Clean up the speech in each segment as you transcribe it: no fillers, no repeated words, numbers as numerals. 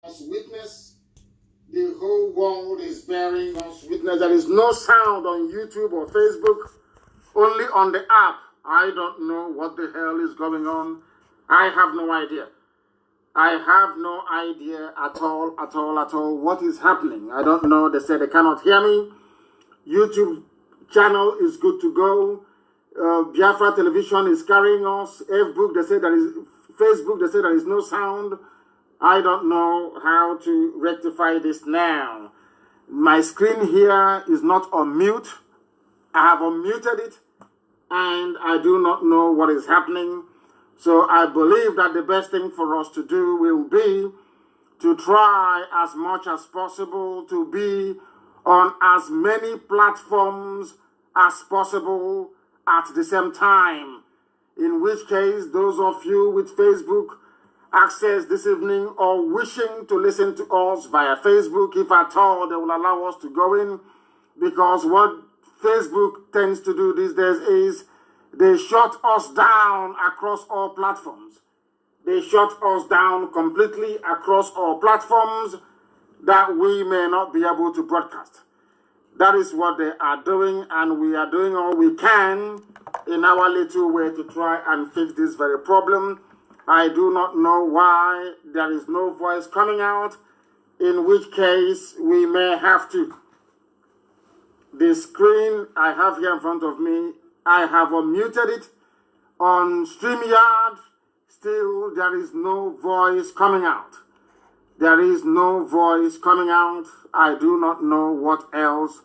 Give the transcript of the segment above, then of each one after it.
us witness. The whole world is bearing us witness. There is no sound on YouTube or Facebook, only on the app. I don't know what the hell is going on. I have no idea. I have no idea at all what is happening. I don't know. They say they cannot hear me. YouTube channel is good to go. Biafra television is carrying us. Facebook, they say there is Facebook, they say there is no sound. I don't know how to rectify this now. My screen here is not on mute. I have unmuted it and I do not know what is happening. So I believe that the best thing for us to do will be to try as much as possible to be on as many platforms as possible at the same time. In which case, those of you with Facebook access this evening or wishing to listen to us via Facebook, if at all they will allow us to go in, because what Facebook tends to do these days is they shut us down across all platforms. They shut us down completely across all platforms that we may not be able to broadcast. That is what they are doing, and we are doing all we can in our little way to try and fix this very problem. I do not know why there is no voice coming out, in which case we may have to. The screen I have here in front of me, I have unmuted it on StreamYard. Still, there is no voice coming out. There is no voice coming out. I do not know what else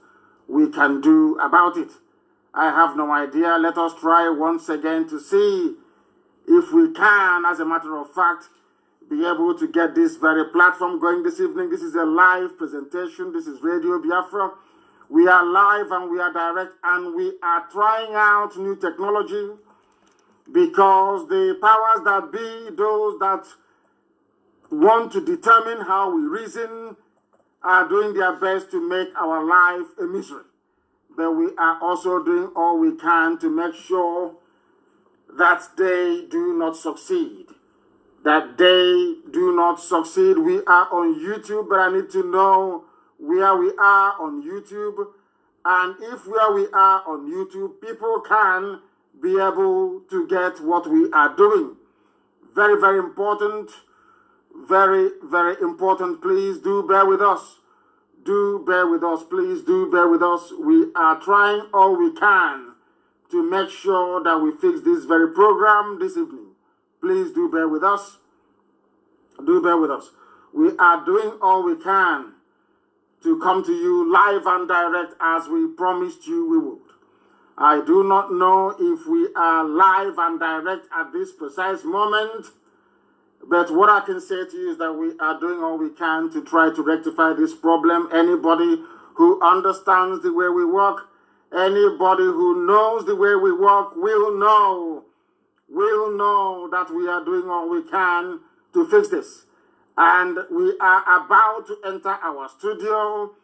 we can do about it. I have no idea. Let us try once again to see if we can, as a matter of fact, be able to get this very platform going this evening. This is a live presentation. This is Radio Biafra. We are live and we are direct, and we are trying out new technology because the powers that be, those that want to determine how we reason, are doing their best to make our life a misery. But we are also doing all we can to make sure that they do not succeed. That they do not succeed. We are on YouTube, but I need to know where we are on YouTube. And if where we are on YouTube, people can be able to get what we are doing. Very, very important. Very, very important. Please do bear with us. Do bear with us. Please do bear with us. We are trying all we can to make sure that we fix this very program this evening. Please do bear with us. Do bear with us. We are doing all we can to come to you live and direct as we promised you we would. I do not know if we are live and direct at this precise moment, but what I can say to you is that we are doing all we can to try to rectify this problem. Anybody who understands the way we work, anybody who knows the way we work will know that we are doing all we can to fix this. And we are about to enter our studio,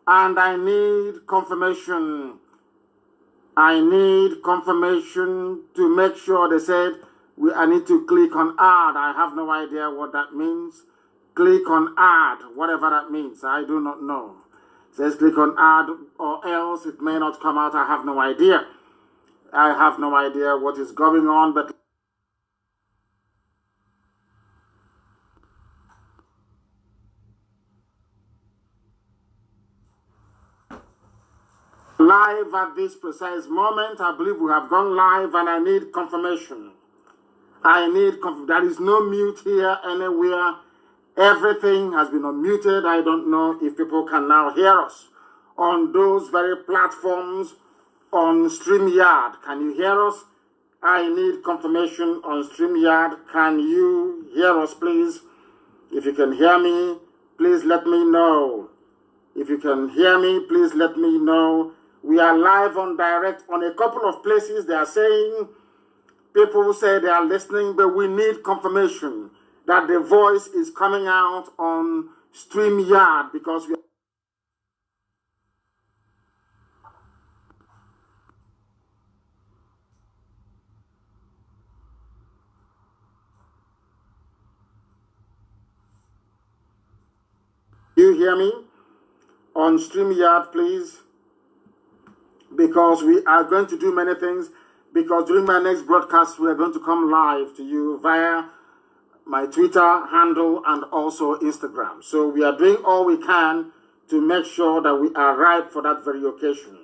and I need confirmation. I need confirmation to make sure. They said I need to click on add. I have no idea what that means. Click on add, whatever that means. I do not know. It says click on add, or else it may not come out. I have no idea. I have no idea what is going on, but live at this precise moment. I believe we have gone live, and I need confirmation. There is no mute here anywhere. Everything has been unmuted. I don't know if people can now hear us on those very platforms on StreamYard. Can you hear us? I need confirmation on StreamYard. Can you hear us, please? If you can hear me, please let me know. If you can hear me, please let me know. We are live on direct on a couple of places. They are saying, people say they are listening, but we need confirmation that the voice is coming out on StreamYard, because we are hear me on StreamYard, please, because we are going to do many things. Because during my next broadcast, we are going to come live to you via my Twitter handle and also Instagram. So we are doing all we can to make sure that we are ripe for that very occasion.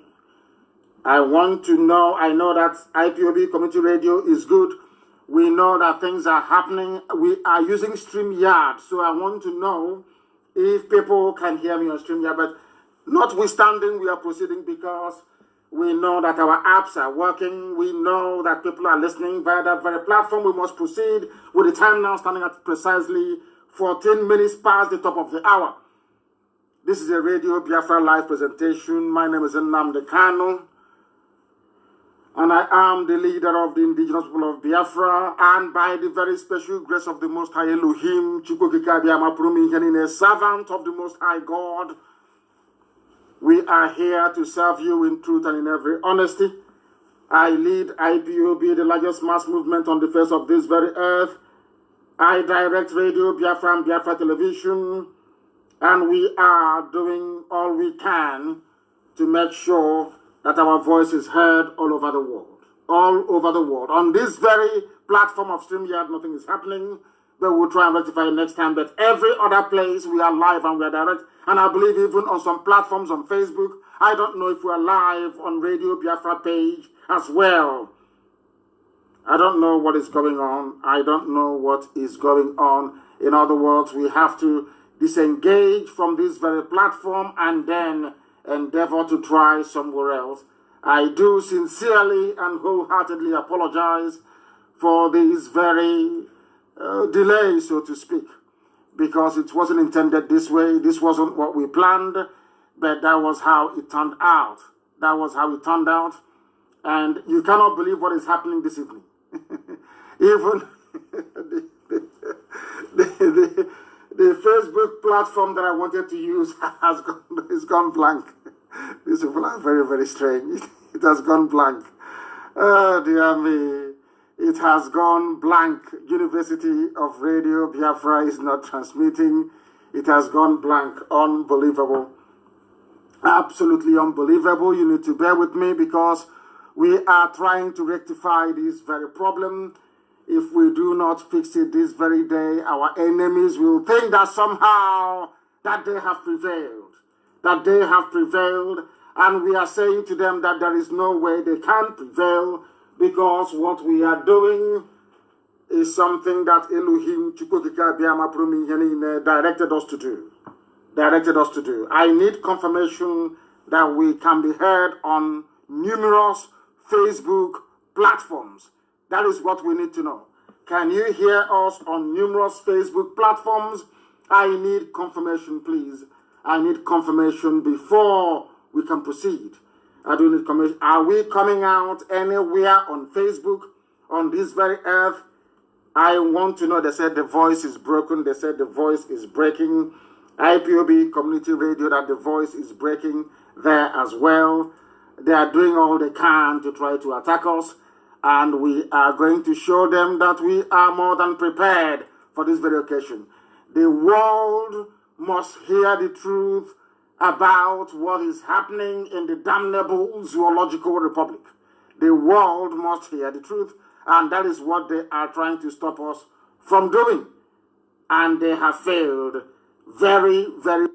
I want to know, I know that IPOB Community Radio is good. We know that things are happening. We are using StreamYard. So I want to know if people can hear me on StreamYard. But notwithstanding, we are proceeding because we know that our apps are working. We know that people are listening via that very platform. We must proceed with the time now standing at precisely 14 minutes past the top of the hour. This is a Radio Biafra live presentation. My name is Nnamdi Kanu, and I am the leader of the indigenous people of Biafra, and by the very special grace of the Most High Elohim, a servant of the Most High God, we are here to serve you in truth and in every honesty. I lead IPOB, the largest mass movement on the face of this very earth. I direct Radio Biafra and Biafra Television, and we are doing all we can to make sure that our voice is heard all over the world. All over the world. On this very platform of StreamYard, nothing is happening, but we'll try and rectify it next time. But every other place, we are live and we are direct. And I believe even on some platforms on Facebook, I don't know if we are live on Radio Biafra page as well. I don't know what is going on. I don't know what is going on. In other words, we have to disengage from this very platform and then endeavor to try somewhere else. I do sincerely and wholeheartedly apologize for this very delay, so to speak, because it wasn't intended this way. This wasn't what we planned, but that was how it turned out. That was how it turned out. And you cannot believe what is happening this evening. Even the Facebook platform that I wanted to use has gone blank. These people are very, very strange. It has gone blank. Oh, dear me. It has gone blank. University of Radio Biafra is not transmitting. It has gone blank. Unbelievable. Absolutely unbelievable. You need to bear with me because we are trying to rectify this very problem. If we do not fix it this very day, our enemies will think that somehow that they have prevailed. That they have prevailed. And we are saying to them that there is no way they can prevail, because what we are doing is something that Elohim directed us to do. Directed us to do. I need confirmation that we can be heard on numerous Facebook platforms. That is what we need to know. Can you hear us on numerous Facebook platforms? I need confirmation, please. I need confirmation before we can proceed. I do need confirmation. Are we coming out anywhere on Facebook, on this very earth? I want to know. They said the voice is broken. They said the voice is breaking. IPOB Community Radio, that the voice is breaking there as well. They are doing all they can to try to attack us. And we are going to show them that we are more than prepared for this very occasion. The world must hear the truth about what is happening in the damnable zoological republic. The world must hear the truth, and that is what they are trying to stop us from doing. And they have failed very, very.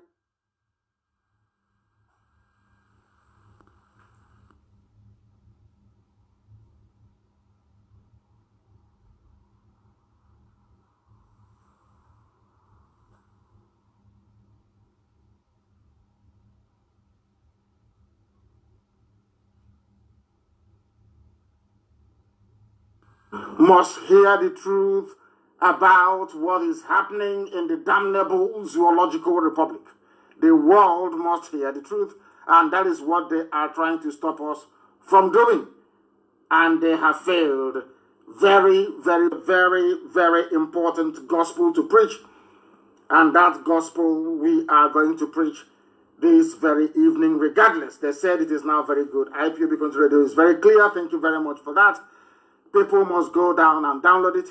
Must hear the truth about what is happening in the damnable zoological republic. The world must hear the truth, and that is what they are trying to stop us from doing. And they have failed. Very, very, very, very important gospel to preach. And that gospel we are going to preach this very evening regardless. They said it is now very good. IPOB Country Radio is very clear. Thank you very much for that. People must go down and download it.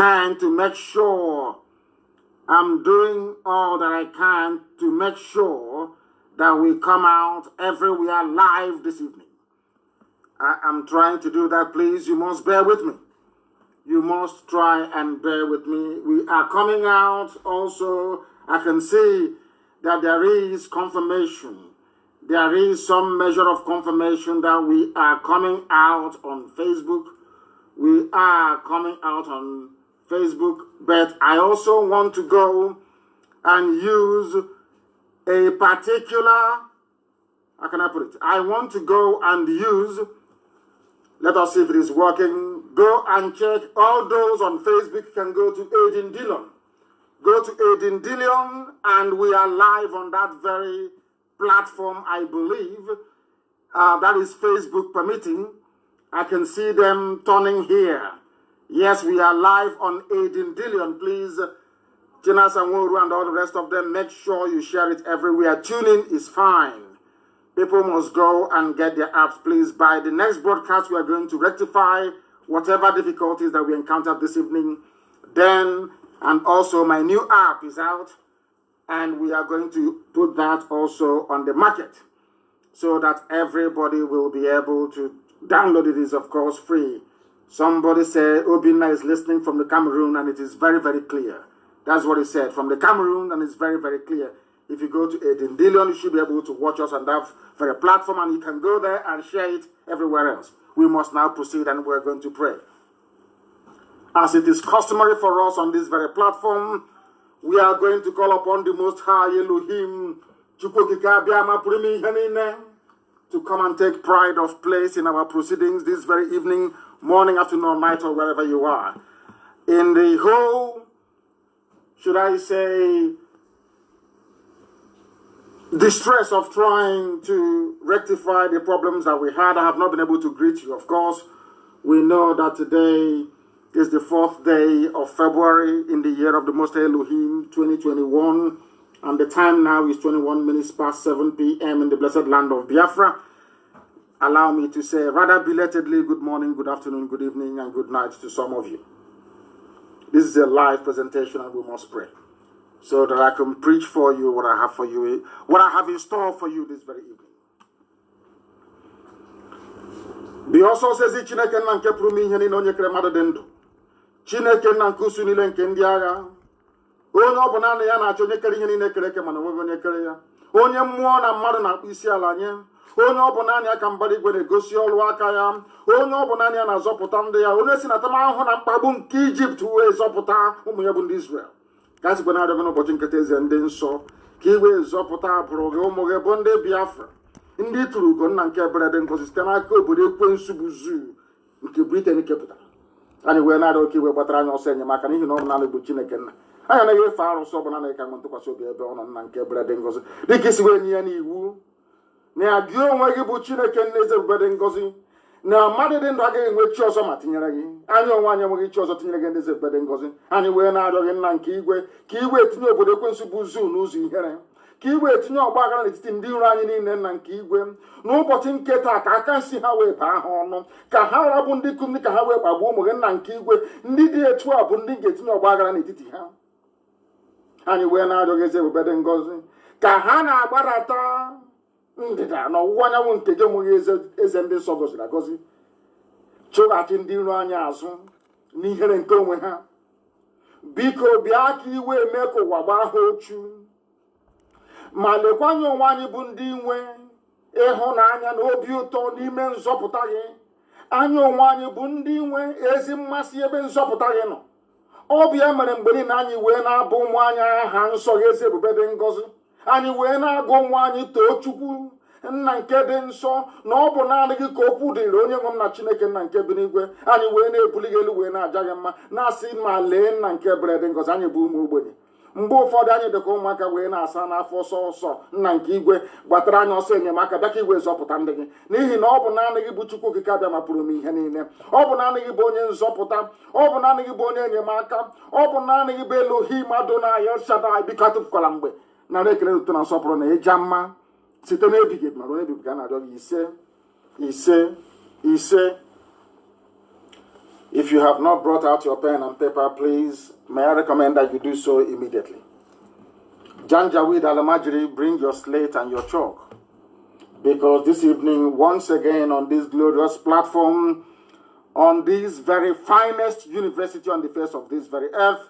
can to make sure I'm doing all that I can to make sure that we come out everywhere live this evening. I'm trying to do that. Please, you must bear with me. You must try and bear with me. We are coming out also. I can see that there is confirmation. There is some measure of confirmation that we are coming out on Facebook. We are coming out on Facebook, but I also want to go and use a particular, how can I put it? I want to go and use, let us see if it is working. Go and check. All those on Facebook can go to Aiden Dillon. Go to Aiden Dillon, and we are live on that very platform, I believe. That is Facebook permitting. I can see them turning here. Yes, we are live on Aiden Dillon. Please, Jina Sanworu and all the rest of them, make sure you share it everywhere. Tuning is fine. People must go and get their apps, please. By the next broadcast, we are going to rectify whatever difficulties that we encountered this evening. Then, and also my new app is out, and we are going to put that also on the market so that everybody will be able to download. It is, of course, free. Somebody said Obina is listening from the Cameroon, and it is very, very clear. That's what he said, from the Cameroon, and it's very, very clear. If you go to Aiden Dillon, you should be able to watch us on that very platform, and you can go there and share it everywhere else. We must now proceed, and we're going to pray. As it is customary for us on this very platform, we are going to call upon the Most High Elohim to come and take pride of place in our proceedings this very evening, morning, afternoon, night, or wherever you are. In the whole, should I say, distress of trying to rectify the problems that we had, I have not been able to greet you. Of course, we know that today is the 4th day of February in the year of the Most High Elohim 2021, and the time now is 21 minutes past 7 p.m. in the blessed land of Biafra. Allow me to say rather belatedly good morning, good afternoon, good evening, and good night to some of you. This is a live presentation, and we must pray so that I can preach for you what I have for you, what I have in store for you this very evening. The also says Chineke na nke pụrụ ihe niile onye kere mmadụ dị ndụ. Chineke na nke usu niile nke ndị agha. Onye ọ bụ naanị ya na-achọ onye kere ihe niile kere eke mana onweghị onye kere ya. Onye mmụọ na mmadụ na-akpụ isi ala nye. Onye ọ bụ naanị ya ka mbara igwe na-egosi ọrụ aka ya. Onye ọ bụ naanị ya na-azọpụta ndị ya. Onye si na atamahụhụ na mkpagbu nke Ijipt wee zọpụta ụmụ ya bụ ndị Izrel. Ka a sịkwa na-arịọghị n'ụbọchị nketa eze ndị nsọ ka i wee zọpụta abụrụ gị ụmụ gị bụ ndị Biafra. Ndị tụrụ ugo nna nke ebere dị ngozi site n'aka obodo ekwensu bụ zuu nke Britain kepụtara. Anyị wee na-arịọ ka iwe gbatara anyị ọsọ enyemaka n'ihi na ọ bụ naanị bụ Chineke nna. Anyị anaghị efe arụsị ọbụla na ịka nwe ntụkwasị obi ebe ọ nọ nna nke ebere dị ngozi dịka isi wee nye ya n'iwu na ya gị onwe gị bụ Chineke nna eze ebube dị ngozi na mmadụ dị ndụ agaghị enwe chi ọzọ ma tinyere gị. Anyị onwe anyị enweghị chi ọzọ tinyere gị ndị eze ebube dị ngozi. Anyị wee na-arịọ gị nna nke igwe ka iwe etinye obodo ekwensu bụ zuu n'ụzọ ihere, ka iwe etinye ọgba aghara n'etiti ndị iro anyị niile nna nke igwe. N'ụbọchị nke taa ka aka nsi ha wee baa ha ọnụ, ka ha ghara bụ ndị kum ka ha wee kpagbuo ụmụ gị nna nke igwe. Ndị dị etu a bụ ndị ga-etinye ọgba aghara n'etiti ha. Anyị wee na-arịọ gị eze ebube dị ngozi ka ha na-agbadata ndịda na ọwụwa anyanwụ nke gị onweghị eze ndị nsọ gọziri agọzi, chụghachi ndị iro anyị azụ n'ihere nke onwe ha. Biko bịa ka iwe mee ka ụwa gbaa ha ochu, ma lekwanye onwe anyị bụ ndị nwe ịhụnanya na obi ụtọ n'ime nzọpụta gị. Anyị onwe anyị bụ ndị nwe ezi mmasị ebe nzọpụta gị nọ. Ọ bụ ya mere mgbe niile anyị wee na-abụ ụmụ anyị aha nsọ gị eze ebube dị ngozi. Anyị wee na-agụ ụmụ anyị too Chukwu nna nke dị nsọ na ọ bụ naanị gị ka okwu dịrị onye nwe m na Chineke nna nke bi n'igwe. Anyị wee na-ebuli gị elu wee na-aja gị mma na-asị ma lee nna nke ebere dị ngozi. Anyị bụ ụmụ ogbenye, mgbe ụfọdụ anyị dịka ụmụaka wee na-asa n'afọ sọsọ nna nke igwe gbatara anyị ọsọ enyemaka bịa ka igwe zọpụta ndị gị, n'ihi na ọ bụ naanị gị bụ Chukwu okike abịa ma pụrụ m ihe niile. Ọ bụ naanị gị bụ onye nzọpụta, ọ bụ naanị gị bụ onye enyemaka, ọ bụ naanị gị bụ Elohim Adonai El Shaddai. Biko atụfukwala mgbe nara ekele ụtọ na nsọpụrụ na ịja mma site n'ebighị ebi ma ruo n'ebighị ka a na-arịọ gị ise ise ise If you have not brought out your pen and paper, please, may I recommend that you do so immediately. Janjaweed Alamajiri, bring your slate and your chalk. Because this evening, once again on this glorious platform, on this very finest university on the face of this very earth,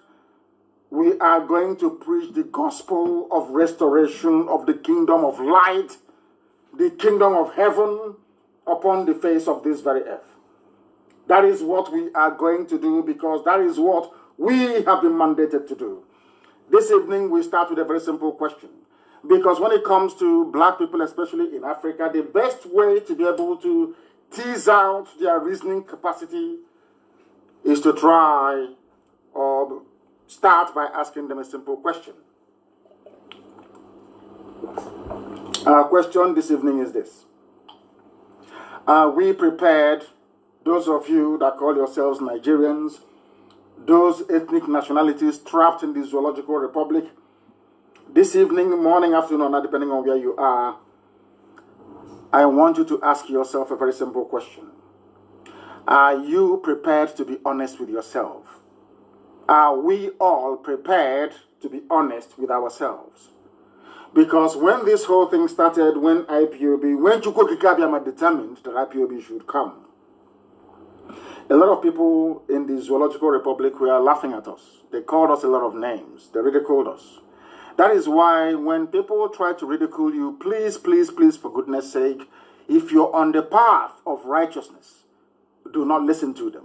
we are going to preach the gospel of restoration of the kingdom of light, the kingdom of heaven upon the face of this very earth. That is what we are going to do, because that is what we have been mandated to do. This evening, we start with a very simple question. Because when it comes to black people, especially in Africa, the best way to be able to tease out their reasoning capacity is to try or start by asking them a simple question. Our question this evening is this. Are we prepared, those of you that call yourselves Nigerians, those ethnic nationalities trapped in the Zoological Republic, this evening, morning, afternoon, or depending on where you are, I want you to ask yourself a very simple question. Are you prepared to be honest with yourself? Are we all prepared to be honest with ourselves? Because when this whole thing started, when Chukwu Kikabiama determined that IPOB should come, a lot of people in the Zoological Republic were laughing at us. They called us a lot of names. They ridiculed us. That is why when people try to ridicule you, please, please, please, for goodness sake, if you're on the path of righteousness, do not listen to them.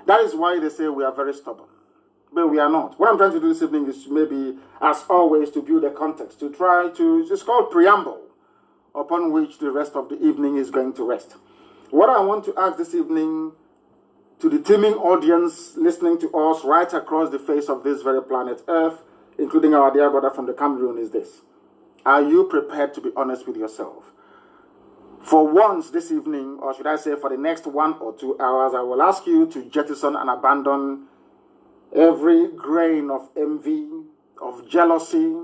That is why they say we are very stubborn. But we are not. What I'm trying to do this evening is maybe, as always, to build a context, to try to, it's called preamble, upon which the rest of the evening is going to rest. What I want to ask this evening to the teeming audience listening to us right across the face of this very planet Earth, including our dear brother from the Cameroon, is this. Are you prepared to be honest with yourself? For once this evening, or should I say for the next 1 or 2 hours, I will ask you to jettison and abandon every grain of envy, of jealousy,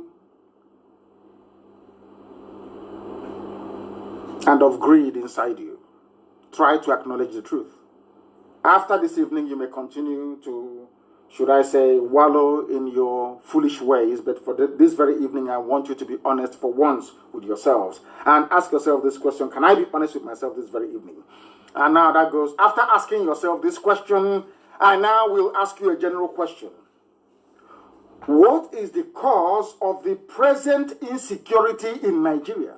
and of greed inside you. Try to acknowledge the truth. After this evening, you may continue to, should I say, wallow in your foolish ways, but for this very evening, I want you to be honest for once with yourselves. And ask yourself this question, can I be honest with myself this very evening? And now that goes, after asking yourself this question, I now will ask you a general question. What is the cause of the present insecurity in Nigeria?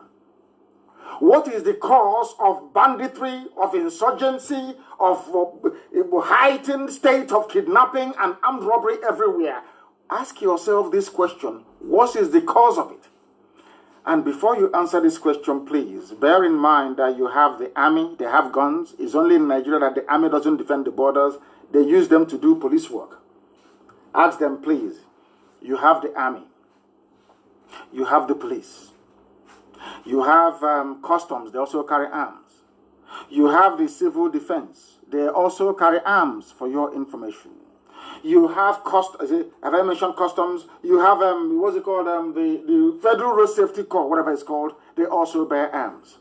What is the cause of banditry, of insurgency, of a heightened state of kidnapping and armed robbery everywhere? Ask yourself this question. What is the cause of it? And before you answer this question, please bear in mind that you have the army, they have guns. It's only in Nigeria that the army doesn't defend the borders. They use them to do police work. Ask them, please. You have the army. You have the police. You have customs. They also carry arms. You have the civil defense. They also carry arms, for your information. You have have I mentioned customs? You have what's it called? The Federal Road Safety Corps, whatever it's called. They also bear arms.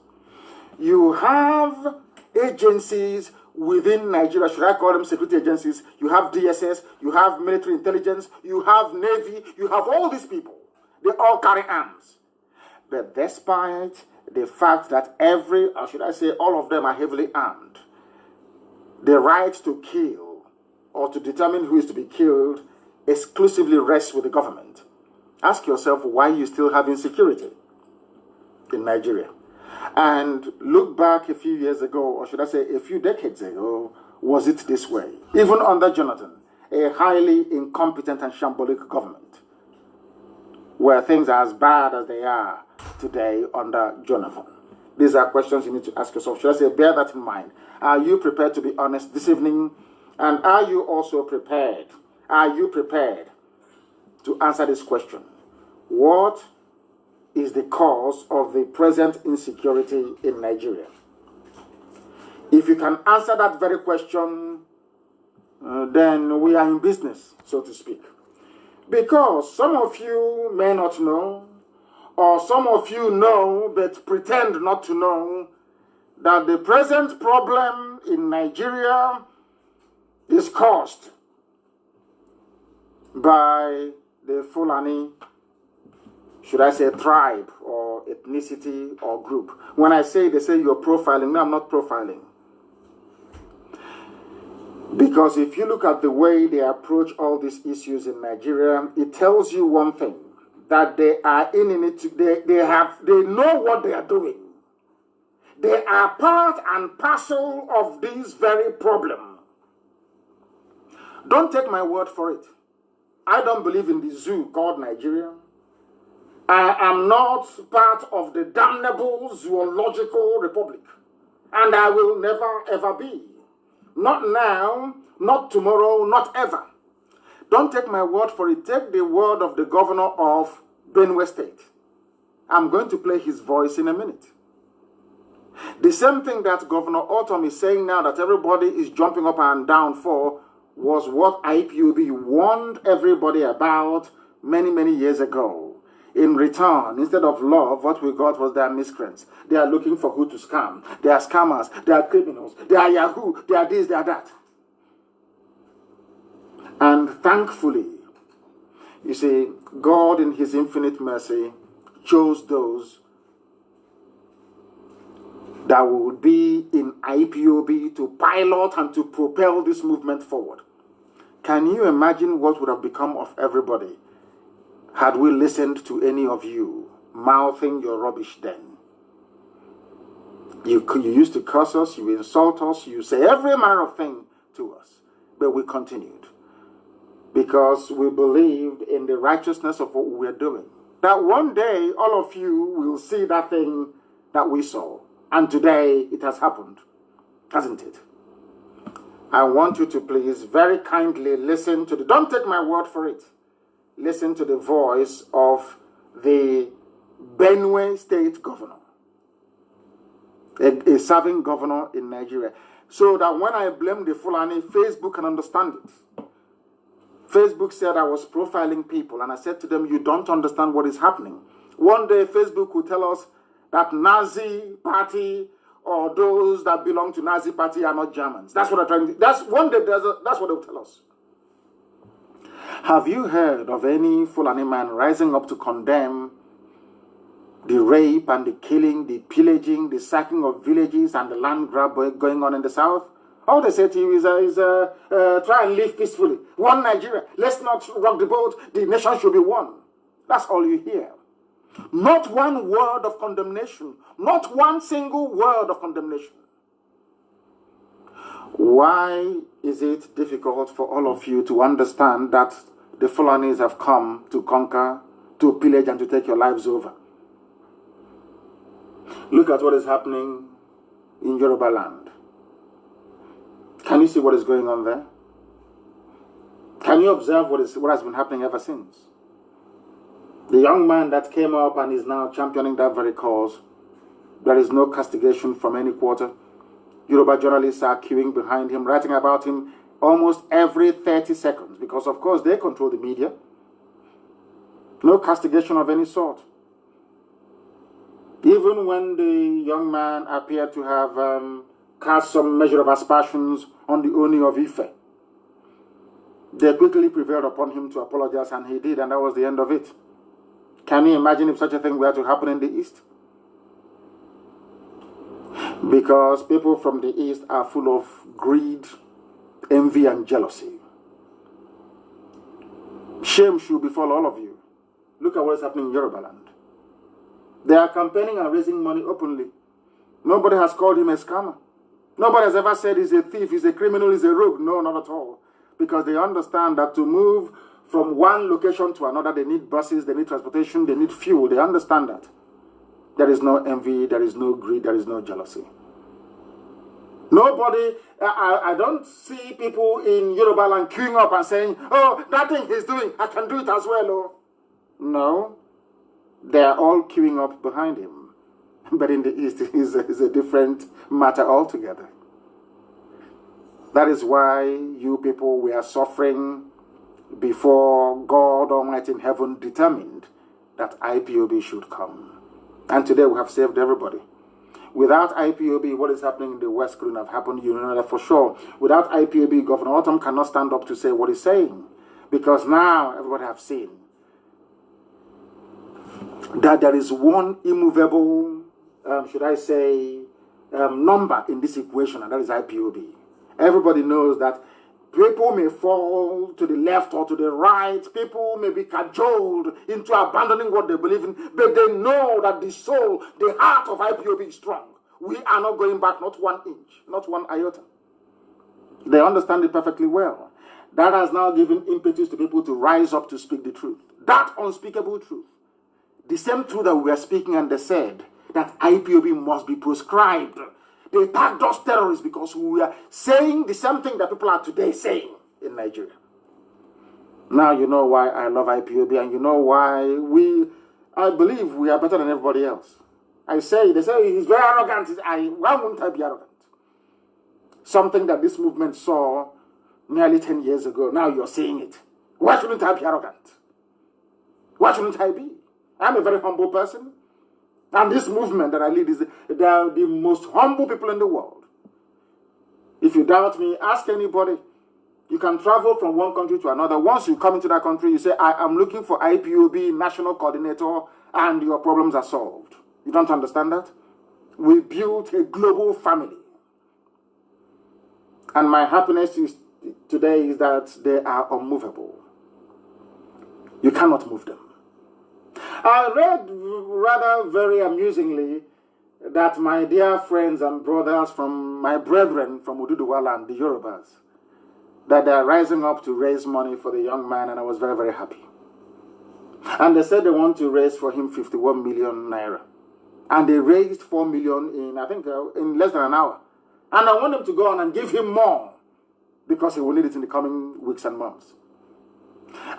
You have agencies within Nigeria. Should I call them security agencies? You have DSS. You have military intelligence. You have Navy. You have all these people. They all carry arms. But despite the fact that or should I say all of them are heavily armed, the right to kill or to determine who is to be killed exclusively rests with the government. Ask yourself why you still have insecurity in Nigeria. And look back a few years ago, or should I say a few decades ago, was it this way? Even under Jonathan, a highly incompetent and shambolic government, where things are as bad as they are today under Jonathan. These are questions you need to ask yourself. Should I say, bear that in mind. Are you prepared to be honest this evening? And are you also prepared? Are you prepared to answer this question? What is the cause of the present insecurity in Nigeria? If you can answer that very question, then we are in business, so to speak. Because some of you may not know, or some of you know but pretend not to know, that the present problem in Nigeria is caused by the Fulani, should I say tribe or ethnicity or group. When I say, they say you're profiling. No, I'm not profiling. Because if you look at the way they approach all these issues in Nigeria, it tells you one thing, that they are in it, they know what they are doing. They are part and parcel of this very problem. Don't take my word for it. I don't believe in the zoo called Nigeria. I am not part of the damnable zoological republic. And I will never ever be. Not now, not tomorrow, not ever. Don't take my word for it. Take the word of the governor of Benue State. I'm going to play his voice in a minute. The same thing that Governor Autumn is saying now that everybody is jumping up and down for was what IPOB warned everybody about many, many years ago. In return, instead of love, what we got was they are miscreants. They are looking for who to scam. They are scammers. They are criminals. They are Yahoo. They are this, they are that. And thankfully, you see, God in his infinite mercy chose those that would be in IPOB to pilot and to propel this movement forward. Can you imagine what would have become of everybody had we listened to any of you mouthing your rubbish then? You used to curse us, you insult us, you say every manner of thing to us. But we continued because we believed in the righteousness of what we were doing. That one day, all of you will see that thing that we saw. And today, it has happened, hasn't it? I want you to please very kindly listen to don't take my word for it. Listen to the voice of the Benue State governor, a serving governor in Nigeria. So that when I blame the Fulani, Facebook can understand it. Facebook said I was profiling people, and I said to them, you don't understand what is happening. One day, Facebook will tell us that Nazi party or those that belong to Nazi party are not Germans. That's what I'm trying to do. That's one day, that's what they'll tell us. Have you heard of any Fulani man rising up to condemn the rape and the killing, the pillaging, the sacking of villages and the land grab going on in the south? All they say to you is try and live peacefully. One Nigeria. Let's not rock the boat. The nation should be one. That's all you hear. Not one word of condemnation. Not one single word of condemnation. Why is it difficult for all of you to understand that the Fulanis have come to conquer, to pillage, and to take your lives over? Look at what is happening in Yoruba land. Can you see what is going on there? Can you observe what has been happening ever since? The young man that came up and is now championing that very cause, there is no castigation from any quarter. Yoruba journalists are queuing behind him, writing about him almost every 30 seconds because, of course, they control the media. No castigation of any sort. Even when the young man appeared to have cast some measure of aspersions on the Oni of Ife, they quickly prevailed upon him to apologize, and he did, and that was the end of it. Can you imagine if such a thing were to happen in the East? Because people from the East are full of greed, envy, and jealousy. Shame should befall all of you. Look at what is happening in Yoruba land. They are campaigning and raising money openly. Nobody has called him a scammer. Nobody has ever said he's a thief, he's a criminal, he's a rogue. No, not at all. Because they understand that to move from one location to another, they need buses, they need transportation, they need fuel. They understand that. There is no envy, there is no greed, there is no jealousy. Nobody, I don't see people in Yoruba land queuing up and saying, oh, that thing he's doing, I can do it as well. Oh. No, they are all queuing up behind him. But in the East, it is a different matter altogether. That is why you people were suffering before God Almighty in heaven determined that IPOB should come. And today we have saved everybody. Without IPOB, what is happening in the West couldn't have happened. You know that for sure. Without IPOB, Governor Autumn cannot stand up to say what he's saying. Because now everybody have seen that there is one immovable, should I say, number in this equation, and that is IPOB. Everybody knows that people may fall to the left or to the right. People may be cajoled into abandoning what they believe in, but they know that the soul, the heart of IPOB is strong. We are not going back, not 1 inch, not 1 iota. They understand it perfectly well. That has now given impetus to people to rise up to speak the truth. That unspeakable truth. The same truth that we are speaking, and they said that IPOB must be proscribed. They tagged us terrorists because we are saying the same thing that people are today saying in Nigeria. Now you know why I love IPOB, and you know why I believe we are better than everybody else. They say he's very arrogant. Why wouldn't I be arrogant? Something that this movement saw nearly 10 years ago. Now you're saying it. Why shouldn't I be arrogant? Why shouldn't I be? I'm a very humble person. And this movement that I lead is they are the most humble people in the world. If you doubt me, ask anybody. You can travel from one country to another. Once you come into that country, you say, I am looking for IPOB national coordinator, and your problems are solved. You don't understand that? We built a global family. And my happiness today is that they are unmovable. You cannot move them. I read rather very amusingly that my dear friends and brothers from my brethren from Oduduwa land, the Yorubas, that they are rising up to raise money for the young man, and I was very, very happy. And they said they want to raise for him 51 million naira. And they raised 4 million in, I think, in less than an hour. And I want them to go on and give him more, because he will need it in the coming weeks and months.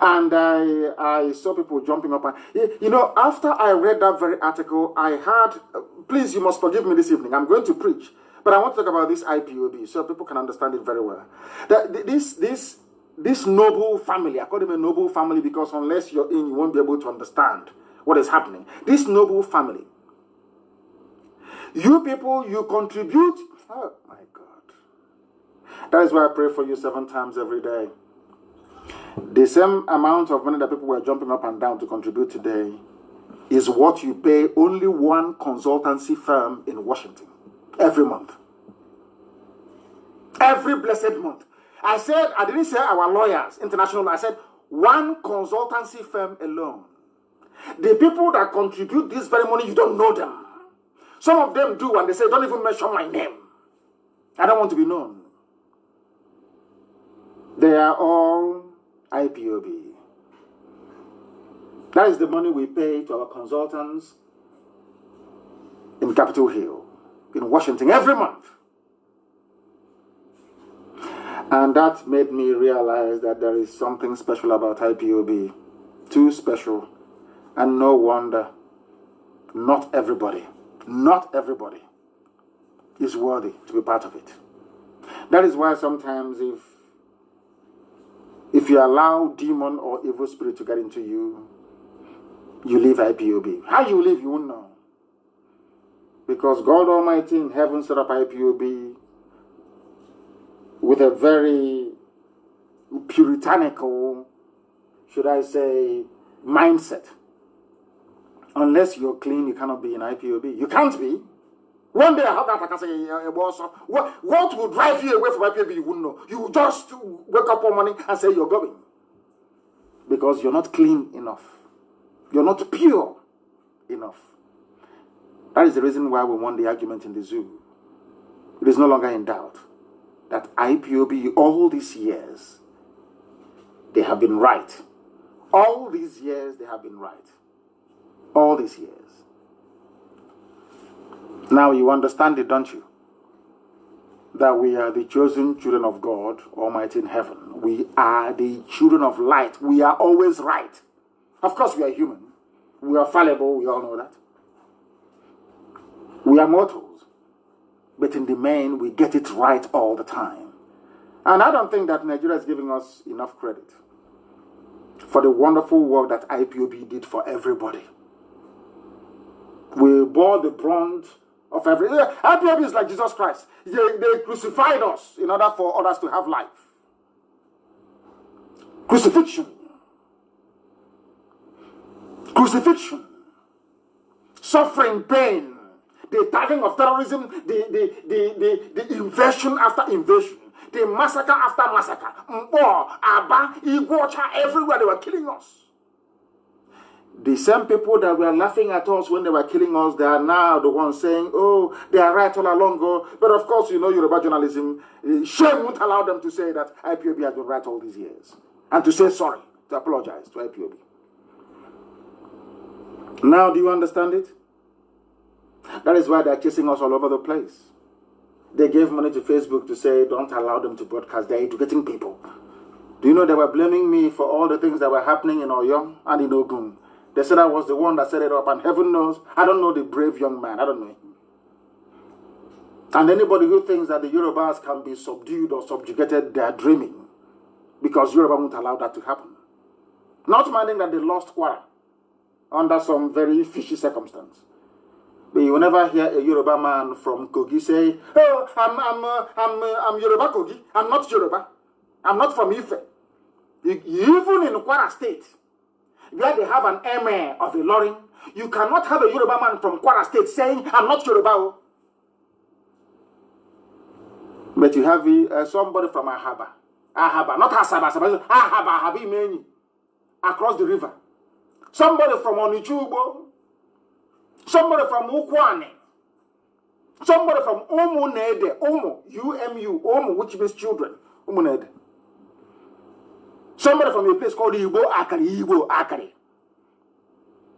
And I saw people jumping up. And, you know, after I read that very article, I had, please, you must forgive me this evening. I'm going to preach. But I want to talk about this IPOB so people can understand it very well. This noble family, I call them a noble family because unless you're in, you won't be able to understand what is happening. This noble family. You people, you contribute. Oh, my God. That is why I pray for you 7 times every day. The same amount of money that people were jumping up and down to contribute today is what you pay only one consultancy firm in Washington every month. Every blessed month. I didn't say our lawyers, international, I said one consultancy firm alone. The people that contribute this very money, you don't know them. Some of them do, and they say, don't even mention my name. I don't want to be known. They are all IPOB. That is the money we pay to our consultants in Capitol Hill, in Washington, every month. And that made me realize that there is something special about IPOB. Too special. And no wonder, not everybody is worthy to be part of it. That is why sometimes if you allow demon or evil spirit to get into you, you leave IPOB. How you leave, you won't know. Because God Almighty in heaven set up IPOB with a very puritanical, should I say, mindset. Unless you're clean, you cannot be in IPOB. You can't be. One day I heard that I can say, what will drive you away from IPOB, you wouldn't know. You will just wake up one morning and say you're going. Because you're not clean enough. You're not pure enough. That is the reason why we won the argument in the zoo. It is no longer in doubt that IPOB, all these years, they have been right. All these years, they have been right. All these years. Now you understand it, don't you? That we are the chosen children of God Almighty in heaven. We are the children of light. We are always right. Of course we are human. We are fallible, we all know that. We are mortals. But in the main, we get it right all the time. And I don't think that Nigeria is giving us enough credit for the wonderful work that IPOB did for everybody. We bore the brunt of every. IPOB is like Jesus Christ. They crucified us in order for others to have life. Crucifixion. Crucifixion. Suffering, pain. The tagging of terrorism, the invasion after invasion. The massacre after massacre. Mpo, Aba, Igwocha, everywhere they were killing us. The same people that were laughing at us when they were killing us, they are now the ones saying, oh, they are right all along. But of course, you know, Yoruba journalism, shame won't allow them to say that IPOB has been right all these years. And to say sorry, to apologize to IPOB. Now, do you understand it? That is why they are chasing us all over the place. They gave money to Facebook to say, don't allow them to broadcast. They're educating people. Do you know they were blaming me for all the things that were happening in Oyo and in Ogun? They said I was the one that set it up, and heaven knows, I don't know the brave young man. I don't know him. And anybody who thinks that the Yorubas can be subdued or subjugated, they are dreaming. Because Yoruba won't allow that to happen. Not minding that they lost Kwara under some very fishy circumstance. But you will never hear a Yoruba man from Kogi say, oh, I'm Yoruba Kogi. I'm not Yoruba. I'm not from Ife. Even in Kwara State, where they have an emir of a Ilorin, you cannot have a Yoruba man from Kwara State saying, I'm not Yoruba. But you have somebody from Ahaba, not Asaba, Ahaba, Meni, across the river. Somebody from Onichubo. Somebody from Ukwane. Somebody from Umunede. Umu, Umu, which means children. Umunede. Somebody from a place called Igbo Akari.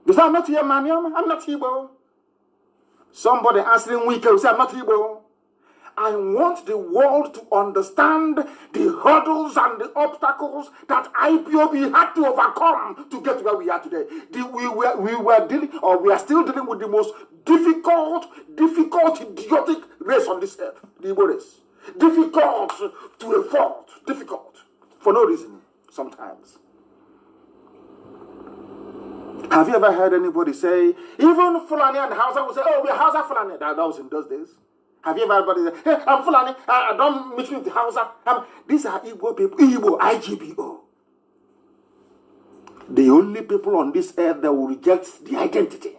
You say, I'm not here, man. I'm not Igbo. Somebody answering Wike, say, I'm not Igbo. I want the world to understand the hurdles and the obstacles that IPOB had to overcome to get where we are today. We are still dealing with the most difficult, idiotic race on this earth, the Igbo race. Difficult to a fault, difficult for no reason sometimes. Have you ever heard anybody say, even Fulani and Hausa will say, oh, we're Hausa Fulani? That was in those days. Have you ever heard say, hey, I'm Fulani, I don't mix with the Hausa. These are Igbo people, Igbo, IGBO. The only people on this earth that will reject the identity.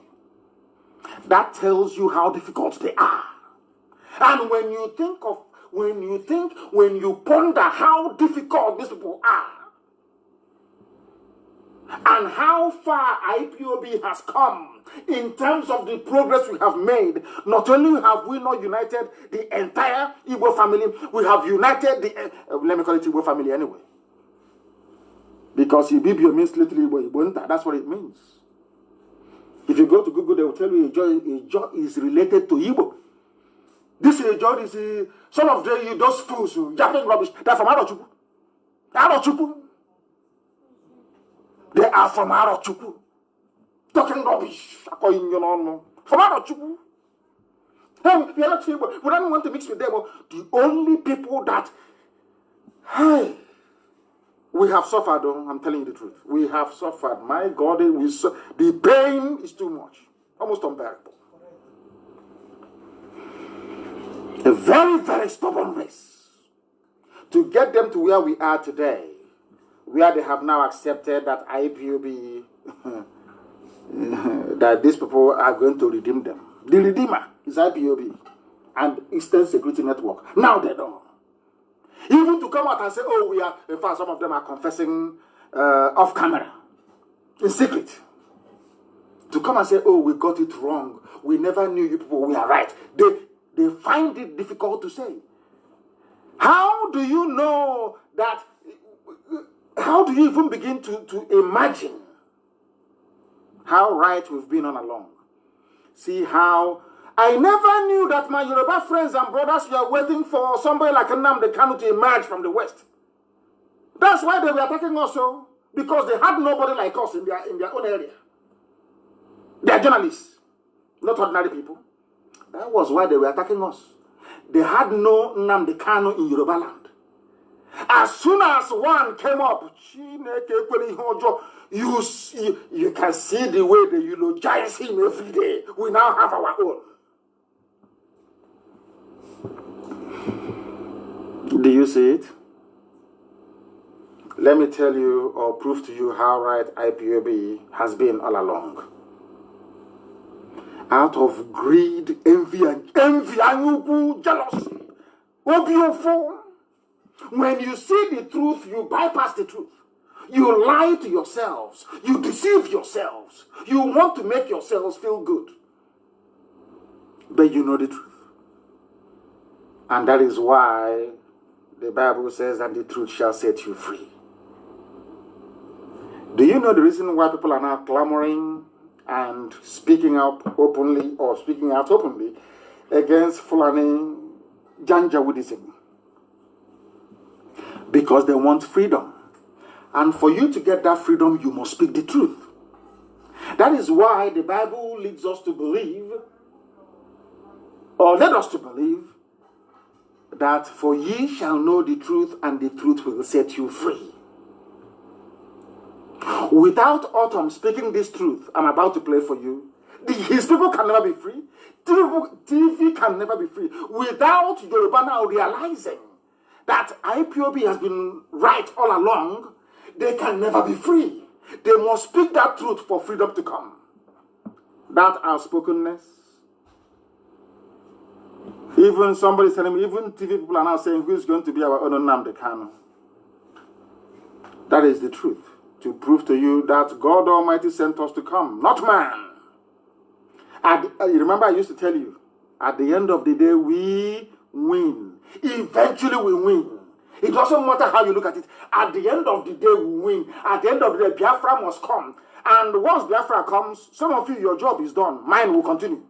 That tells you how difficult they are. And when you ponder how difficult these people are, and how far IPOB has come in terms of the progress we have made, not only have we not united the entire Igbo family, we have united the, let me call it Igbo family anyway. Because Ibibio means literally Igbo, that's what it means. If you go to Google, they will tell you Ijo is related to Igbo. This Ijo is some of those fools who yapping rubbish. They're from Arochukwu. Arochukwu. They are from Arochukwu. Talking rubbish. From Arochukwu. Hey, we are not Igbo. We don't want to mix with them. The only people that, hey, we have suffered, though, I'm telling you the truth. We have suffered. My God, the pain is too much. Almost unbearable. A very, very stubborn race. To get them to where we are today, where they have now accepted that IPOB, that these people are going to redeem them. The Redeemer is IPOB and Eastern Security Network. Now they know. Even to come out and say, oh, we are, in fact, some of them are confessing off camera, in secret. To come and say, oh, we got it wrong. We never knew you people, we are right. They find it difficult to say. How do you know that? How do you even begin to imagine how right we've been on along? See how I never knew that my Yoruba friends and brothers were waiting for somebody like Nnamdi Kanu to emerge from the West. That's why they were attacking us, so, because they had nobody like us in their own area. They are journalists, not ordinary people. That was why they were attacking us. They had no Nnamdi Kanu in Yoruba land. As soon as one came up, you can see the way they eulogize him every day. We now have our own. Do you see it? Let me tell you or prove to you how right IPOB has been all along. Out of greed, envy, jealousy, obiophone. When you see the truth, you bypass the truth. You lie to yourselves. You deceive yourselves. You want to make yourselves feel good. But you know the truth. And that is why the Bible says that the truth shall set you free. Do you know the reason why people are now clamoring and speaking up openly or speaking out openly against Fulani Janjaweedism? Because they want freedom. And for you to get that freedom, you must speak the truth. That is why the Bible leads us to believe, or led us to believe, that for ye shall know the truth, and the truth will set you free. Without Autumn speaking this truth I'm about to play for you, his people can never be free. TV can never be free. Without Yoruba now realizing that IPOB has been right all along, they can never be free. They must speak that truth for freedom to come. That outspokenness. Even somebody telling me, even TV people are now saying, who is going to be our own Nnamdi Kanu? That is the truth. To prove to you that God Almighty sent us to come, not man. You remember I used to tell you, at the end of the day, we win. Eventually we win. It doesn't matter how you look at it. At the end of the day, we win. At the end of the day, Biafra must come. And once Biafra comes, some of you, your job is done. Mine will continue.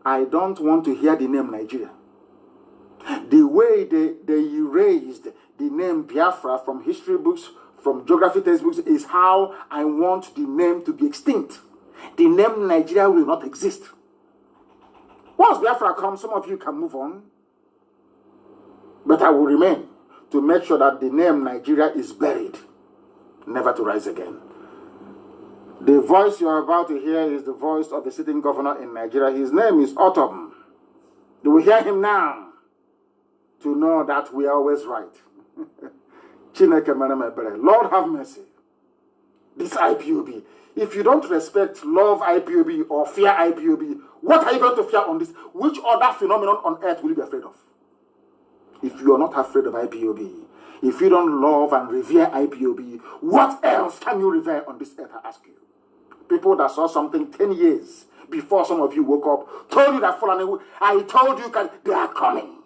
I don't want to hear the name Nigeria. The way they erased the name Biafra from history books, from geography textbooks, is how I want the name to be extinct. The name Nigeria will not exist. Once Biafra comes, some of you can move on. But I will remain to make sure that the name Nigeria is buried, never to rise again. The voice you are about to hear is the voice of the sitting governor in Nigeria. His name is Autumn. You will hear him now to know that we are always right. Lord have mercy. This IPOB. If you don't respect, love IPOB or fear IPOB, what are you going to fear on this? Which other phenomenon on earth will you be afraid of? If you are not afraid of IPOB, if you don't love and revere IPOB, what else can you revere on this earth, I ask you? People that saw something 10 years before some of you woke up, told you that Fulani, I told you they are coming.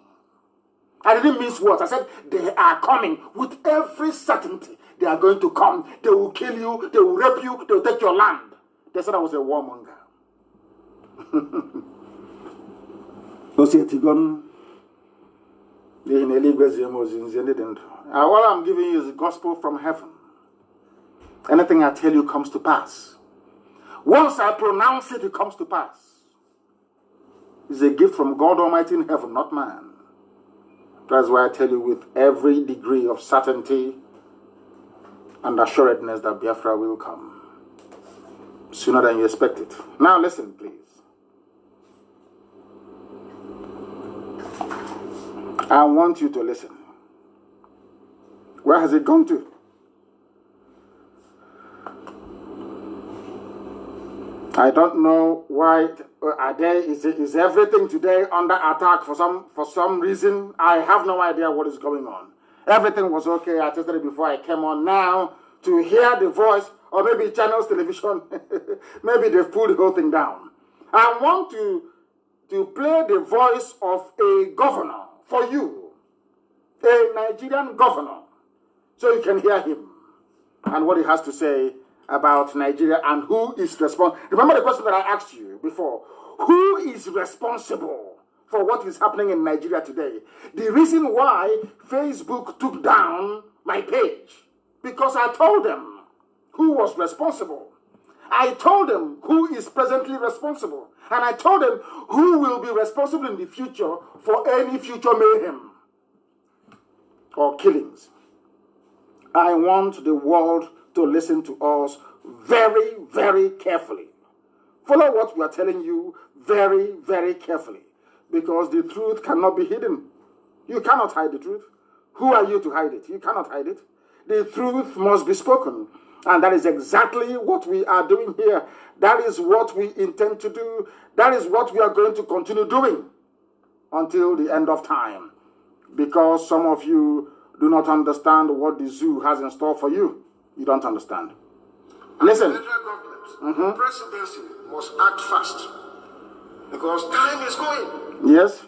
I didn't mince words. I said they are coming with every certainty. They are going to come. They will kill you. They will rape you. They will take your land. They said I was a warmonger. All I'm giving you is the gospel from heaven. Anything I tell you comes to pass. Once I pronounce it, it comes to pass. It's a gift from God Almighty in heaven, not man. That's why I tell you with every degree of certainty and assuredness that Biafra will come sooner than you expect it. Now listen, please. I want you to listen. Where has it gone to? I don't know why. Is everything today under attack for some reason? I have no idea what is going on. Everything was okay. I tested it before I came on. Now to hear the voice, or maybe channels television, maybe they pulled the whole thing down. I want to play the voice of a governor for you, a Nigerian governor, so you can hear him and what he has to say about Nigeria and who is responsible. Remember the question that I asked you before. Who is responsible for what is happening in Nigeria today? The reason why Facebook took down my page, because I told them who was responsible. I told them who is presently responsible. And I told them who will be responsible in the future for any future mayhem or killings. I want the world to listen to us very, very carefully. Follow what we are telling you very, very carefully, because the truth cannot be hidden. You cannot hide the truth. Who are you to hide it? You cannot hide it. The truth must be spoken. And that is exactly what we are doing here. That is what we intend to do. That is what we are going to continue doing until the end of time. Because some of you do not understand what the zoo has in store for you. You don't understand. Listen. The federal government, the presidency must act fast. Because time is going. Yes.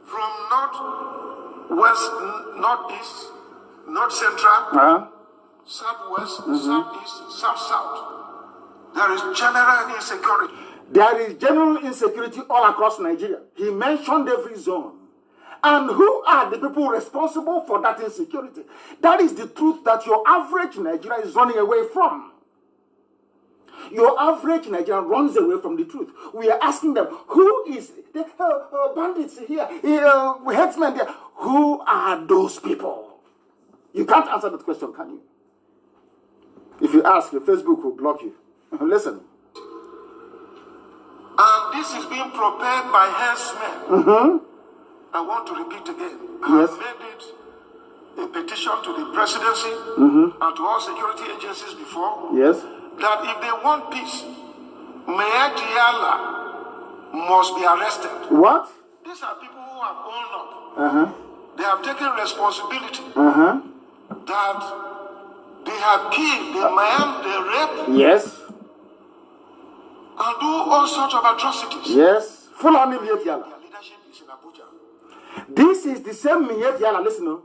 From north-west, northeast, north central, southwest, southeast, south-south. There is general insecurity. There is general insecurity all across Nigeria. He mentioned every zone. And who are the people responsible for that insecurity? That is the truth that your average Nigerian is running away from. Your average Nigerian runs away from the truth. We are asking them, who is the bandits here, headsmen there? Who are those people? You can't answer that question, can you? If you ask, your Facebook will block you. Listen. And this is being prepared by headsmen. I want to repeat again. I have made it a petition to the presidency and to all security agencies before. Yes. That if they want peace, Mayor Diala must be arrested. What? These are people who have owned up. They have taken responsibility. That they have killed, they maimed, they raped. Yes. And do all sorts of atrocities. Yes. Full on Diala. Their leadership is in Abuja. This is the same Miye Diala, listen.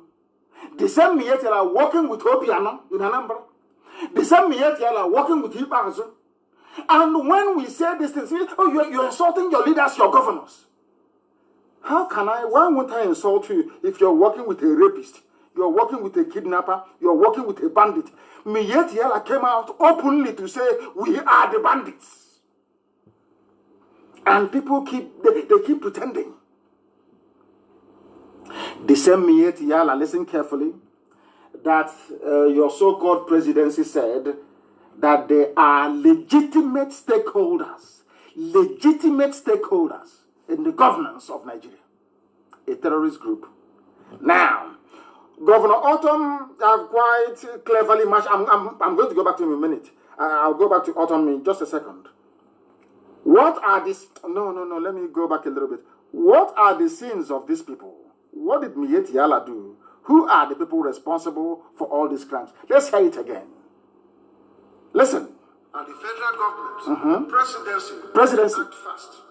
The same Miye Diala working with Obiano in Anambra. The same Miye Diala working with Ibazu. And when we say these things, oh, you're insulting your leaders, your governors. Why won't I insult you if you're working with a rapist, you're working with a kidnapper, you're working with a bandit? Miye Diala came out openly to say, we are the bandits. And people keep pretending. The same Miye Diala, listen carefully, that your so-called presidency said that they are legitimate stakeholders in the governance of Nigeria, a terrorist group. Now, Governor Autumn have quite cleverly matched. I'm going to go back to him in a minute. I'll go back to Autumn in just a second. What are these? No, let me go back a little bit. What are the sins of these people? What did Miye Diala do? Who are the people responsible for all these crimes? Let's hear it again. Listen. And the federal government, presidency, act fast.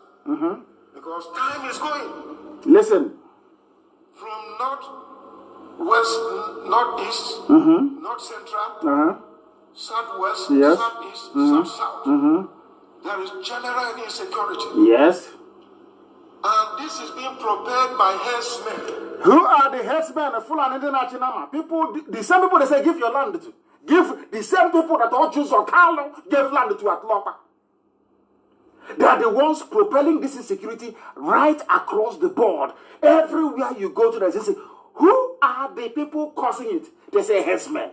Because time is going. Listen. From north-west, northeast, north central, southwest, southeast, south-south. There is general insecurity. Yes. And this is being prepared by headsmen. Who are the headsmen of Fulani International? People, the same people they say give your land to. Give the same people that all Jews or Kanu gave land to Atlopa. They are the ones propelling this insecurity right across the board. Everywhere you go to, they say, who are the people causing it? They say headsmen.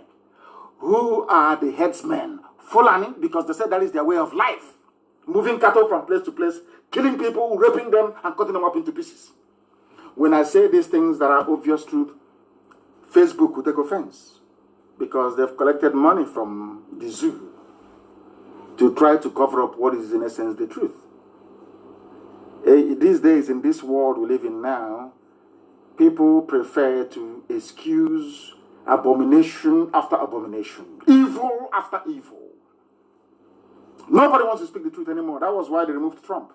Who are the headsmen? Fulani, because they said that is their way of life. Moving cattle from place to place, killing people, raping them, and cutting them up into pieces. When I say these things that are obvious truth, Facebook will take offense because they've collected money from the zoo to try to cover up what is in essence the truth. These days, in this world we live in now, people prefer to excuse abomination after abomination, evil after evil. Nobody wants to speak the truth anymore. That was why they removed Trump.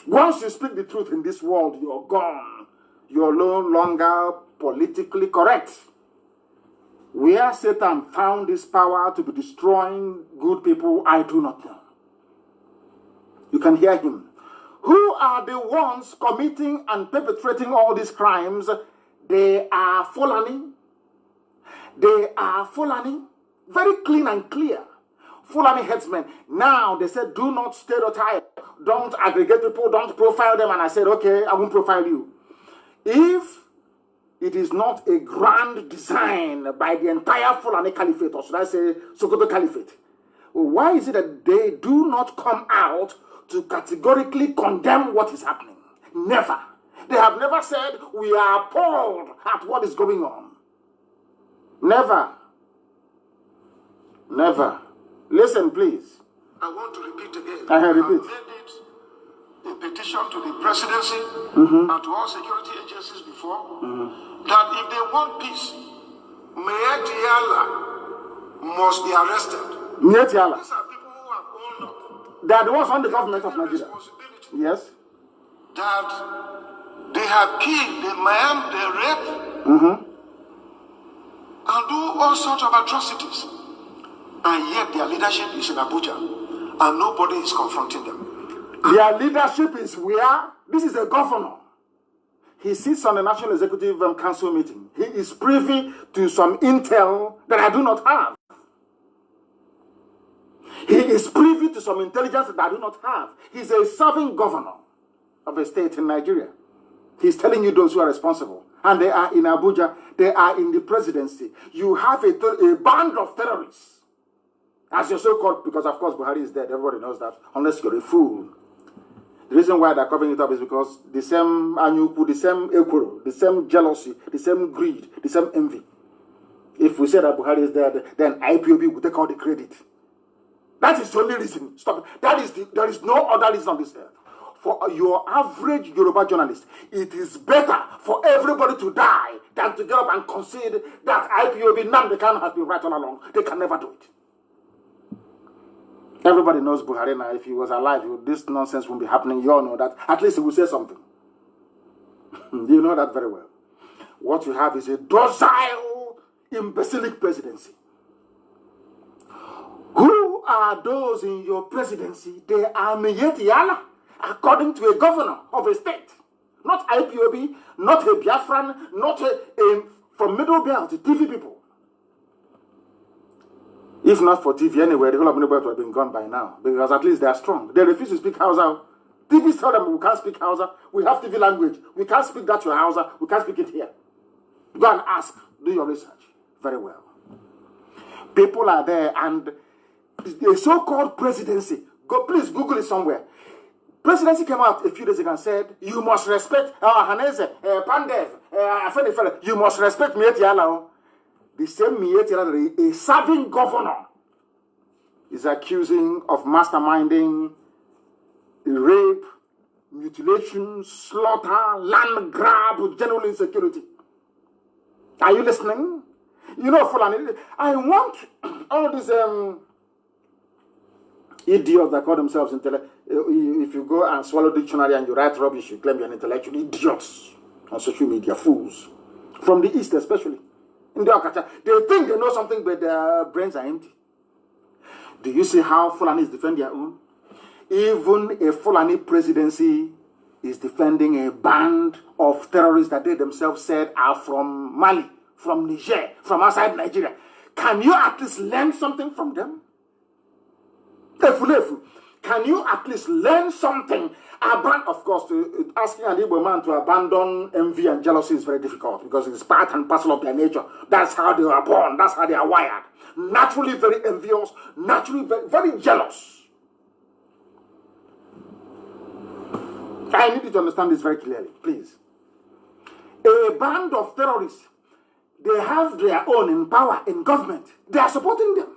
Once you speak the truth in this world, you're gone. You're no longer politically correct. Where Satan found this power to be destroying good people, I do not know. You can hear him. Who are the ones committing and perpetrating all these crimes? They are Fulani. They are Fulani. Very clean and clear. Fulani headsmen. Now, they said, do not stereotype. Don't aggregate people. Don't profile them. And I said, okay, I won't profile you. If it is not a grand design by the entire Fulani Caliphate, or should I say Sokoto Caliphate, why is it that they do not come out to categorically condemn what is happening? Never. They have never said, we are appalled at what is going on. Never. Never. Listen, please. I want to repeat again. I have repeat. made it a petition to the presidency and to all security agencies before that if they want peace, Mayor Diala must be arrested. Mayor Diala. These are people who have owned up. They are the ones on the government of Nigeria. Yes. That they have killed, they maim, they rape, and do all sorts of atrocities. And yet their leadership is in Abuja, and nobody is confronting them. Their leadership is where? This is a governor. He sits on the National Executive Council meeting. He is privy to some intel that I do not have. He is privy to some intelligence that I do not have. He's a serving governor of a state in Nigeria. He's telling you those who are responsible. And they are in Abuja. They are in the presidency. You have a band of terrorists. As you're so-called, because of course Buhari is dead. Everybody knows that. Unless you're a fool. The reason why they're covering it up is because the same Anyuku, the same equoro, the same jealousy, the same greed, the same envy. If we say that Buhari is dead, then IPOB will take all the credit. That is the only reason. Stop. There is no other reason on this earth. For your average Yoruba journalist, it is better for everybody to die than to get up and concede that IPOB, Nnamdi Kanu has been right all along. They can never do it. Everybody knows Buhari now. If he was alive, this nonsense wouldn't be happening. You all know that. At least he will say something. You know that very well. What you have is a docile, imbecilic presidency. Who are those in your presidency? They are Meyetiala, according to a governor of a state. Not IPOB, not a Biafran, not from Middle Belt, TV people. If not for TV anyway, the whole of Middle Belt would have been gone by now. Because at least they are strong. They refuse to speak Hausa. TV tell them we can't speak Hausa. We have TV language. We can't speak that to Hausa. We can't speak it here. Go and ask. Do your research. Very well. People are there and the so-called presidency. Please Google it somewhere. Presidency came out a few days ago and said, you must respect Haneze, Pandev, Afenifele. You must respect Mietiala. The same Mietiala, a serving governor, is accusing of masterminding rape, mutilation, slaughter, land grab, general insecurity. Are you listening? You know, Fulani, I want all these idiots that call themselves intellectual. If you go and swallow dictionary and you write rubbish, you claim you're an intellectual. Idiots on social media, fools. From the East especially. In the Okacha, they think they know something, but their brains are empty. Do you see how Fulani is defending their own? Even a Fulani presidency is defending a band of terrorists that they themselves said are from Mali, from Niger, from outside Nigeria. Can you at least learn something from them? Can you at least learn something? Of course, asking an Igbo man to abandon envy and jealousy is very difficult because it's part and parcel of their nature. That's how they are born. That's how they are wired. Naturally very envious, naturally very, very jealous. I need you to understand this very clearly, please. A band of terrorists, they have their own in power, in government. They are supporting them.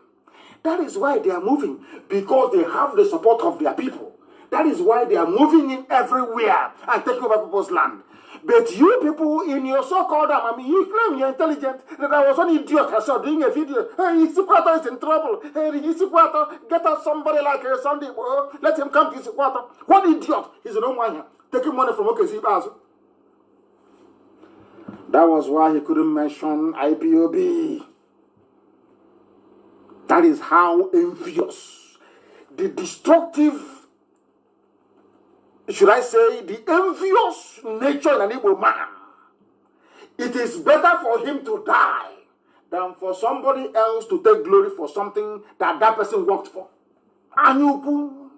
That is why they are moving, because they have the support of their people. That is why they are moving in everywhere and taking over people's land. But you people in your so-called you claim you're intelligent. That I was one idiot I saw doing a video. Hey, Isikwata is in trouble. Hey, Isikwata, get us somebody like Sunday. Let him come to Isikwata. One idiot. He's an own one here. Taking money from OKC Bazo. That was why he couldn't mention IPOB. That is how envious, the destructive, should I say, the envious nature in an Igbo man. It is better for him to die than for somebody else to take glory for something that that person worked for. Anyuku.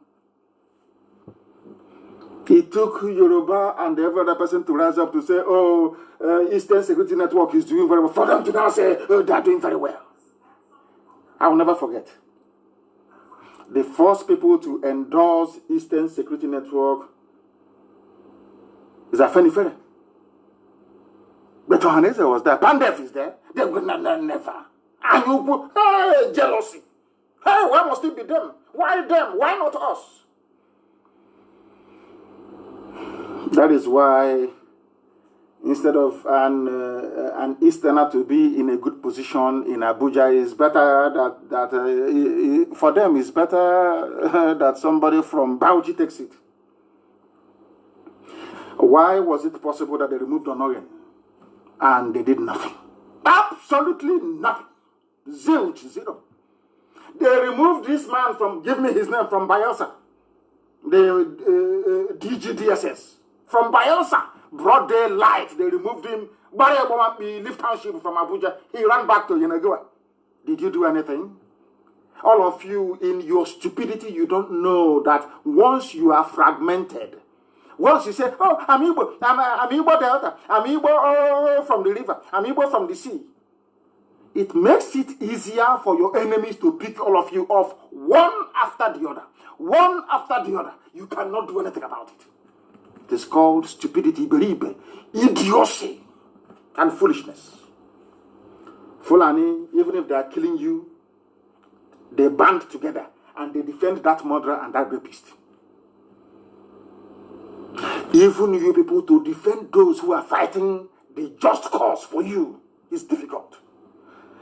He took Yoruba and every other person to rise up to say, oh, Eastern Security Network is doing very well. For them to now say, oh, they are doing very well. I will never forget. The first people to endorse Eastern Security Network, Is that funny fair? But Johannes was there. Pandef is there. They will never. And you put jealousy. Hey, why must it be them? Why them? Why not us? That is why, instead of an Easterner to be in a good position in Abuja, is better that for them it's better that somebody from Bauchi takes it. Why was it possible that they removed Onoyen and they did nothing? Absolutely nothing. Zilch, zero. They removed this man from, give me his name, from Bayelsa. The DGDSS. From Bayelsa. Broad daylight, they removed him. Barry Lift Township from Abuja. He ran back to Yenagoa. Did you do anything? All of you, in your stupidity, you don't know that once you are fragmented, once you say, oh, I'm Igbo Delta, I'm Igbo from the river, I'm Igbo from the sea, it makes it easier for your enemies to pick all of you off one after the other. One after the other. You cannot do anything about it. It is called stupidity, beribe, idiocy, and foolishness. Fulani, even if they are killing you, they band together and they defend that murderer and that rapist. Even you people to defend those who are fighting the just cause for you is difficult.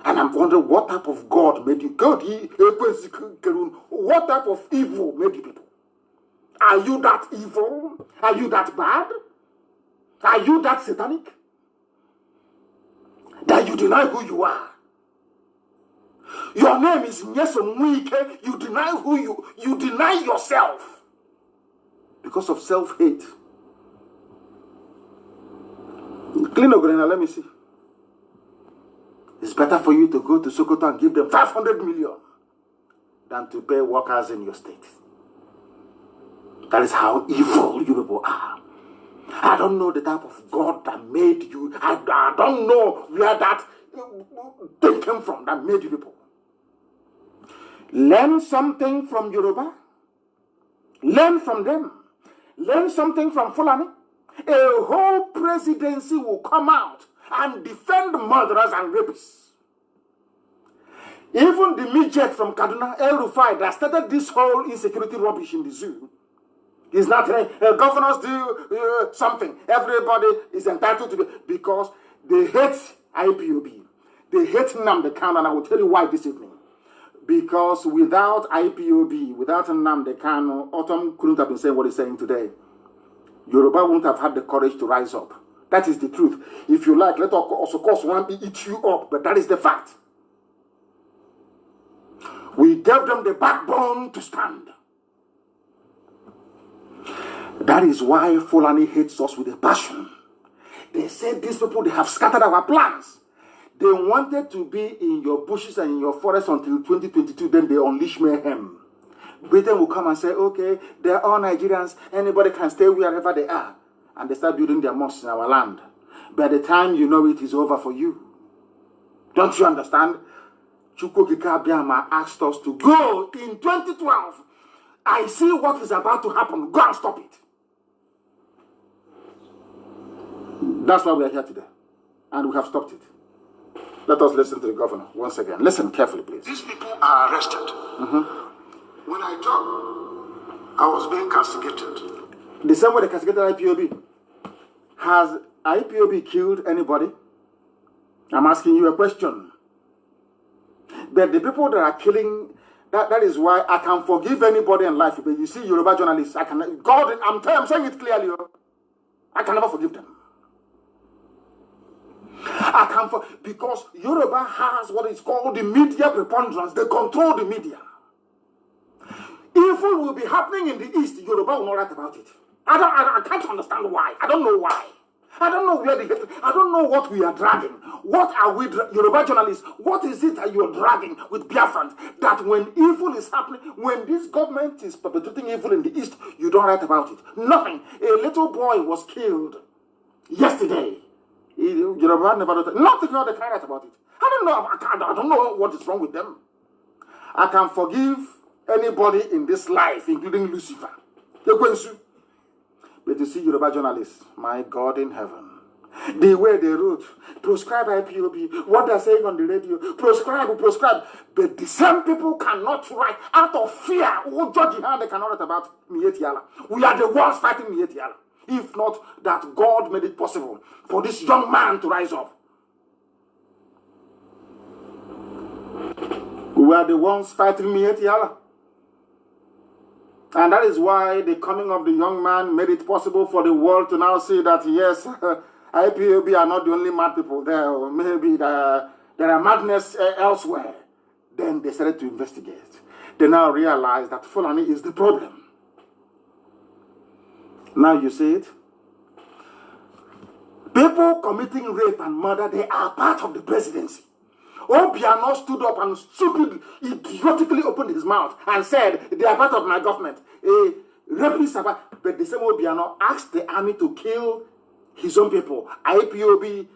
And I'm wondering what type of God made you? What type of evil made you people? Are you that evil? Are you that bad? Are you that satanic? That you deny who you are? Your name is Nyesom Wike. You deny who you deny yourself because of self-hate. Clean Ogorena, let me see. It's better for you to go to Sokoto and give them 500 million than to pay workers in your state. That is how evil you people are. I don't know the type of God that made you. I don't know where that thing came from that made you people. Learn something from Yoruba. Learn from them. Learn something from Fulani. A whole presidency will come out and defend murderers and rapists. Even the midget from Kaduna, El Rufai, that started this whole insecurity rubbish in the zoo, is not governors do something. Everybody is entitled to be, because they hate IPOB. They hate Nnamdi Kanu, and I will tell you why this evening. Because without IPOB, without Nnamdi Kanu, Autumn couldn't have been saying what he's saying today. Yoruba wouldn't have had the courage to rise up. That is the truth. If you like, let us, of course, one eat you up, but that is the fact. We gave them the backbone to stand. That is why Fulani hates us with a passion. They said these people, they have scattered our plans. They wanted to be in your bushes and in your forest until 2022, then they unleash mayhem. Britain will come and say, okay, they're all Nigerians, anybody can stay wherever they are. And they start building their mosques in our land. By the time you know it is over for you. Don't you understand? Chukwuka Biama asked us to go in 2012. I see what is about to happen. Go and stop it. That's why we are here today. And we have stopped it. Let us listen to the governor once again. Listen carefully, please. These people are arrested. When I talk, I was being castigated. The same way they castigated IPOB. Has IPOB killed anybody? I'm asking you a question. But the people that are killing, that is why I can forgive anybody in life. But you see, Yoruba journalists, I can, God, I'm saying it clearly. I can never forgive them. I can because Yoruba has what is called the media preponderance. They control the media. Evil will be happening in the East. Yoruba will not write about it. I can't understand why. I don't know why. I don't know where I don't know what we are dragging. What are we, Yoruba journalists, what is it that you are dragging with Biafrans? That when evil is happening, when this government is perpetrating evil in the East, you don't write about it. Nothing. A little boy was killed yesterday. Yoruba never wrote nothing. No, they can't write about it. I don't know. I don't know what is wrong with them. I can forgive anybody in this life, including Lucifer. But you see Yoruba journalists, my God in heaven, the way they wrote, proscribe IPOB, what they're saying on the radio, proscribe. But the same people cannot write out of fear. Oh, Judge how they cannot write about Mietiala. We are the ones fighting Mietiala. If not that God made it possible for this young man to rise up. We are the ones fighting Mietiala. And that is why the coming of the young man made it possible for the world to now see that, yes, IPOB are not the only mad people there, or maybe there are madness elsewhere. Then they started to investigate. They now realize that Fulani is the problem. Now you see it. People committing rape and murder, they are part of the presidency. Obiano stood up and stupidly, idiotically opened his mouth and said, they are part of my government. Rapists are part. But the same Obiano asked the army to kill his own people. IPOB.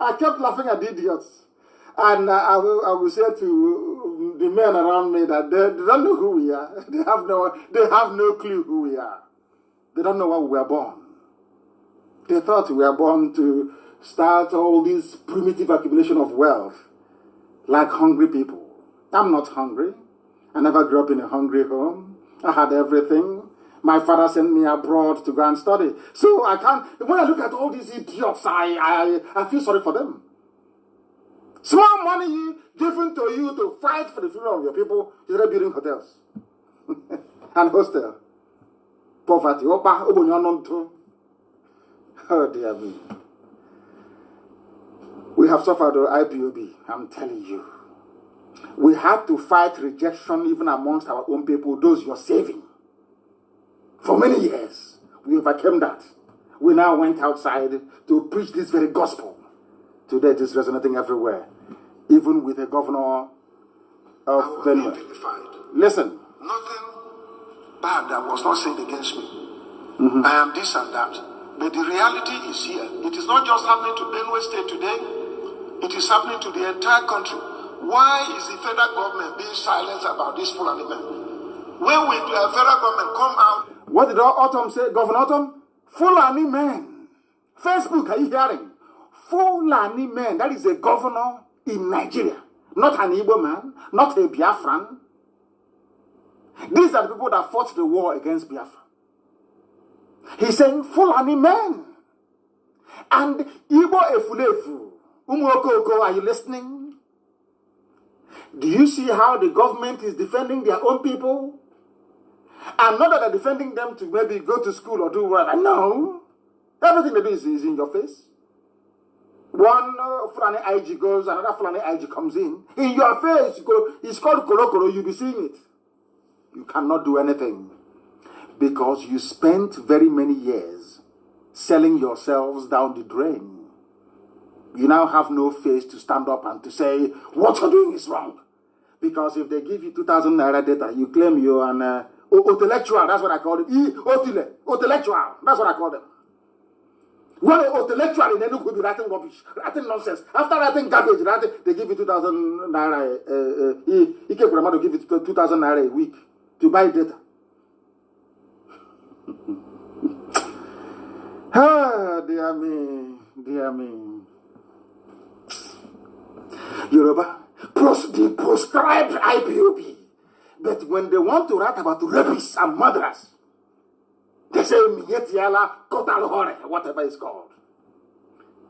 I kept laughing at the idiots. And I will say to the men around me that they don't know who we are. They have no clue who we are. They don't know why we were born. They thought we were born to start all this primitive accumulation of wealth like hungry people. I'm not hungry. I never grew up in a hungry home. I had everything. My father sent me abroad to go and study. So I can't, when I look at all these idiots, I feel sorry for them. Small money given to you to fight for the freedom of your people, you're building hotels and hostel. Poverty. Oh dear me. We have suffered IPOB, I'm telling you. We had to fight rejection even amongst our own people, those you're saving. For many years, we overcame that. We now went outside to preach this very gospel. Today it is resonating everywhere, even with the governor of Benue. Listen. Nothing bad that was not said against me. I am this and that. But the reality is here. It is not just happening to Benue State today. It is happening to the entire country. Why is the federal government being silent about this Fulani men? When will the federal government come out? What did Autumn say, Governor Autumn? Fulani men. Facebook, are you hearing? Fulani men. That is a governor in Nigeria. Not an Igbo man. Not a Biafran. These are the people that fought the war against Biafra. He's saying Fulani men. And Igbo Efulefu. Umuokoko, are you listening? Do you see how the government is defending their own people? And not that they're defending them to maybe go to school or do whatever. No. Everything they do is in your face. One Fulani IG goes, another Fulani IG comes in. In your face, it's called Korokoro, you'll be seeing it. You cannot do anything. Because you spent very many years selling yourselves down the drain. You now have no face to stand up and to say, what you're doing is wrong. Because if they give you 2,000 naira data, you claim you're an intellectual, that's what I call it. Intellectual, that's what I call them. When an intellectual in Enugu will be writing rubbish, writing nonsense. After writing garbage, they give you 2,000 naira. Ike Kurama to give you 2,000 naira a week to buy data. Ah, dear me, dear me. Yoruba, they proscribed IPOB. But when they want to write about rapists and murderers, they say, Miyetiala, Kotal Hore, whatever it's called.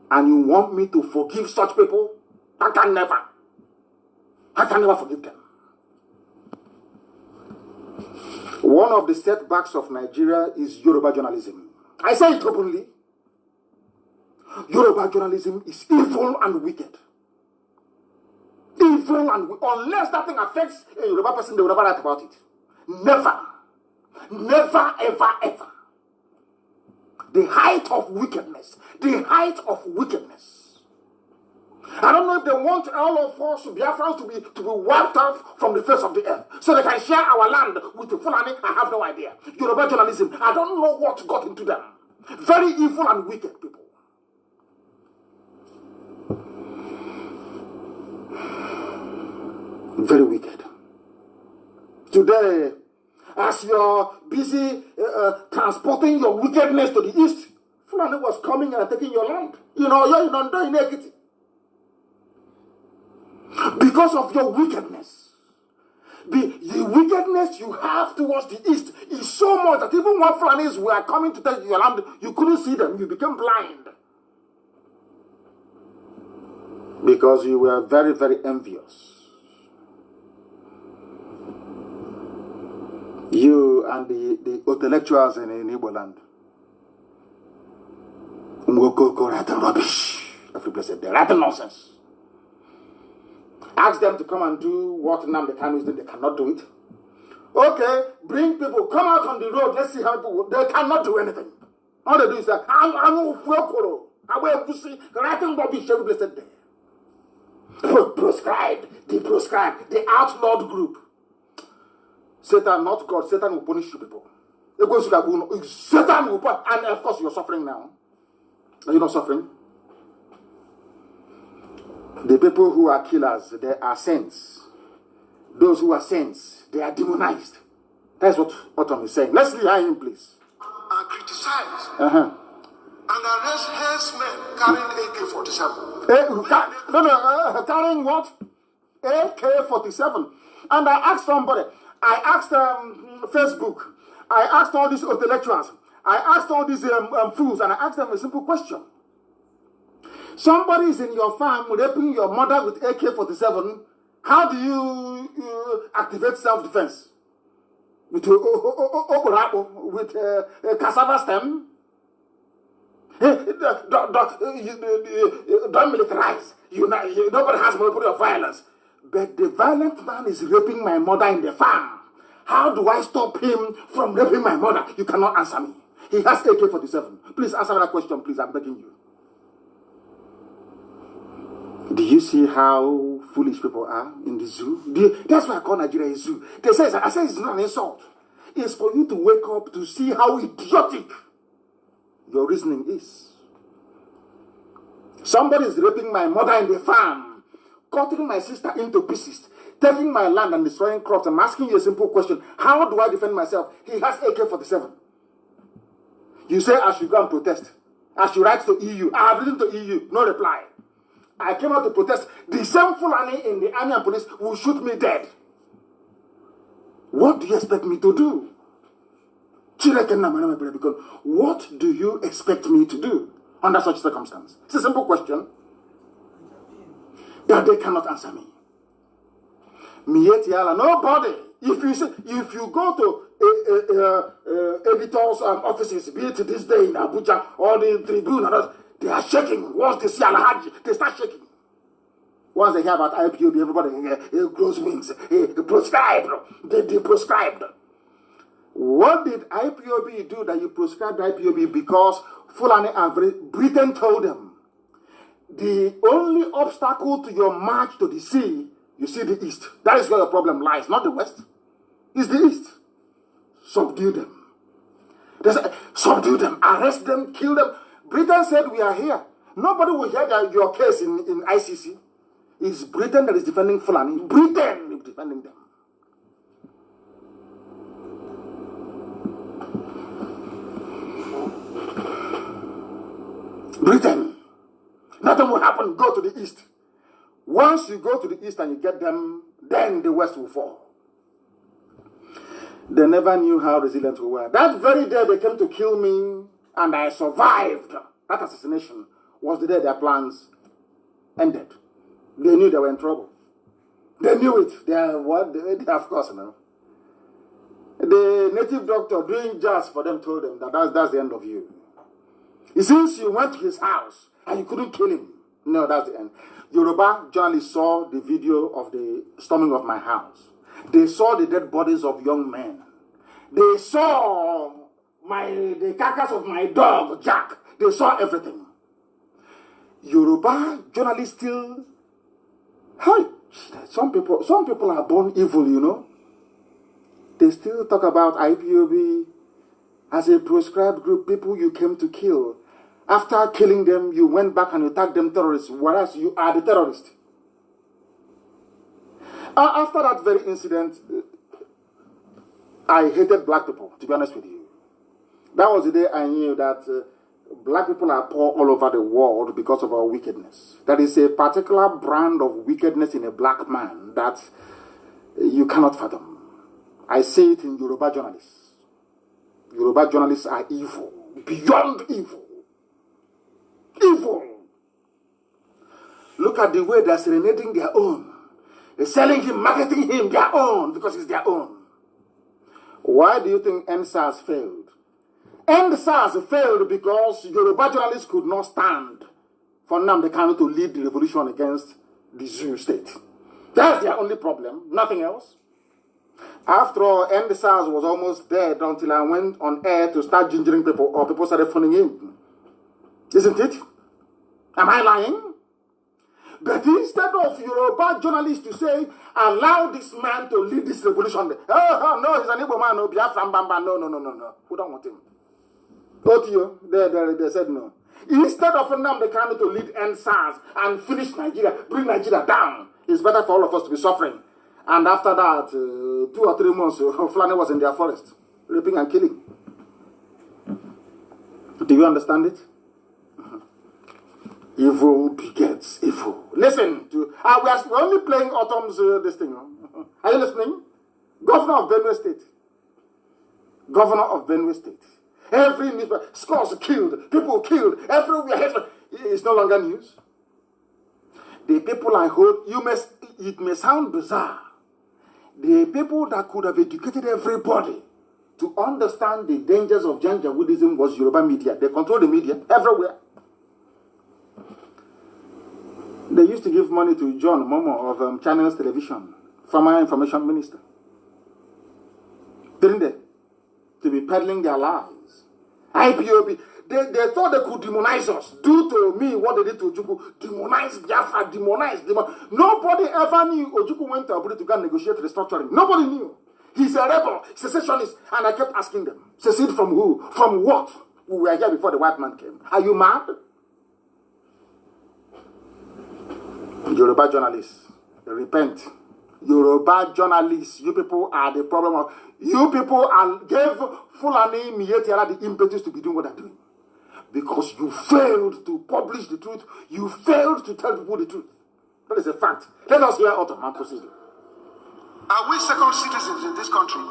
And you want me to forgive such people? I can never forgive them. One of the setbacks of Nigeria is Yoruba journalism. I say it openly. Yoruba journalism is evil and wicked. Evil and wicked. Unless that thing affects a Yoruba person, they will never write about it. Never. Never, ever, ever. The height of wickedness. The height of wickedness. I don't know if they want all of us, Biafrans, to be wiped off from the face of the earth so they can share our land with the Fulani. I have no idea. Yoruba journalism, I don't know what got into them. Very evil and wicked people. Very wicked. Today, as you're busy transporting your wickedness to the east, Fulani was coming and taking your land. You know, you're not doing it. Because of your wickedness. The wickedness you have towards the east is so much that even when Fulanis were coming to take your land, you couldn't see them. You became blind. Because you were very, very envious. You and the intellectuals in Igbo land. Rotten rubbish. Every blessed day. Rotten nonsense. Ask them to come and do what Nnamdi Kanu is doing. They cannot do it. Okay, bring people. Come out on the road. Let's see how people work. They cannot do anything. All they do is that, I know writing rubbish every blessed day. Proscribed. The outlawed group. Satan, not God. Satan will punish you people. Satan will punish. And of course, you're suffering now. Are you not suffering? The people who are killers, they are saints. Those who are saints, they are demonized. That's what Autumn is saying. Let's hear him, please. And criticize and arrest herdsmen carrying AK-47. Carrying what? AK-47. And I asked somebody, I asked Facebook, I asked all these intellectuals, I asked all these fools, and I asked them a simple question. Somebody is in your farm raping your mother with AK-47. How do you activate self-defense? With cassava stem? Don't militarize. Nobody has monopoly of violence. But the violent man is raping my mother in the farm. How do I stop him from raping my mother? You cannot answer me. He has AK-47. Please answer that question, please. I'm begging you. Do you see how foolish people are in the zoo? That's why I call Nigeria a zoo. I say it's not an insult. It's for you to wake up to see how idiotic your reasoning is. Somebody is raping my mother in the farm, cutting my sister into pieces, taking my land and destroying crops. I'm asking you a simple question. How do I defend myself? He has AK-47. You say I should go and protest. I should write to EU. I have written to EU. No reply. I came out to protest. The same Fulani in the army and police will shoot me dead. What do you expect me to do? What do you expect me to do under such circumstance? It's a simple question that they cannot answer me. Nobody. If you go to editors' offices, be it this day in Abuja or the Tribune, they are shaking. Once they see Alhaji, they start shaking. Once they hear about IPOB, everybody grows wings. Proscribed. They proscribed. What did IPOB do that you proscribed IPOB? Because Fulani Britain told them, the only obstacle to your march to the sea, you see the east. That is where your problem lies, not the west. It's the east. Subdue them. Subdue them, arrest them, kill them. Britain said, we are here. Nobody will hear your case in ICC. It's Britain that is defending Fulani. Britain is defending them. Britain. Nothing will happen. Go to the east. Once you go to the east and you get them, then the west will fall. They never knew how resilient we were. That very day they came to kill me, and I survived. That assassination was the day their plans ended. They knew they were in trouble. They knew it. They of course, you know. The native doctor doing just for them told them that that's the end of you. Since you went to his house and you couldn't kill him, no, that's the end. Yoruba journalists saw the video of the storming of my house. They saw the dead bodies of young men. They saw the carcass of my dog, Jack. They saw everything. Yoruba journalists still, hey, some people are born evil, you know. They still talk about IPOB as a proscribed group, people you came to kill. After killing them, you went back and you tagged them terrorists, whereas you are the terrorist. After that very incident, I hated black people, to be honest with you. That was the day I knew that black people are poor all over the world because of our wickedness. There is a particular brand of wickedness in a black man that you cannot fathom. I say it in Yoruba journalists. Yoruba journalists are evil, beyond evil. Evil. Look at the way they're serenading their own. They're selling him, marketing him their own because it's their own. Why do you think NSAS failed? NSAS failed because Yoruba journalists could not stand for Nnamdi Kanu to lead the revolution against the Zulu state. That's their only problem, nothing else. After all, NSAS was almost dead until I went on air to start gingering people, or people started phoning in. Isn't it? Am I lying? But instead of Yoruba journalists to say, allow this man to lead this revolution. Oh, no, he's an Igbo man, no, Biafran Bamba. No. We don't want him. Both you, they said no. Instead of Nnamdi Kanu to lead NSAS and finish Nigeria, bring Nigeria down, it's better for all of us to be suffering. And after that, 2 or 3 months, Fulani was in their forest, raping and killing. Do you understand it? Evil begets evil. Listen to, we're only playing Autumn's this thing. Are you listening? Governor of Benue State. Governor of Benue State. Every newspaper, scores killed, people killed, everywhere. It's no longer news. The people I hold, it may sound bizarre. The people that could have educated everybody to understand the dangers of Janjaweedism was Yoruba media. They control the media everywhere. They used to give money to John Momo of Channels Television, former information minister. Didn't they? To be peddling their lies. IPOB, they thought they could demonize us. Do to me what they did to Ojukwu. Demonize Biafra, demonize. Nobody ever knew Ojukwu went to Abuja to go and negotiate restructuring. Nobody knew. He's a rebel, secessionist. And I kept asking them, secede from who? From what? We were here before the white man came. Are you mad? Yoruba journalists, repent. Yoruba journalists, you people are the problem of, you people gave Fulani Mietiara the impetus to be doing what they're doing. Because you failed to publish the truth. You failed to tell people the truth. That is a fact. Let us hear Autumn and proceed. Are we second citizens in this country?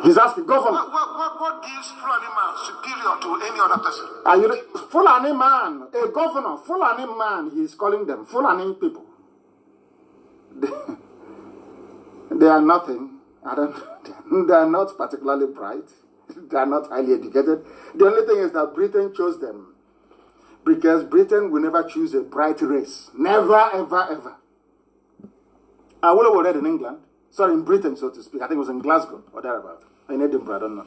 He's asking, Governor. What gives Fulani man superior to any other person? Are you Fulani man, a governor, Fulani man, he's calling them Fulani people. They are nothing. They are not particularly bright. They are not highly educated. The only thing is that Britain chose them. Because Britain will never choose a bright race. Never, ever, ever. I would have read in England. Sorry, in Britain, so to speak. I think it was in Glasgow or thereabout. In Edinburgh, I don't know.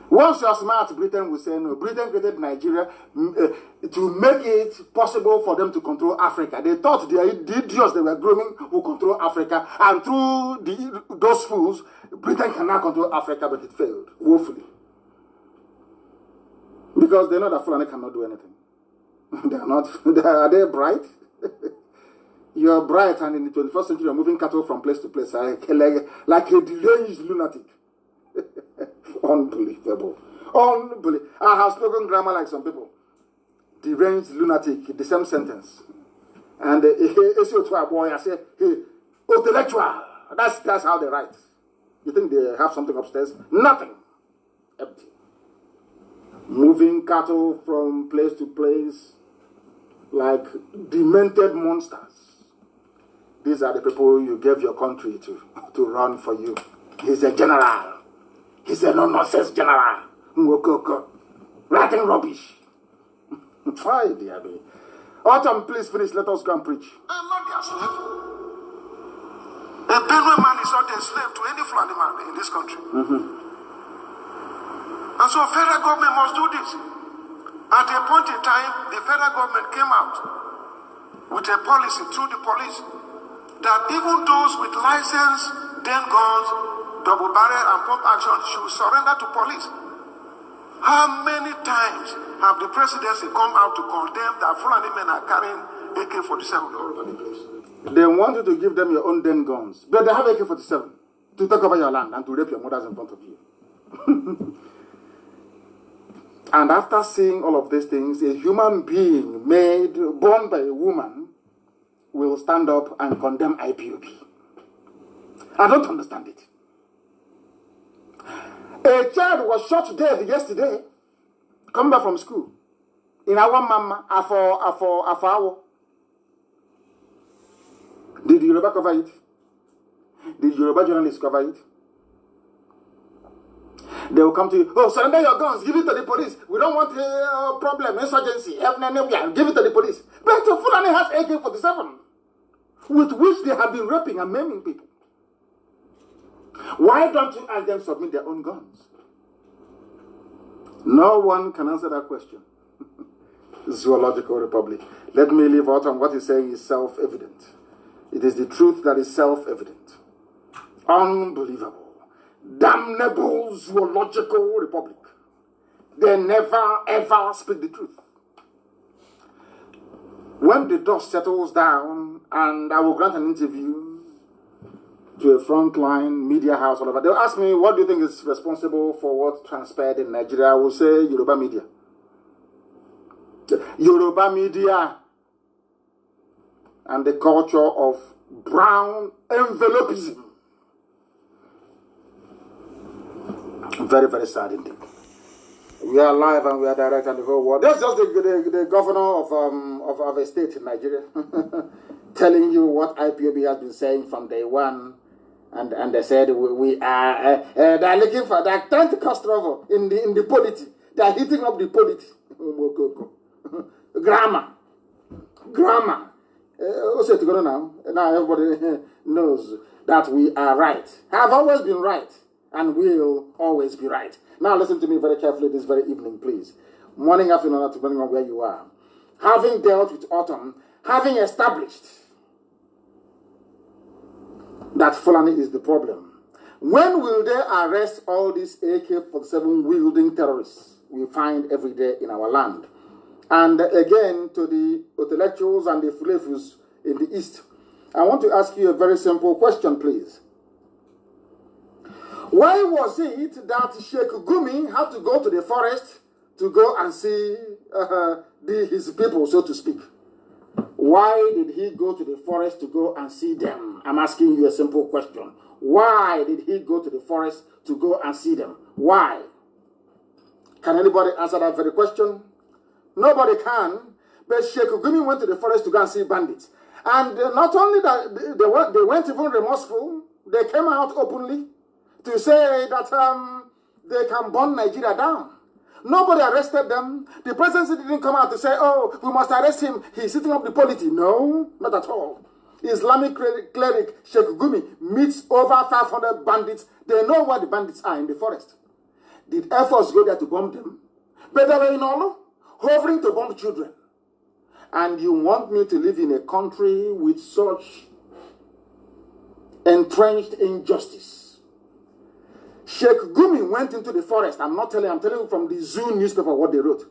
Once you're smart, Britain will say no. Britain created Nigeria to make it possible for them to control Africa. They thought the idiots they were grooming would control Africa. And through those fools, Britain can now control Africa, but it failed, woefully. Because they know that Fulani cannot do anything. They are not. Are they bright? You're bright, and in the 21st century, you're moving cattle from place to place like a deranged lunatic. Unbelievable. Unbelievable. I have spoken grammar like some people. Deranged lunatic, the same sentence. And I say, hey, intellectual. That's how they write. You think they have something upstairs? Nothing. Empty. Moving cattle from place to place like demented monsters. These are the people you gave your country to run for you. He's a general. He's a no-nonsense general. Writing rubbish. Why, dear me? Autumn, please finish. Let us go and preach. I'm not their slave. A Benue man is not a slave to any Fulani man in this country. And so federal government must do this. At a point in time, the federal government came out with a policy through the police that even those with license, then guns, double barrel and pump action should surrender to police. How many times have the presidency come out to condemn that Fulani men are carrying AK-47 all over the place? They want you to give them your own den guns, but they have AK-47 to take over your land and to rape your mothers in front of you. And after seeing all of these things, a human being born by a woman, will stand up and condemn IPOB. I don't understand it. A child was shot dead yesterday, coming back from school, in our mama, Afo. Did Yoruba cover it? Did Yoruba journalists cover it? They will come to you, oh, surrender your guns, give it to the police. We don't want a problem, insurgency, give it to the police. But Fulani has AK-47, with which they have been raping and maiming people. Why don't you ask them to submit their own guns? No one can answer that question. Zoological Republic. Let me leave out on what he's saying is self-evident. It is the truth that is self-evident. Unbelievable. Damnable Zoological Republic. They never ever speak the truth. When the dust settles down and I will grant an interview to a frontline media house all over, they'll ask me, what do you think is responsible for what transpired in Nigeria? I will say Yoruba media. Yoruba media and the culture of brown envelopism. Very, very sad indeed. We are live and we are direct on the whole world. That's just the governor of a state in Nigeria telling you what IPOB has been saying from day one. And they said we are they're looking for, they're trying to cast trouble in the polity. They're hitting up the polity. Grammar. Also to go now. Now everybody knows that we are right. Have always been right. And will always be right. Now listen to me very carefully this very evening, please. Morning, afternoon, depending on where you are. Having dealt with autumn, having established that Fulani is the problem, when will they arrest all these AK-47 wielding terrorists we find every day in our land? And again, to the intellectuals and the fulefus in the East, I want to ask you a very simple question, please. Why was it that Sheikh Gumi had to go to the forest to go and see his people, so to speak? Why did he go to the forest to go and see them? I'm asking you a simple question. Why did he go to the forest to go and see them? Why? Can anybody answer that very question? Nobody can. But Sheikh Gumi went to the forest to go and see bandits. And not only that, they weren't even remorseful. They came out openly to say that they can burn Nigeria down. Nobody arrested them. The presidency didn't come out to say, oh, we must arrest him. He's setting up the polity. No, not at all. Islamic cleric Sheikh Gumi meets over 500 bandits. They know where the bandits are in the forest. Did Air Force go there to bomb them? But they were in Olo, hovering to bomb children. And you want me to live in a country with such entrenched injustice? Sheikh Gumi went into the forest. I'm telling you from the Zoo newspaper what they wrote.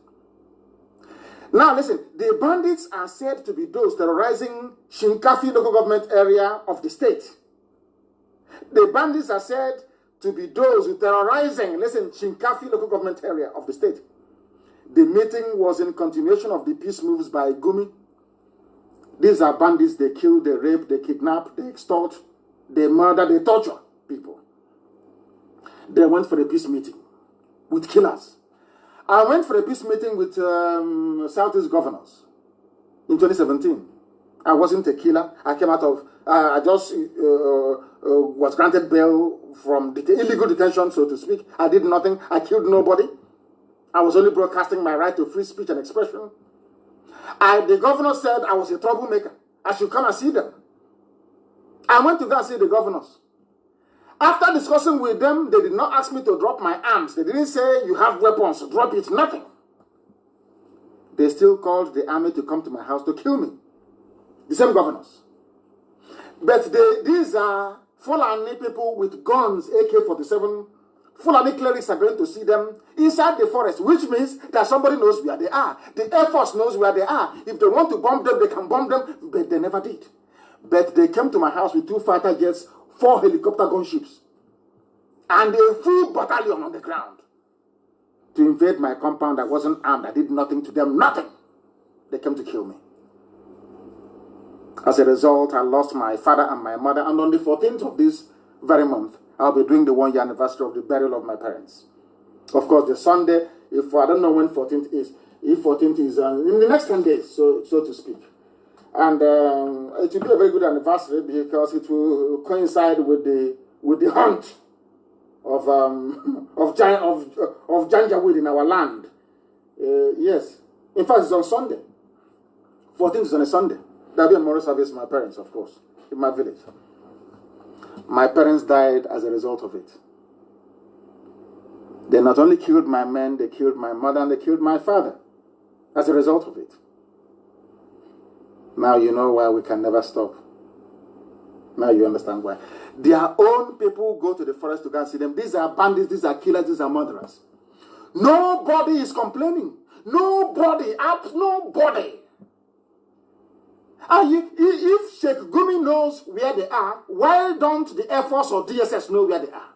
Now listen, the bandits are said to be those terrorizing Shinkafi local government area of the state. The bandits are said to be those who terrorizing, listen, Shinkafi local government area of the state. The meeting was in continuation of the peace moves by Gumi. These are bandits. They kill, they rape, they kidnap, they extort, they murder, they torture people. They went for a peace meeting with killers. I went for a peace meeting with Southeast governors in 2017. I wasn't a killer. I came out of, I just was granted bail from illegal detention, so to speak. I did nothing. I killed nobody. I was only broadcasting my right to free speech and expression. The governor said I was a troublemaker. I should come and see them. I went to go and see the governors. After discussing with them, they did not ask me to drop my arms. They didn't say, you have weapons, drop it, nothing. They still called the army to come to my house to kill me. The same governors. But these are Fulani people with guns, AK-47. Fulani clerics are going to see them inside the forest, which means that somebody knows where they are. The Air Force knows where they are. If they want to bomb them, they can bomb them, but they never did. But they came to my house with 2 fighter jets, 4 helicopter gunships, and a full battalion on the ground to invade my compound. I wasn't armed. I did nothing to them, nothing. They came to kill me. As a result, I lost my father and my mother, and on the 14th of this very month, I'll be doing the 1-year anniversary of the burial of my parents. Of course, the Sunday, if I don't know when 14th is, if 14th is in the next 10 days, so to speak. And it will be a very good anniversary because it will coincide with the hunt of Janjaweed in our land. Yes, in fact, it's on Sunday. 14th is on a Sunday. There'll be a memorial service for my parents, of course, in my village. My parents died as a result of it. They not only killed my men, they killed my mother and they killed my father as a result of it. Now you know why we can never stop. Now you understand why. Their own people go to the forest to go and see them. These are bandits, these are killers, these are murderers. Nobody is complaining. Nobody. If Sheikh Gumi knows where they are, why don't the Air Force or DSS know where they are?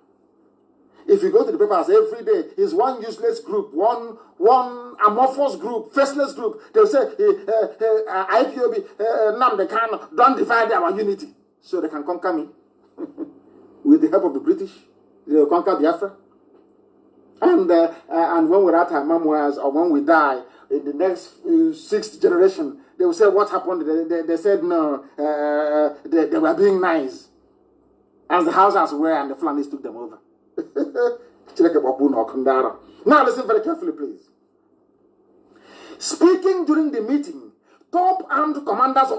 If you go to the papers every day, it's one useless group, one amorphous group, faceless group. They'll say, IPOB, Nnamdi, Kanu, don't divide our unity. So they can conquer me. With the help of the British, they'll conquer Biafra. And when we're at our memoirs, or when we die, in the next 6th generation, they will say, what happened? They said, no, they were being nice. As the houses were, and the Flanders took them over. Now listen very carefully, please. Speaking during the meeting, top armed commanders,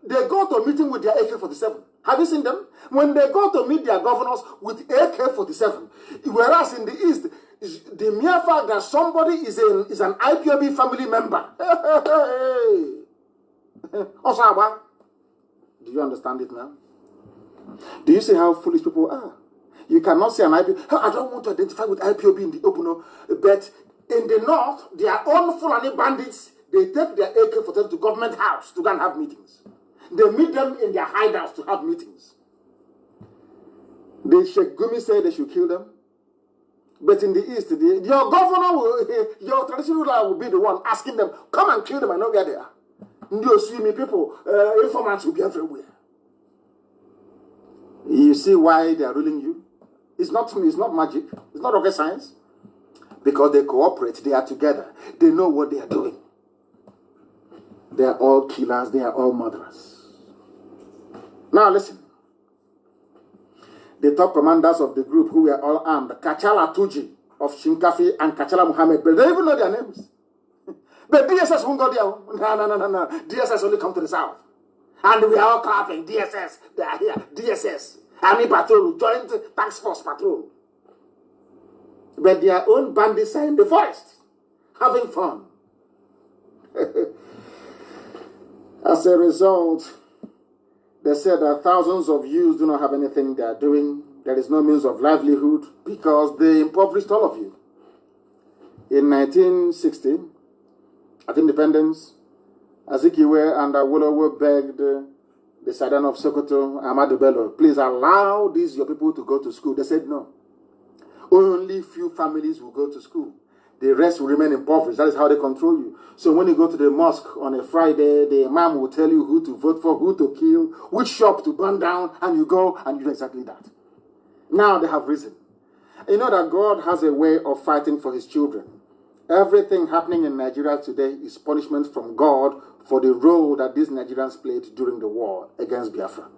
they go to a meeting with their AK-47. Have you seen them? When they go to meet their governors with AK-47, whereas in the East, the mere fact that somebody is an IPOB family member. Osaba, do you understand it now? Do you see how foolish people are? You cannot say an IPOB. I don't want to identify with IPOB in the open, but in the north, their own Fulani bandits, they take their AK-47 to government house to go and have meetings. They meet them in their hideouts to have meetings. The Sheikh Gumi said they should kill them. But in the East, your governor, your traditional ruler will be the one asking them, come and kill them, I know where they are. You see me, people, informants will be everywhere. You see why they are ruling you? It's not magic. It's not rocket science. Because they cooperate, they are together. They know what they are doing. They are all killers, they are all murderers. Now listen. The top commanders of the group who were all armed, Kachala Tuji of Shinkafi and Kachala Muhammad, but they don't even know their names. But DSS won't go there. No. DSS only come to the south. And we are all clapping. DSS, they are here. DSS. Army patrol, joint task force patrol. But their own bandits are in the forest, having fun. As a result, they said that thousands of youths do not have anything they are doing. There is no means of livelihood because they impoverished all of you. In 1960, at independence, Azikiwe and Awolowo begged the Sultan of Sokoto, Ahmadu Bello, please allow these your people to go to school. They said no. Only few families will go to school. The rest will remain impoverished. That is how they control you. So when you go to the mosque on a Friday, the imam will tell you who to vote for, who to kill, which shop to burn down, and you go and you do exactly that. Now they have risen. You know that God has a way of fighting for his children. Everything happening in Nigeria today is punishment from God for the role that these Nigerians played during the war against Biafra.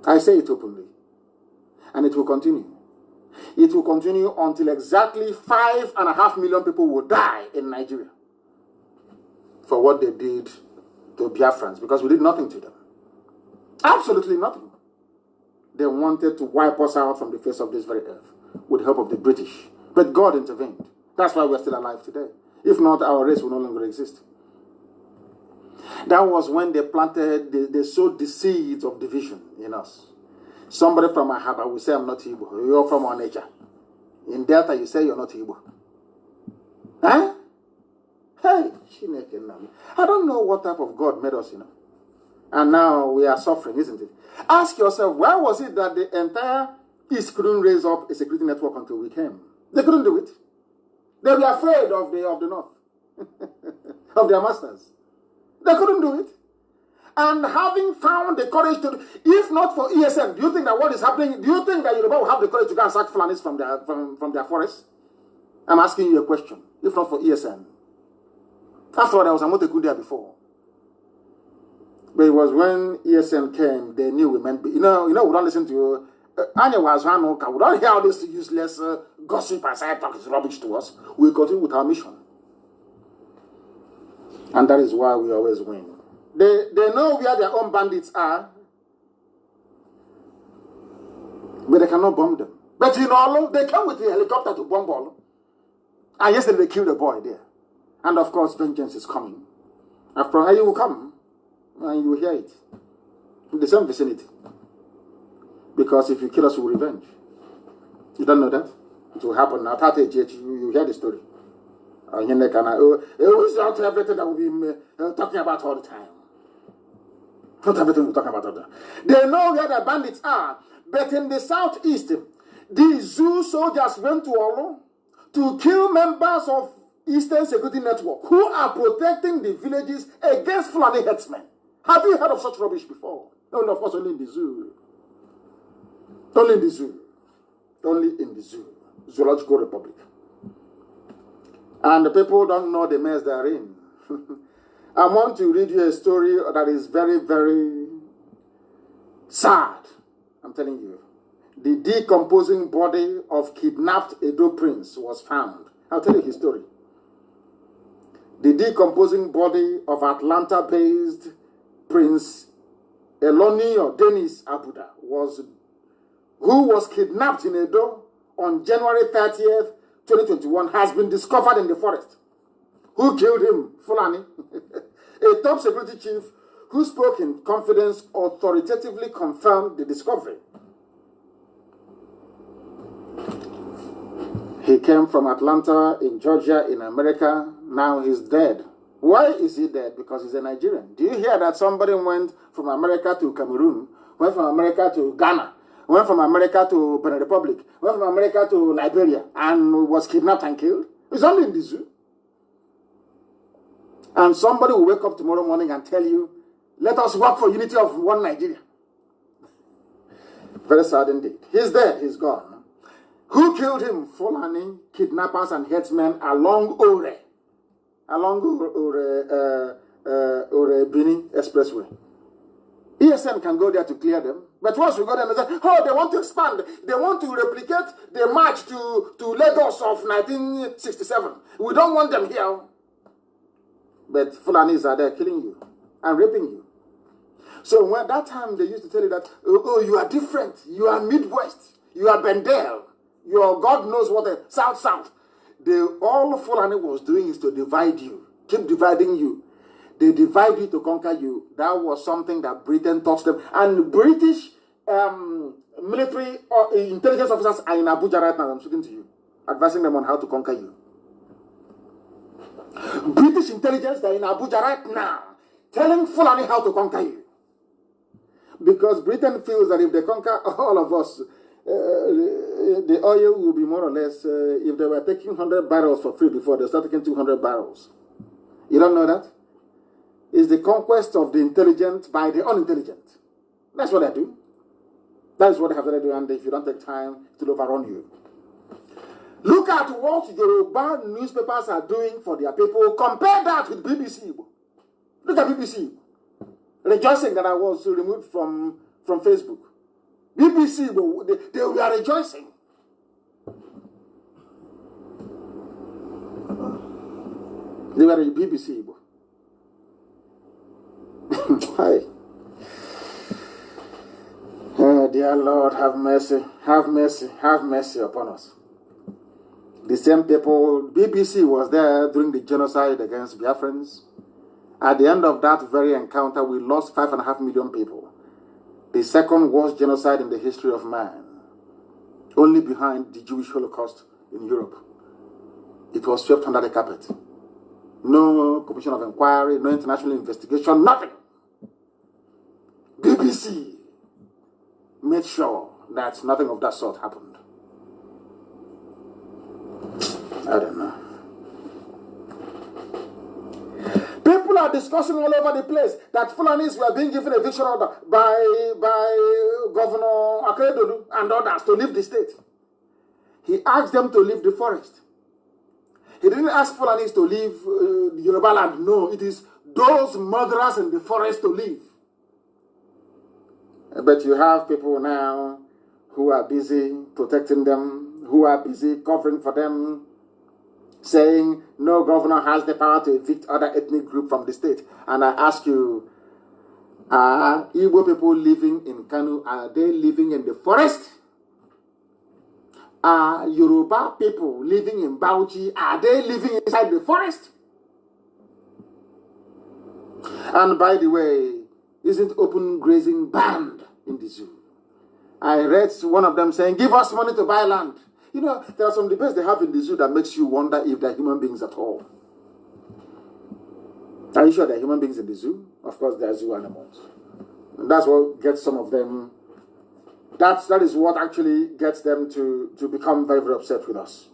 I say it openly. And it will continue. It will continue until exactly 5.5 million people will die in Nigeria for what they did to Biafrans, because we did nothing to them. Absolutely nothing. They wanted to wipe us out from the face of this very earth with the help of the British. But God intervened. That's why we're still alive today. If not, our race will no longer exist. That was when they planted, they sowed the seeds of division in us. Somebody from Ahaba will say, I'm not Igbo. You're from our nature. In Delta, you say you're not Igbo. Huh? Hey, Nnamdi. I don't know what type of God made us, And now we are suffering, isn't it? Ask yourself, why was it that the entire East couldn't raise up a security network until we came? They couldn't do it. They were afraid of the North, of their masters. They couldn't do it. And having found the courage to, if not for ESN, do you think that what is happening, do you think that Yoruba will have the courage to go and sack Fulanis from their forests? I'm asking you a question. If not for ESN. After all, there was a Moteku there before. But it was when ESN came, they knew we meant, we don't listen to Anya was one we don't hear all this useless gossip and side talk is rubbish to us. We continue with our mission. And that is why we always win. They know where their own bandits are, but they cannot bomb them. But they come with the helicopter to bomb all. And yesterday they killed a boy there. And of course, vengeance is coming. After you will come, and you will hear it. In the same vicinity. Because if you kill us, we will revenge. You don't know that? It will happen now. You hear the story. It's not everything that we'll be talking about all the time. Not everything we're talking about all the time. They know where the bandits are. But in the southeast, the zoo soldiers went to Olo to kill members of Eastern Security Network who are protecting the villages against Fulani herdsmen. Have you heard of such rubbish before? No, of course, only in the zoo. Only in the zoo. Only in the zoo. Zoological Republic. And the people don't know the mess they're in. I want to read you a story that is very, very sad. I'm telling you. The decomposing body of kidnapped Edo prince was found. I'll tell you his story. The decomposing body of Atlanta-based Prince Eloni or Dennis Abuda who was kidnapped in Edo on January 30th, 2021, has been discovered in the forest. Who killed him? Fulani. A top security chief who spoke in confidence authoritatively confirmed the discovery. He came from Atlanta in Georgia in America. Now he's dead. Why is he dead? Because he's a Nigerian. Do you hear that somebody went from America to Cameroon, went from America to Ghana, went from America to Benin Republic, went from America to Liberia, and was kidnapped and killed? It's only in the zoo. And somebody will wake up tomorrow morning and tell you, let us work for unity of one Nigeria. Very sad indeed. He's dead, he's gone. Who killed him? Fulani, kidnappers and headsmen along Ore Bini Expressway. ESN can go there to clear them. But once we go there and say, oh, they want to expand. They want to replicate the march to Lagos of 1967. We don't want them here. But Fulanis are there killing you and raping you. So when that time they used to tell you that, oh, you are different. You are Midwest. You are Bendel. You are God knows what the South. All Fulani was doing is to divide you. Keep dividing you. They divide you to conquer you. That was something that Britain taught them. And British military or intelligence officers are in Abuja right now. I'm speaking to you. Advising them on how to conquer you. British intelligence, they're in Abuja right now. Telling Fulani how to conquer you. Because Britain feels that if they conquer all of us, the oil will be more or less, if they were taking 100 barrels for free before, they'll start taking 200 barrels. You don't know that? It's the conquest of the intelligent by the unintelligent. That's what they do. That is what they have to do, and if you don't take time, it will overrun you. Look at what Yoruba newspapers are doing for their people. Compare that with BBC. Look at BBC. Rejoicing that I was removed from Facebook. BBC, they were rejoicing. They were in BBC. Hi. Dear Dear Lord, have mercy, have mercy, have mercy upon us. The same people, BBC was there during the genocide against Biafrans. At the end of that very encounter, we lost 5.5 million people. The second worst genocide in the history of man. Only behind the Jewish Holocaust in Europe. It was swept under the carpet. No commission of inquiry, no international investigation, nothing. BBC made sure that nothing of that sort happened. I don't know. People are discussing all over the place that Fulanis were being given eviction order by Governor Akeredolu and others to leave the state. He asked them to leave the forest. He didn't ask Fulanis to leave the Yoruba land. No, it is those murderers in the forest to leave. But you have people now who are busy protecting them, who are busy covering for them, saying no governor has the power to evict other ethnic group from the state. And I ask you, are Igbo people living in Kanu, are they living in the forest? Are Yoruba people living in Bauchi, are they living inside the forest? And by the way, isn't open grazing banned in the zoo? I read one of them saying, give us money to buy land. You know, there are some debates they have in the zoo that makes you wonder if they're human beings at all. Are you sure they're human beings in the zoo? Of course, they're zoo animals. And that's what gets some of them, that is what actually gets them to become very, very upset with us.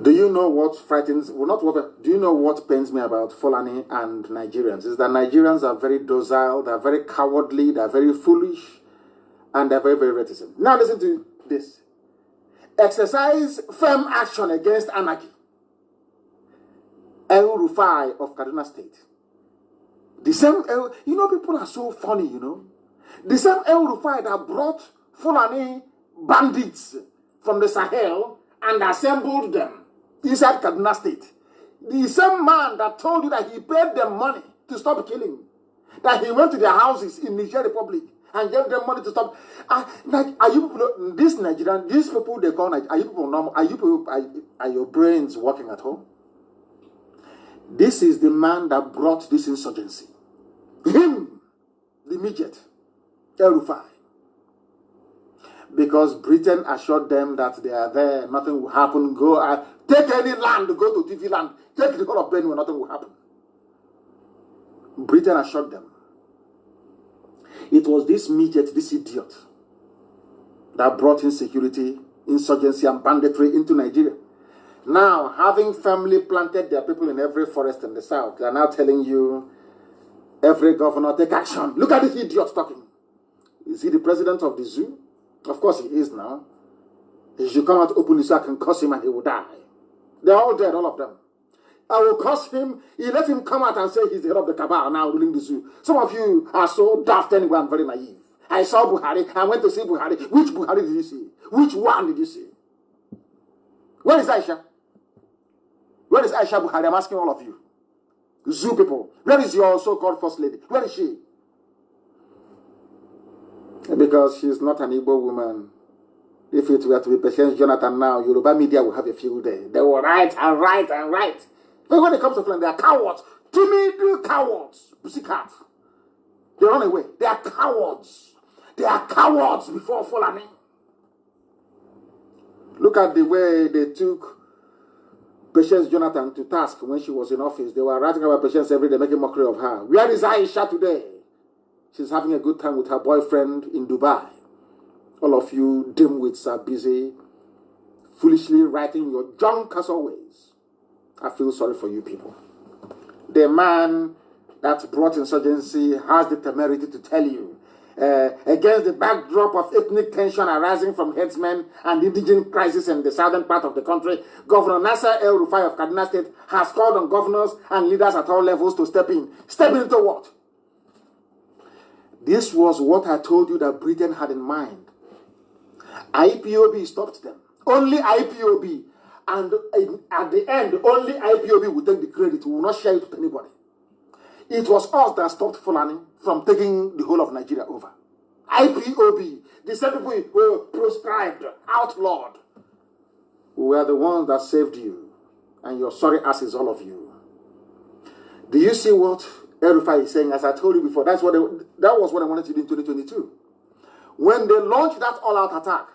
Do you know what frightens, well, not what, do you know what pains me about Fulani and Nigerians? Is that Nigerians are very docile, they're very cowardly, they're very foolish, and they're very, very reticent. Now listen to this. Exercise firm action against anarchy. El Rufai of Kaduna State. The same El, you know, people are so funny, you know. The same El Rufai that brought Fulani bandits from the Sahel and assembled them inside Kaduna State. The same man that told you that he paid them money to stop killing, that he went to their houses in Niger Republic and gave them money to stop. Like, are you people, this Nigerian, these people they call, are you people normal? Are you people, are your brains working at home? This is the man that brought this insurgency. Him, the midget, El Rufai. Because Britain assured them that they are there, nothing will happen. Go, take any land, go to TV land, take the whole of Benue, nothing will happen. Britain assured them. It was this midget, this idiot, that brought insecurity, insurgency, and banditry into Nigeria. Now, having family planted their people in every forest in the south, they are now telling you, every governor take action. Look at this idiot talking. Is he the president of the zoo? Of course he is now. He should come out openly so I can curse him and he will die. They're all dead, all of them. I will curse him. He let him come out and say he's the head of the cabal now ruling the zoo. Some of you are so daft anyway and very naive. I saw Buhari. I went to see Buhari. Which Buhari did you see? Which one did you see? Where is Aisha? Where is Aisha Buhari? I'm asking all of you. Zoo people. Where is your so-called first lady? Where is she? Because she's not an Igbo woman. If it were to be Patience Jonathan now, Yoruba media will have a field day. They will write and write and write. But when it comes to Fulani, they are cowards. Timid cowards. Pussycat. They run away. They are cowards. They are cowards before Fulani. Look at the way they took Patience Jonathan to task when she was in office. They were writing about Patience every day, making mockery of her. Where is Aisha today? She's having a good time with her boyfriend in Dubai. All of you dimwits are busy foolishly writing your junk as always. I feel sorry for you people. The man that brought insurgency has the temerity to tell you, against the backdrop of ethnic tension arising from headsmen and indigent crisis in the southern part of the country, Governor Nasser El Rufai of Kaduna State has called on governors and leaders at all levels to step in. Step into what? This was what I told you that Britain had in mind. IPOB stopped them. Only IPOB. And at the end, only IPOB will take the credit. We will not share it with anybody. It was us that stopped Fulani from taking the whole of Nigeria over. IPOB, the same people who were proscribed, outlawed, were the ones that saved you. And your sorry asses, all of you. Do you see what Erufai is saying? As I told you before, that was what I wanted to do in 2022. When they launched that all-out attack,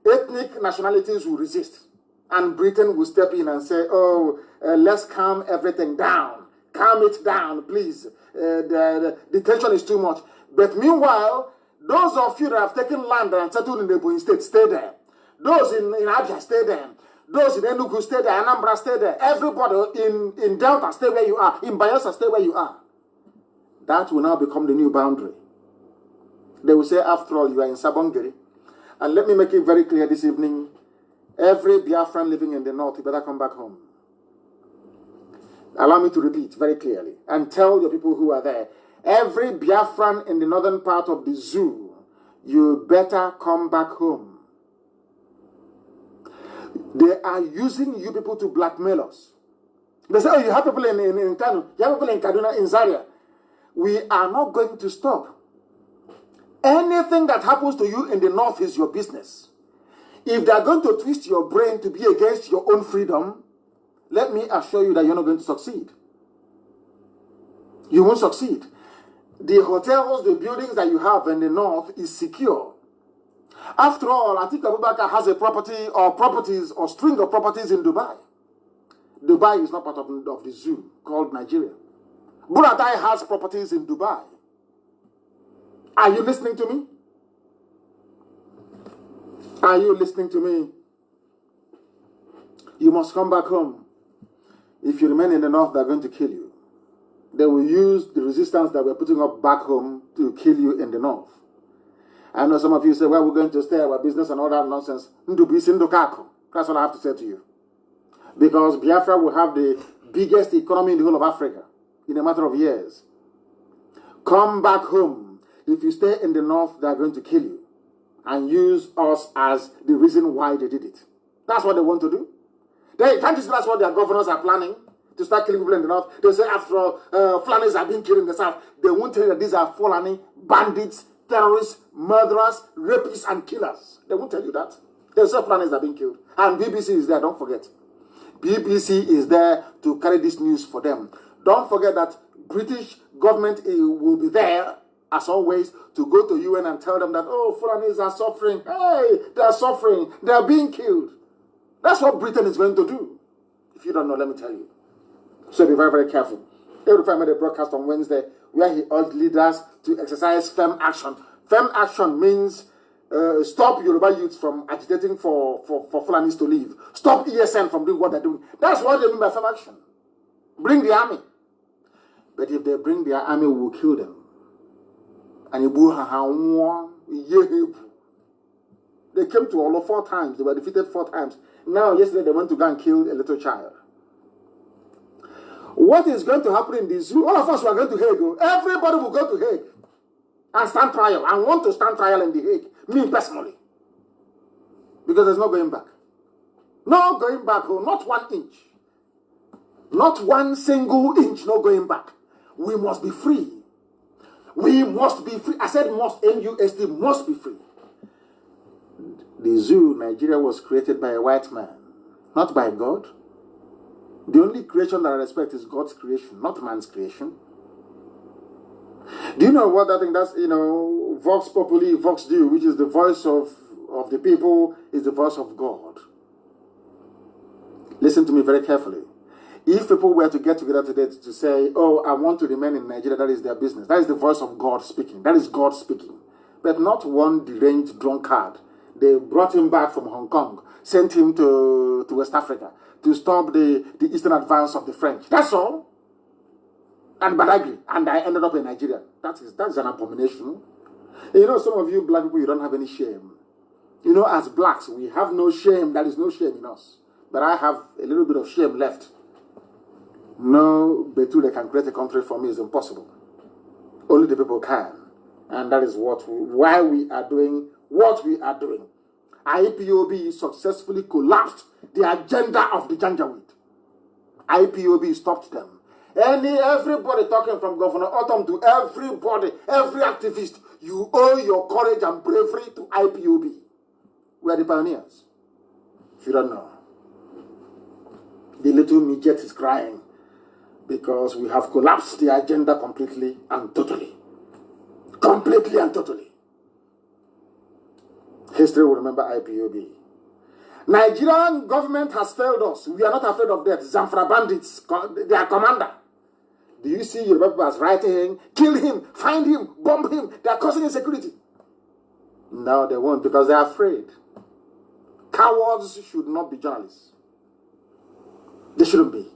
ethnic nationalities will resist. And Britain will step in and say, oh, let's calm everything down. Calm it down, please. The tension is too much. But meanwhile, those of you that have taken land and settled in the Ebonyi state, stay there. Those in Abia, stay there. Those in Enugu, stay there. Anambra, stay there. Everybody in Delta, stay where you are. In Bayelsa, stay where you are. That will now become the new boundary. They will say, after all, you are in Sabongeri. And let me make it very clear this evening, every Biafran living in the north, you better come back home. Allow me to repeat very clearly and tell your people who are there, every Biafran in the northern part of the zoo, you better come back home. They are using you people to blackmail us. They say, oh, you have people in Kanu, you have people in Kaduna, in Zaria. We are not going to stop. Anything that happens to you in the north is your business. If they are going to twist your brain to be against your own freedom, let me assure you that you're not going to succeed. You won't succeed. The hotels, the buildings that you have in the north is secure. After all, I think Abubakar has a property or properties or string of properties in Dubai. Dubai is not part of the zoo called Nigeria. Buratai has properties in Dubai. Are you listening to me? Are you listening to me? You must come back home. If you remain in the north, they're going to kill you. They will use the resistance that we're putting up back home to kill you in the north. I know some of you say, well, we're going to stay our business and all that nonsense. That's what I have to say to you. Because Biafra will have the biggest economy in the whole of Africa in a matter of years. Come back home. If you stay in the north, they're going to kill you and use us as the reason why they did it. That's what they want to do. Can't you see that's what their governors are planning? To start killing people in the north. They say after all, Fulanis are being killed in the south. They won't tell you that these are Fulani bandits, terrorists, murderers, rapists, and killers. They won't tell you that. They say Fulanis are being killed. And BBC is there, don't forget. BBC is there to carry this news for them. Don't forget that British government will be there, as always, to go to UN and tell them that, oh, Fulanis are suffering. Hey, they are suffering. They are being killed. That's what Britain is going to do. If you don't know, let me tell you. So be very, very careful. Every time I made a broadcast on Wednesday where he urged leaders to exercise firm action. Firm action means stop Yoruba youths from agitating for Fulanis to leave. Stop ESN from doing what they're doing. That's what they mean by firm action. Bring the army. But if they bring their army, we will kill them. And they came to Olo 4 times. They were defeated 4 times. Now, yesterday, they went to go and kill a little child. What is going to happen in this zoo? All of us are going to Hague. Everybody will go to Hague and stand trial. I want to stand trial in the Hague. Me personally. Because there's no going back. No going back. Not 1 inch. Not 1 single inch. No going back. We must be free. We must be free. I said must. M-U-S-T. Must be free. The zoo, Nigeria, was created by a white man. Not by God. The only creation that I respect is God's creation, not man's creation. Do you know what I think that's, Vox Populi, Vox Deo, which is the voice of the people, is the voice of God. Listen to me very carefully. If people were to get together today to say, oh, I want to remain in Nigeria, that is their business. That is the voice of God speaking. That is God speaking. But not one deranged drunkard. They brought him back from Hong Kong, sent him to West Africa to stop the eastern advance of the French. That's all. And Badagry. And I ended up in Nigeria. That's an abomination. Some of you black people, you don't have any shame. As blacks, we have no shame. There is no shame in us. But I have a little bit of shame left. No Betule can create a country for me is impossible. Only the people can. And that is why we are doing what we are doing. IPOB successfully collapsed the agenda of the Janjaweed. IPOB stopped them. Everybody talking from Governor Autumn to everybody, every activist, you owe your courage and bravery to IPOB. We are the pioneers. If you don't know. The little midget is crying because we have collapsed the agenda completely and totally. Completely and totally. History will remember IPOB. Nigerian government has failed us. We are not afraid of death. Zamfara bandits, their commander. Do you see your papers writing, kill him, find him, bomb him? They are causing insecurity. No, they won't because they are afraid. Cowards should not be journalists. They shouldn't be.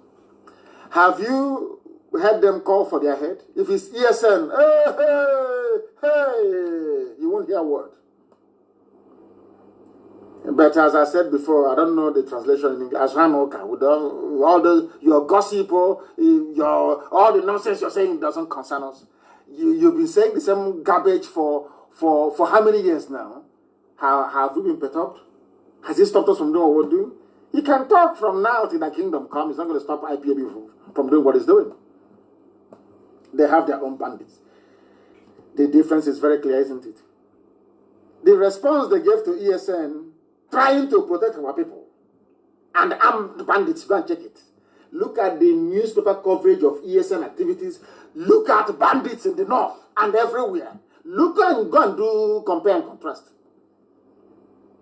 Have you heard them call for their head? If it's ESN, hey, you won't hear a word. But as I said before, I don't know the translation in English. With all your gossip or all the nonsense you're saying doesn't concern us. You've been saying the same garbage for how many years now? Have we been perturbed? Has it stopped us from doing what we're doing? He can talk from now till the kingdom comes. It's not going to stop IPOB from doing what it's doing. They have their own bandits. The difference is very clear, isn't it? The response they gave to ESN trying to protect our people and armed bandits, go and check it. Look at the newspaper coverage of ESN activities. Look at bandits in the north and everywhere. Look and go and do compare and contrast.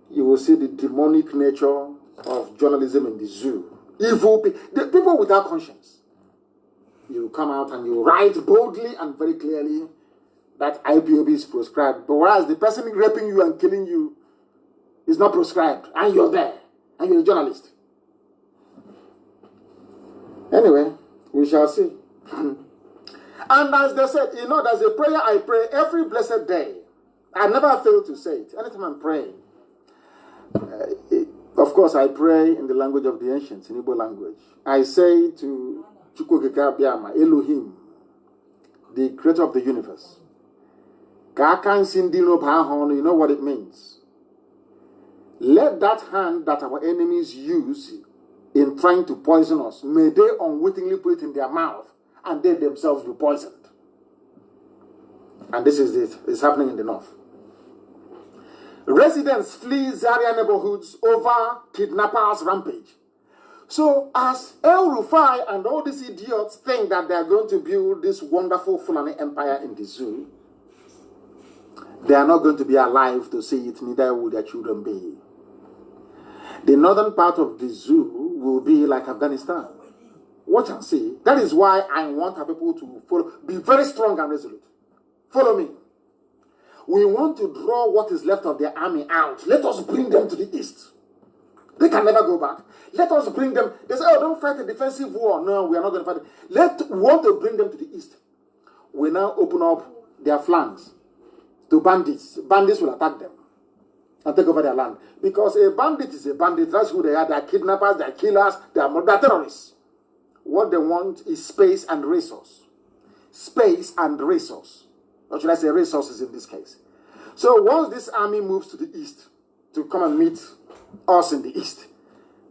You will see the demonic nature of journalism in the zoo. Evil people, the people without conscience. You come out and you write boldly and very clearly that IPOB is proscribed. But whereas the person raping you and killing you is not proscribed, and you're there, and you're a journalist. Anyway, we shall see. And as they said, you know, there's a prayer I pray every blessed day. I never fail to say it. Anytime I'm praying. Of course, I pray in the language of the ancients, in Igbo language. I say to Chukwukeke Abiyama, Elohim, the creator of the universe. You know what it means. Let that hand that our enemies use in trying to poison us, may they unwittingly put it in their mouth and they themselves be poisoned. And this is it. It's happening in the north. Residents flee Zaria neighborhoods over kidnappers' rampage. So as El Rufai and all these idiots think that they are going to build this wonderful Fulani empire in the zoo, they are not going to be alive to see it, neither will their children be. The northern part of the zoo will be like Afghanistan. Watch and see. That is why I want our people to follow, be very strong and resolute. Follow me. We want to draw what is left of their army out. Let us bring them to the east. They can never go back. Let us bring them. They say, oh, don't fight a defensive war. No, we are not going to fight. We want to bring them to the east. We now open up their flanks to bandits. Bandits will attack them and take over their land. Because a bandit is a bandit. That's who they are. They are kidnappers, they are killers, they are terrorists. What they want is space and resource. Space and resource. Or should I say resources in this case. So once this army moves to the east to come and meet us in the east,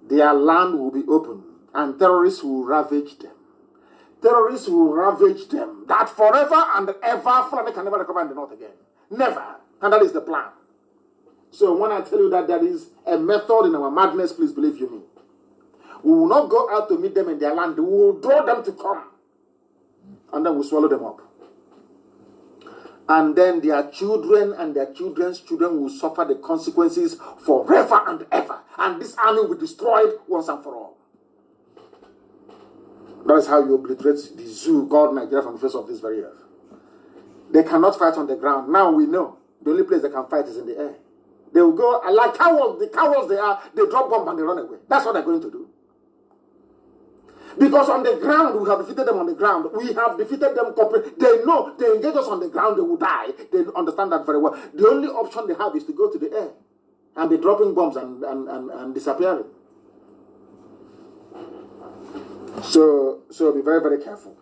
their land will be open and terrorists will ravage them. Terrorists will ravage them. That forever and ever, Fulani can never recover in the north again. Never. And that is the plan. So when I tell you that there is a method in our madness, please believe you me. We will not go out to meet them in their land. We will draw them to come. And then we'll swallow them up. And then their children and their children's children will suffer the consequences forever and ever. And this army will be destroyed once and for all. That is how you obliterate the zoo called Nigeria from the face of this very earth. They cannot fight on the ground. Now we know the only place they can fight is in the air. They will go, like cowards, the cowards they are, they drop bomb and they run away. That's what they're going to do. Because on the ground, we have defeated them on the ground. We have defeated them. They know they engage us on the ground, they will die. They understand that very well. The only option they have is to go to the air and be dropping bombs and disappearing. So be very, very careful.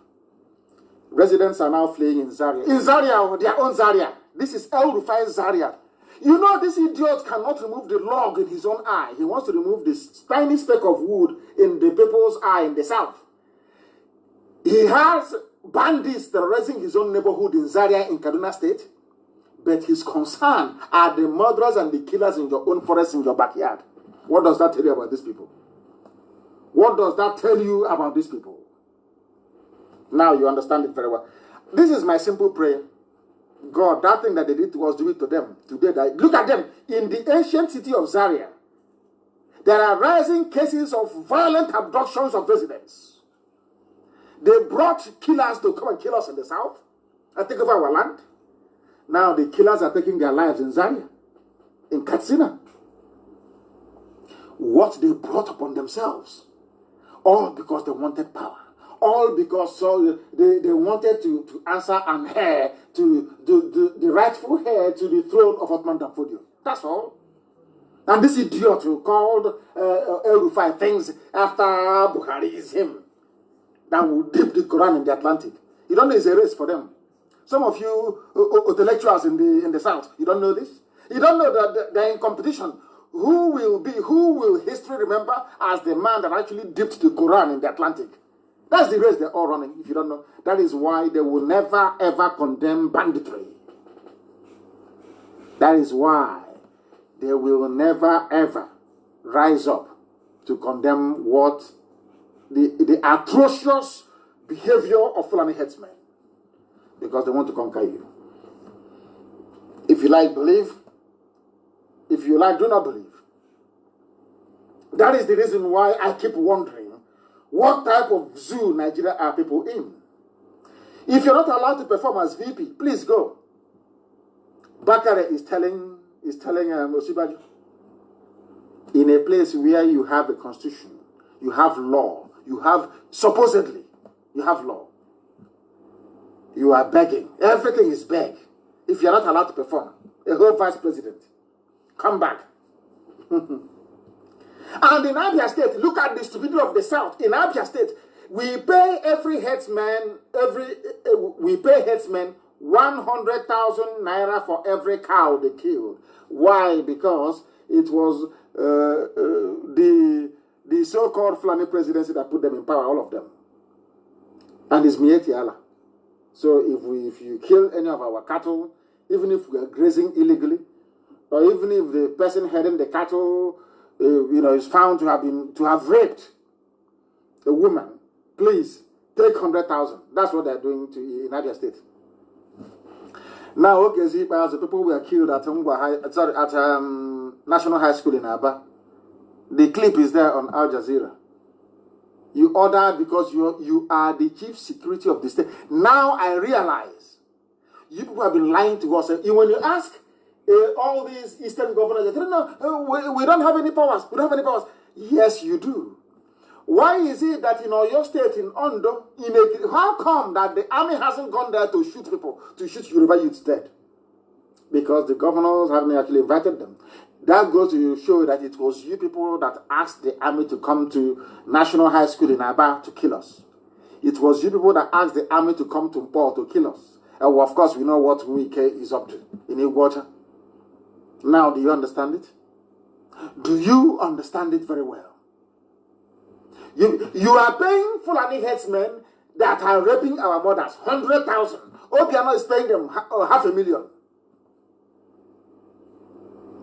Residents are now fleeing in Zaria. In Zaria, their own Zaria. This is El Rufai's Zaria. You know, this idiot cannot remove the log in his own eye. He wants to remove this tiny speck of wood in the people's eye in the south. He has bandits terrorizing his own neighborhood in Zaria in Kaduna State, but his concern are the murderers and the killers in your own forest, in your backyard. What does that tell you about these people? What does that tell you about these people? Now you understand it very well. This is my simple prayer. God, that thing that they did was do it to them. Today, look at them. In the ancient city of Zaria, there are rising cases of violent abductions of residents. They brought killers to come and kill us in the south and take over our land. Now the killers are taking their lives in Zaria, in Katsina. What they brought upon themselves, all because they wanted power, all because they wanted to answer and heir to the rightful heir to the throne of Ottoman Danfodio. That's all. And this idiot who called El Rufai things after Buhari is him, that will dip the Quran in the Atlantic. You don't know it's a race for them. Some of you intellectuals in the South, you don't know this? You don't know that they're in competition. Who will history remember as the man that actually dipped the Quran in the Atlantic? That's the race they're all running, if you don't know. That is why they will never ever condemn banditry. That is why they will never ever rise up to condemn what the atrocious behavior of Fulani headsmen, because they want to conquer you. If you like, believe. If you like, do not believe. That is the reason why I keep wondering, what type of zoo Nigeria are people in? If you're not allowed to perform as VP, please go. Bakare is telling Osibaju, in a place where you have a constitution, you have law, you have, supposedly, you have law. You are begging. Everything is beg. If you're not allowed to perform, a whole vice president, come back. And in Abia State, look at the stupidity of the South. In Abia State, we pay every headsman, we pay headsmen 100,000 naira for every cow they killed. Why? Because it was the so-called Fulani presidency that put them in power, all of them. And it's Mieti Allah. So if you kill any of our cattle, even if we are grazing illegally, or even if the person heading the cattle, is found to have raped a woman, please take 100,000. That's what they're doing in Abia State. Now, okay, see, as the people were killed at National High School in Aba, the clip is there on Al Jazeera. You ordered because you are the chief security of the state. Now I realize you people have been lying to us. When you ask all these Eastern governors, they say, no, we don't have any powers. We don't have any powers. Yes, you do. Why is it that in Oyo State, in Ondo, how come that the army hasn't gone there to shoot people, to shoot Yoruba youths dead? Because the governors haven't actually invited them. That goes to show that it was you people that asked the army to come to National High School in Aba to kill us. It was you people that asked the army to come to Mpo to kill us. And of course, we know what Wike is up to in Iguacha. Now, do you understand it? Do you understand it very well? You are paying Fulani headsmen that are raping our mothers 100,000. Obiano is paying them 500,000.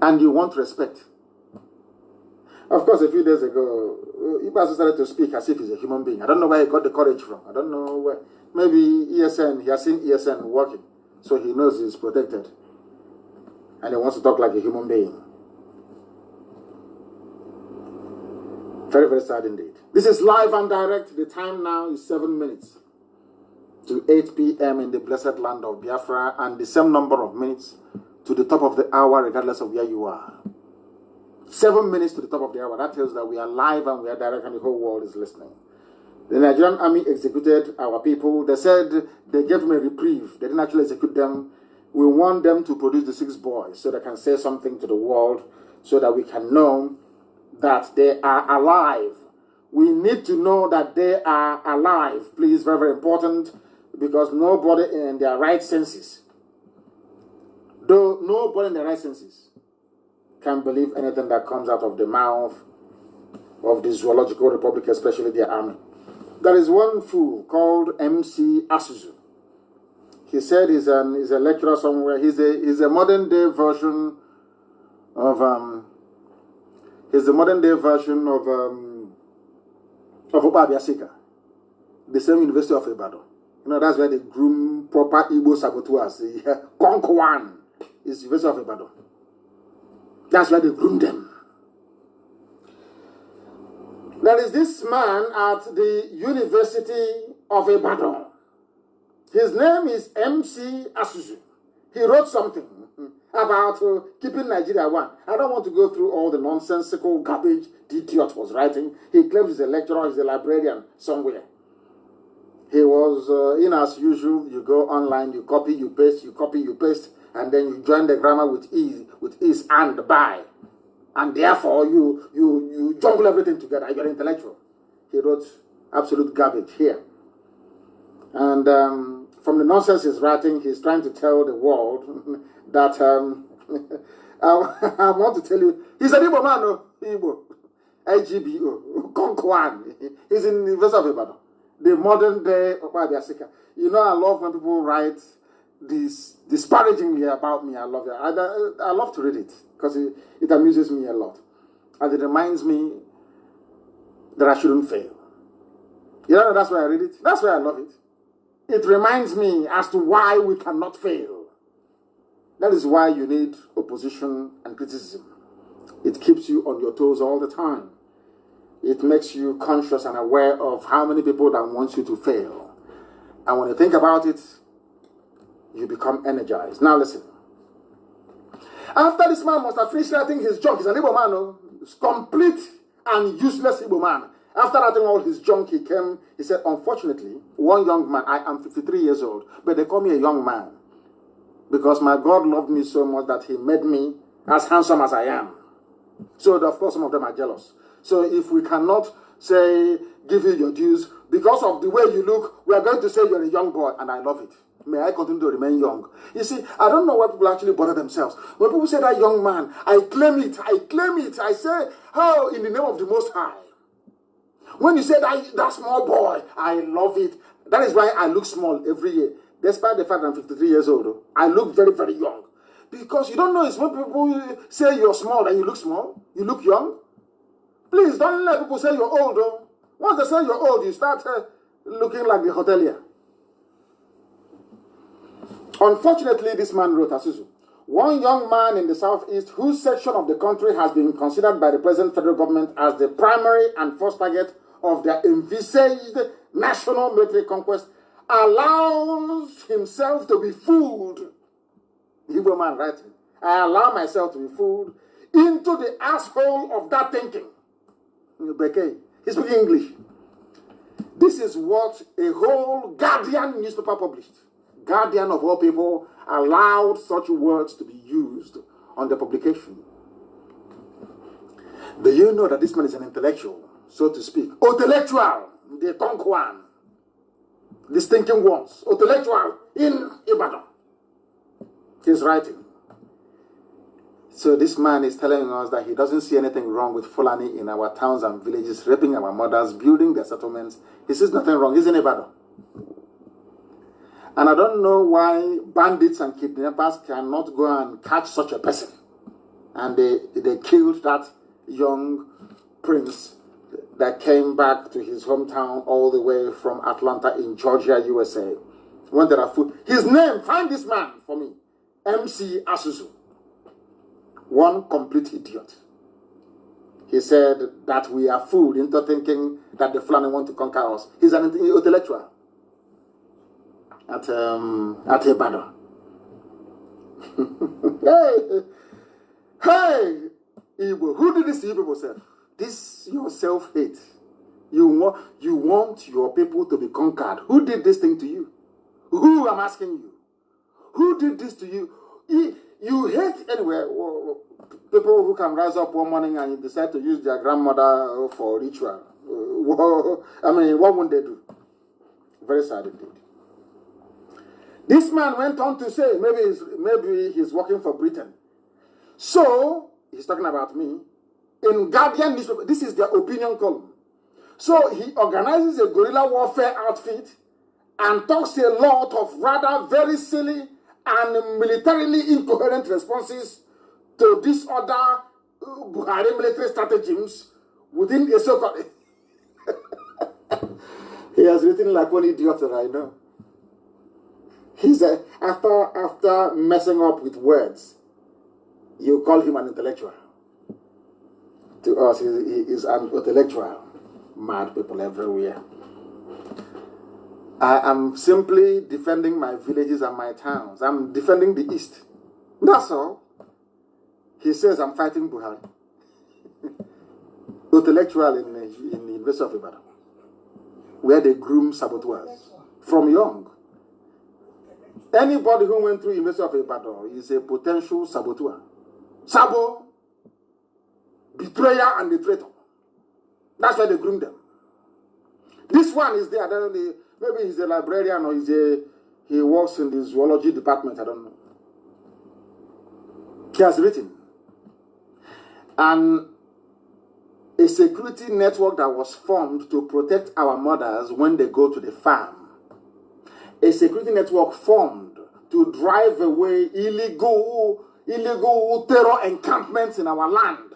And you want respect. Of course, a few days ago, Ibasu started to speak as if he's a human being. I don't know where he got the courage from. I don't know where. Maybe ESN, he has seen ESN working, so he knows he's protected. And he wants to talk like a human being. Very, very sad indeed. This is live and direct. The time now is 7 minutes to 8 p.m. in the blessed land of Biafra, and the same number of minutes to the top of the hour, regardless of where you are. 7 minutes to the top of the hour. That tells that we are live and we are direct and the whole world is listening. The Nigerian army executed our people. They said they gave them a reprieve. They didn't actually execute them. We want them to produce the 6 boys so they can say something to the world, so that we can know that they are alive. We need to know that they are alive. Please, very, very important, because nobody in their right senses, can believe anything that comes out of the mouth of the Zoological Republic, especially their army. There is one fool called MC Asuzu. He said he's a lecturer somewhere. He's a modern day version of Obabiasika, the same University of Ibadan. You know, that's where they groom proper Igbo saboteurs. Konkwan is University of Ibadan. That's where they groom them. There is this man at the University of Ibadan. His name is MC Asuzu. He wrote something about keeping Nigeria one. I don't want to go through all the nonsensical garbage the idiot was writing. He claims he's a lecturer, he's a librarian somewhere. He was, as usual, you go online, you copy, you paste, you copy, you paste, and then you join the grammar with is and by. And therefore, you jumble everything together. You're intellectual. He wrote absolute garbage here. And from the nonsense he's writing, he's trying to tell the world that, I want to tell you, he's an Igbo man, Igbo, IGBO, Konkwan. He's in the University of Ibadan. The modern day Obabiasika. You know, I love when people write this disparagingly about me. I love it. I love to read it because it amuses me a lot. And it reminds me that I shouldn't fail. You know, that's why I read it. That's why I love it. It reminds me as to why we cannot fail. That is why you need opposition and criticism. It keeps you on your toes all the time. It makes you conscious and aware of how many people that want you to fail. And when you think about it, you become energized. Now listen. After this man must have finished writing his junk, he's an Igbo man, he's complete and useless Igbo man. After writing all his junk, he said, unfortunately, one young man, I am 53 years old, but they call me a young man because my God loved me so much that he made me as handsome as I am. So, of course, some of them are jealous. So if we cannot say, give you your dues, because of the way you look, we are going to say you're a young boy, and I love it. May I continue to remain young. You see, I don't know why people actually bother themselves. When people say that young man, I claim it. I say, how in the name of the Most High. When you say that small boy, I love it. That is why I look small every year. Despite the fact that I'm 53 years old, I look very, very young. Because you don't know, it's when people say you're small and you look small, you look young. Please don't let people say you're old. Though. Once they say you're old, you start looking like the hotelier. Unfortunately, this man wrote, Asuzu, one young man in the southeast whose section of the country has been considered by the present federal government as the primary and first target of their envisaged national military conquest allows himself to be fooled. The Igbo man writing, I allow myself to be fooled into the asshole of that thinking. He's speaking English. This is what a whole Guardian newspaper published. Guardian of all people allowed such words to be used on the publication. Do you know that this man is an intellectual, so to speak? Intellectual, the Konkwan, the stinking ones. Intellectual in Ibadan. He's writing. So this man is telling us that he doesn't see anything wrong with Fulani in our towns and villages, raping our mothers, building their settlements. He sees nothing wrong. He's in Ibadan. And I don't know why bandits and kidnappers cannot go and catch such a person. And they killed that young prince that came back to his hometown all the way from Atlanta in Georgia, USA. When there are food. His name, find this man for me. MC Asuzu. One complete idiot. He said that we are fooled into thinking that the Fulani want to conquer us. He's an intellectual. At Ibadan. Hey, Igbo, who did this to you people, sir? This your self-hate. You want your people to be conquered. Who did this thing to you? Who, I'm asking you? Who did this to you? You hate anyway people who can rise up one morning and decide to use their grandmother for ritual. I mean, what would they do? Very sad indeed. This man went on to say, maybe he's working for Britain. So, he's talking about me. In Guardian newspaper, this is their opinion column. So he organizes a guerrilla warfare outfit and talks a lot of rather very silly and militarily incoherent responses to these other Buhari military stratagems within a so-called... He has written like one idiot that I know. He's after messing up with words, you call him an intellectual. To us, he is an intellectual. Mad people everywhere. I am simply defending my villages and my towns. I'm defending the East. That's all. He says I'm fighting Buhari. Intellectual in the University of Ibadan, where they groom saboteurs from young. Anybody who went through University of Ibadan is a potential saboteur. Sabo, betrayer, and the traitor. That's why they groom them. This one is there. I don't know, maybe he's a librarian or he works in the zoology department. I don't know. He has written. And a security network that was formed to protect our mothers when they go to the farm. A security network formed to drive away illegal terror encampments in our land.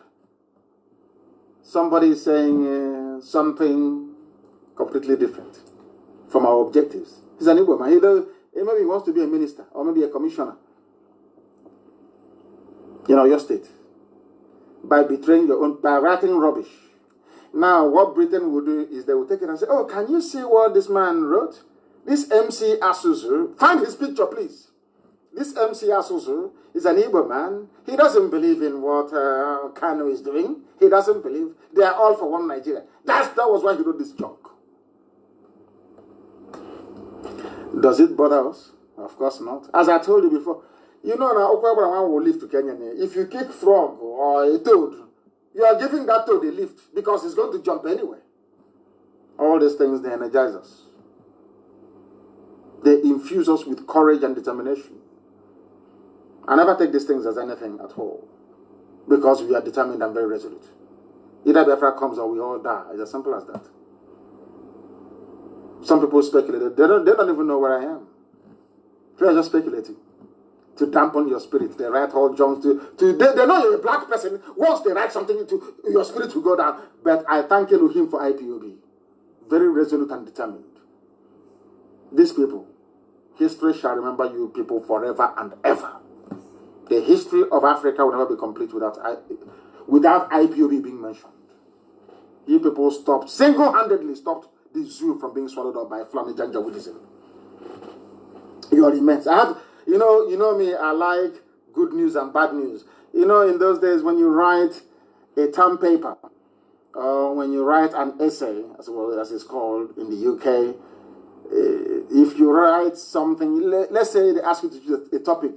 Somebody is saying something completely different from our objectives. He's an Igbo man. Maybe he wants to be a minister or maybe a commissioner in your state by betraying your own, by writing rubbish. Now, what Britain will do is they will take it and say, oh, can you see what this man wrote? This MC Asuzu, find his picture, please. This MC Asuzu is an Igbo man. He doesn't believe in what Kanu is doing. He doesn't believe. They are all for one Nigeria. That was why he wrote this junk. Does it bother us? Of course not. As I told you before, you know now, Okwebraman will live to Kenya. If you kick frog or a toad, you are giving that toad a lift because it's going to jump anyway. All these things, they energize us. They infuse us with courage and determination. I never take these things as anything at all because we are determined and very resolute. Either Biafra comes or we all die. It's as simple as that. Some people speculate. They don't even know where I am. They are just speculating to dampen your spirit. They write all junks they know you're a black person. Once they write something into your spirit will go down. But I thank Elohim for IPOB. Very resolute and determined. These people, history shall remember you people forever and ever. The history of Africa will never be complete without IPOB being mentioned. You people stopped, single-handedly stopped the zoo from being swallowed up by Fulani Janjaweedism. You are immense. You know me, I like good news and bad news. You know, in those days when you write a term paper, when you write an essay, as well as it's called in the UK, if you write something, let's say they ask you to choose a topic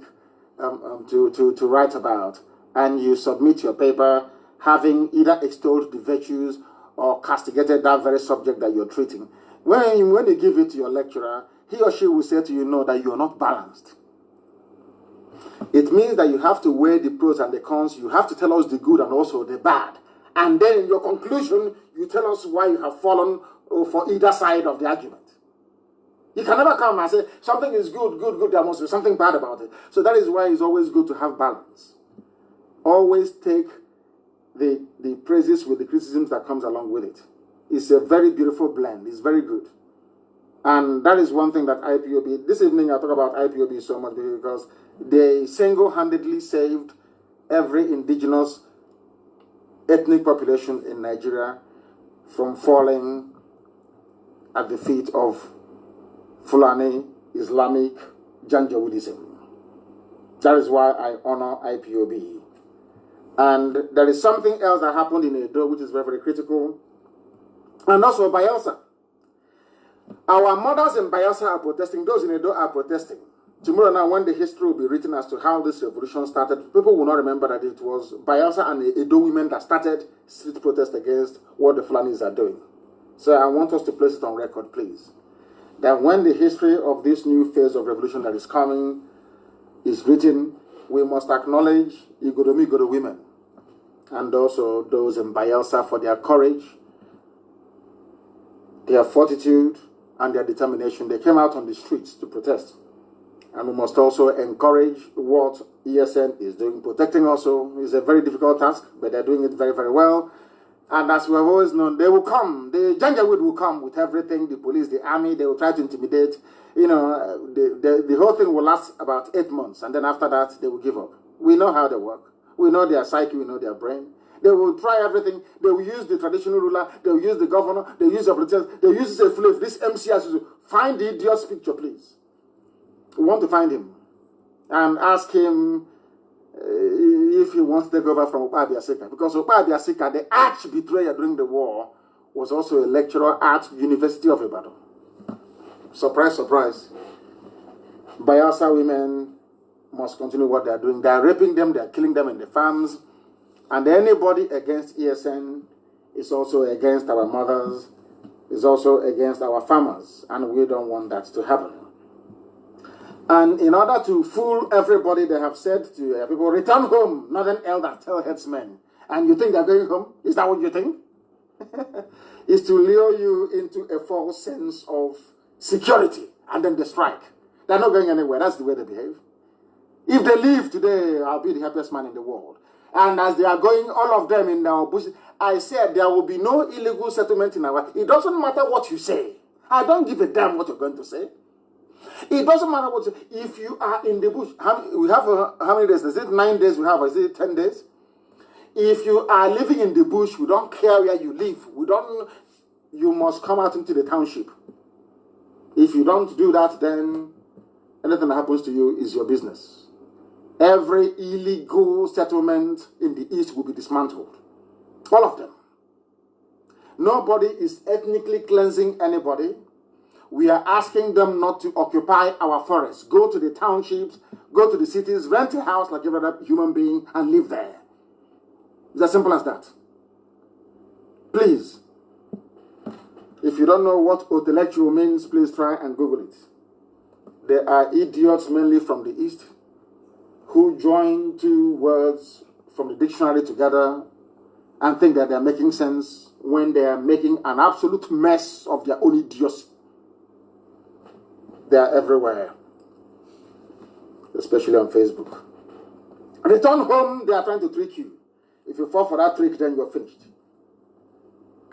to write about, and you submit your paper having either extolled the virtues or castigated that very subject that you're treating. When you give it to your lecturer, he or she will say to you, no, that you're not balanced. It means that you have to weigh the pros and the cons. You have to tell us the good and also the bad. And then in your conclusion, you tell us why you have fallen for either side of the argument. You can never come and say, something is good, there must be something bad about it. So that is why it's always good to have balance. Always take the praises with the criticisms that comes along with it. It's a very beautiful blend. It's very good. And that is one thing that IPOB, this evening I talk about IPOB so much because they single-handedly saved every indigenous ethnic population in Nigeria from falling at the feet of Fulani Islamic Janjaweedism. That is why I honor IPOB. And there is something else that happened in Edo which is very, very critical. And also Bayelsa. Our mothers in Bayelsa are protesting. Those in Edo are protesting. Tomorrow now, when the history will be written as to how this revolution started, people will not remember that it was Bayelsa and the Edo women that started street protest against what the Fulanis are doing. So I want us to place it on record, please. That when the history of this new phase of revolution that is coming is written, we must acknowledge Igoromi women and also those in Bayelsa for their courage their fortitude and their determination. They came out on the streets to protest. And we must also encourage what ESN is doing. Protecting also is a very difficult task, but they're doing it very, very well. And as we have always known, they will come. The Janjaweed will come with everything. The police, the army, they will try to intimidate. You know, the whole thing will last about 8 months. And then after that, they will give up. We know how they work. We know their psyche. We know their brain. They will try everything. They will use the traditional ruler. They will use the governor. They will use the politicians. They will use this slave. This MCS. Find the idiot's picture, please. We want to find him and ask him if he wants to take over from Okpa Abiasika. Because Okpa Abiasika, the arch betrayer during the war, was also a lecturer at University of Ibadan. Surprise, surprise. Bayelsa women must continue what they are doing. They are raping them. They are killing them in the farms. And anybody against ESN is also against our mothers, is also against our farmers. And we don't want that to happen. And in order to fool everybody, they have said to people, return home, not an elder, tell headsmen. And you think they're going home? Is that what you think? Is to lure you into a false sense of security, and then they strike. They're not going anywhere. That's the way they behave. If they leave today, I'll be the happiest man in the world. And as they are going, all of them in our bush, I said there will be no illegal settlement in our... It doesn't matter what you say. I don't give a damn what you're going to say. It doesn't matter what you say. If you are in the bush, we have how many days? Is it 9 days we have, or is it 10 days? If you are living in the bush, we don't care where you live. You must come out into the township. If you don't do that, then anything that happens to you is your business. Every illegal settlement in the east will be dismantled. All of them. Nobody is ethnically cleansing anybody. We are asking them not to occupy our forests. Go to the townships, go to the cities, rent a house like every other human being and live there. It's as simple as that. Please, if you don't know what intellectual means, please try and Google it. There are idiots mainly from the East who join two words from the dictionary together and think that they are making sense when they are making an absolute mess of their own idiocy. They are everywhere, especially on Facebook. Return home, they are trying to trick you. If you fall for that trick, then you're finished.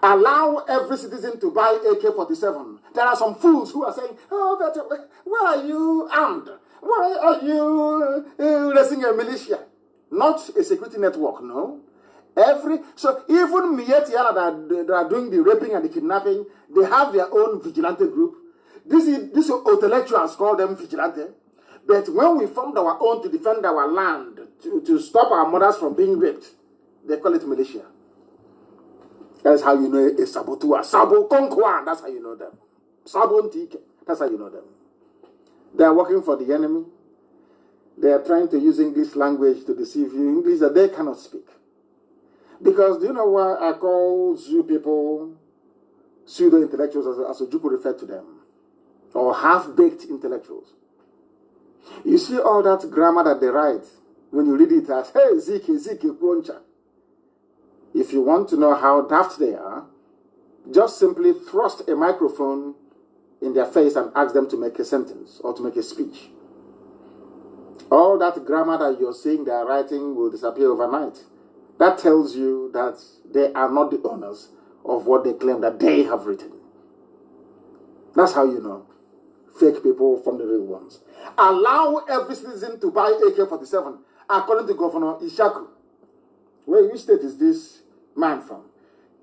Allow every citizen to buy AK-47. There are some fools who are saying, oh, but why are you armed? Why are you raising a militia? Not a security network, no. So even Mietiala that are doing the raping and the kidnapping, they have their own vigilante group. These intellectuals call them vigilante. But when we formed our own to defend our land, to stop our mothers from being raped, they call it militia. That's how you know a saboteur. Sabo Konkwan, that's how you know them. Sabo Ntike, that's how you know them. They are working for the enemy. They are trying to use English language to deceive you. English that they cannot speak. Because do you know why I call Zoo people pseudo-intellectuals, as Ojukwu referred to them? Or half-baked intellectuals. You see all that grammar that they write, when you read it as, hey, Ziki, Kwoncha. If you want to know how daft they are, just simply thrust a microphone in their face and ask them to make a sentence or to make a speech. All that grammar that you're seeing they are writing will disappear overnight. That tells you that they are not the owners of what they claim that they have written. That's how you know fake people from the real ones. Allow every citizen to buy AK-47, according to Governor Ishaku. Which state is this man from?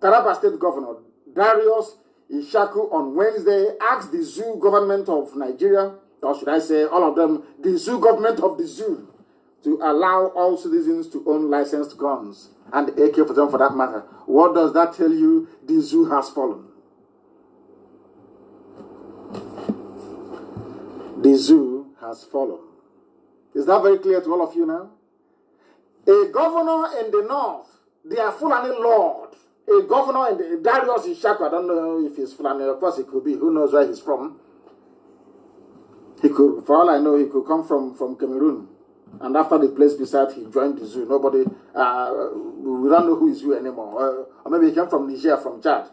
Taraba State Governor Darius Ishaku on Wednesday asked the zoo government of Nigeria, or should I say all of them, the zoo government of the zoo, to allow all citizens to own licensed guns and AK-47 for that matter. What does that tell you? The zoo has fallen. The zoo has fallen. Is that very clear to all of you now? A governor in the north, they are Fulani Lord. A governor in the Darius Ishaku, I don't know if he's Fulani, of course he could be, who knows where he's from. He could, for all I know, he could come from Cameroon. And after the place beside, he joined the zoo. Nobody, we don't know who is who anymore. Or maybe he came from Niger, from Chad.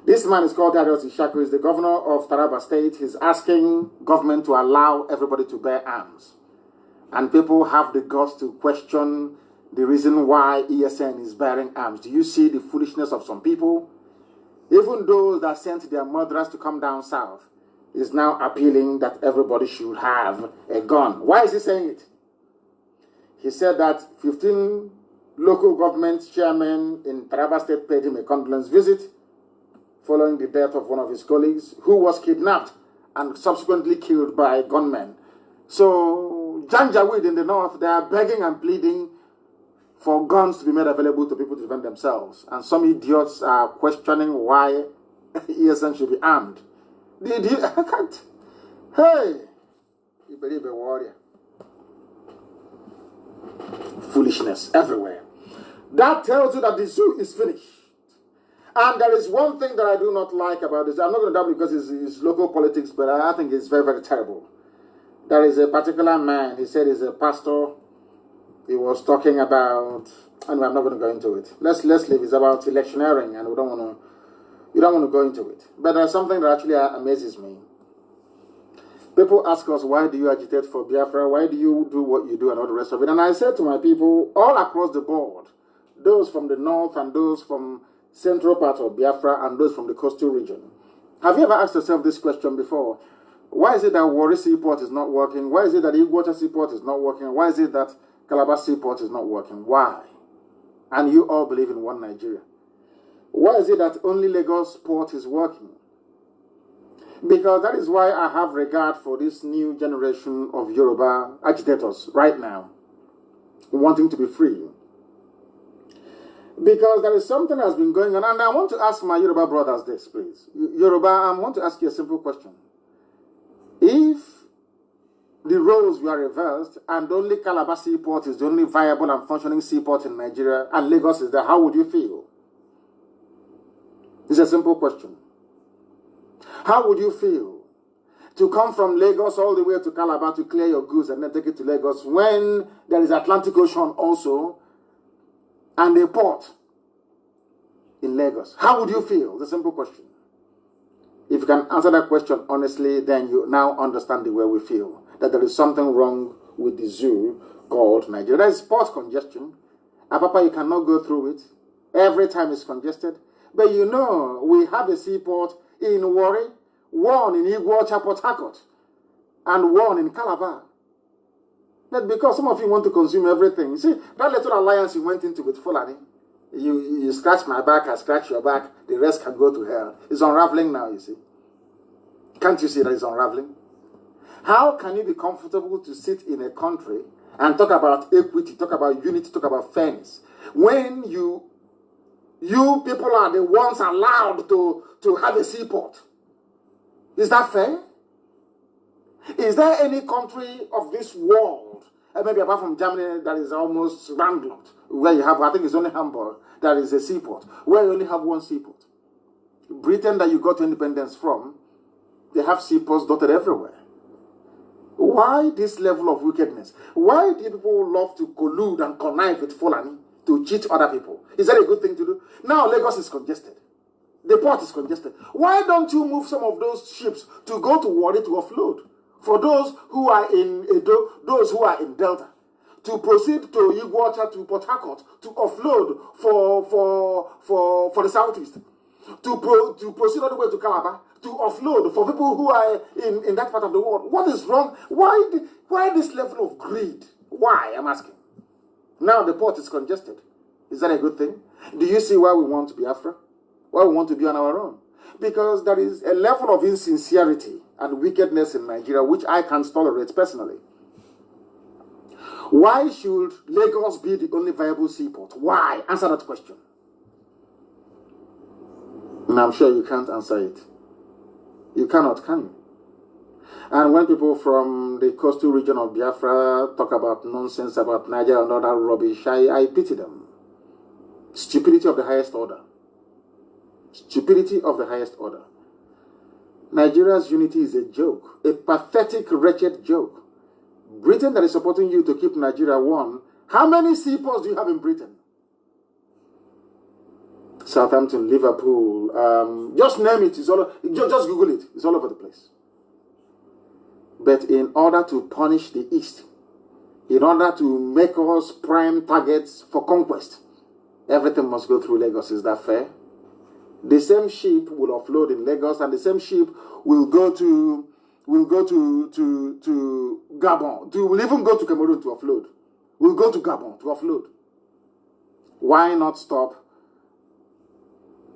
This man is called Darius Ishaku. He's the governor of Taraba State. He's asking government to allow everybody to bear arms. And people have the guts to question the reason why ESN is bearing arms. Do you see the foolishness of some people? Even those that sent their murderers to come down south is now appealing that everybody should have a gun. Why is he saying it? He said that 15 local government chairmen in Taraba State paid him a condolence visit following the death of one of his colleagues who was kidnapped and subsequently killed by gunmen. So, Janjaweed in the north, they are begging and pleading for guns to be made available to people to defend themselves. And some idiots are questioning why ESN should be armed. I can't. Hey, you believe a warrior. Foolishness everywhere. That tells you that the zoo is finished. And there is one thing that I do not like about this. I'm not going to doubt because it's local politics, but I think it's very, very terrible. There is a particular man, he said he's a pastor. He was talking about, anyway, I'm not going to go into it. Let's leave. It's about electioneering, and we don't want to go into it. But there's something that actually amazes me. People ask us, why do you agitate for Biafra? Why do you do what you do and all the rest of it? And I said to my people, all across the board, those from the north and those from central part of Biafra and those from the coastal region, have you ever asked yourself this question before? Why is it that Warri Seaport is not working? Why is it that Iguacha Seaport is not working? Why is it that Calabar Seaport is not working? Why? And you all believe in one Nigeria. Why is it that only Lagos Port is working? Because that is why I have regard for this new generation of Yoruba agitators right now, wanting to be free. Because there is something that has been going on, and I want to ask my Yoruba brothers this, please. Yoruba, I want to ask you a simple question. If the roles were reversed and only Calabar Seaport is the only viable and functioning seaport in Nigeria and Lagos is there, how would you feel? It's a simple question. How would you feel to come from Lagos all the way to Calabar to clear your goods and then take it to Lagos when there is Atlantic Ocean also and a port in Lagos? How would you feel? It's a simple question. If you can answer that question honestly, then you now understand the way we feel. That there is something wrong with the zoo called Nigeria. There is port congestion. Apapa, you cannot go through it. Every time it's congested. But you know, we have a seaport in Warri, one in Iguacha, Port Harcourt, and one in Calabar. But because some of you want to consume everything. You see, that little alliance you went into with Fulani, you scratch my back, I scratch your back, the rest can go to hell. It's unraveling now, you see. Can't you see that it's unraveling? How can you be comfortable to sit in a country and talk about equity, talk about unity, talk about fairness, when you people are the ones allowed to have a seaport? Is that fair? Is there any country of this world, maybe apart from Germany, that is almost landlocked, where you have, I think it's only Hamburg, that is a seaport, where you only have one seaport? Britain, that you got independence from, they have seaports dotted everywhere. Why this level of wickedness? Why do people love to collude and connive with Fulani to cheat other people? Is that a good thing to do? Now Lagos is congested. The port is congested. Why don't you move some of those ships to go to Warri to offload? For those who are in Edo, those who are in Delta, to proceed to Iguacha, to Port Harcourt, to offload for the southeast, to proceed all the way to Calabar, to offload for people who are in that part of the world. What is wrong? Why this level of greed? Why, I'm asking. Now the port is congested. Is that a good thing? Do you see why we want to be Biafra? Why we want to be on our own? Because there is a level of insincerity and wickedness in Nigeria which I can't tolerate personally. Why should Lagos be the only viable seaport? Why? Answer that question. And I'm sure you can't answer it. You cannot, can you? And when people from the coastal region of Biafra talk about nonsense about Nigeria and all that rubbish, I pity them. Stupidity of the highest order. Stupidity of the highest order. Nigeria's unity is a joke. A pathetic, wretched joke. Britain that is supporting you to keep Nigeria one. How many seaports do you have in Britain? Southampton, Liverpool, just name it. It's all, just Google it. It's all over the place. But in order to punish the East, in order to make us prime targets for conquest, everything must go through Lagos. Is that fair? The same ship will offload in Lagos, and the same ship will go to Gabon. Will even go to Cameroon to offload. Will go to Gabon to offload. Why not stop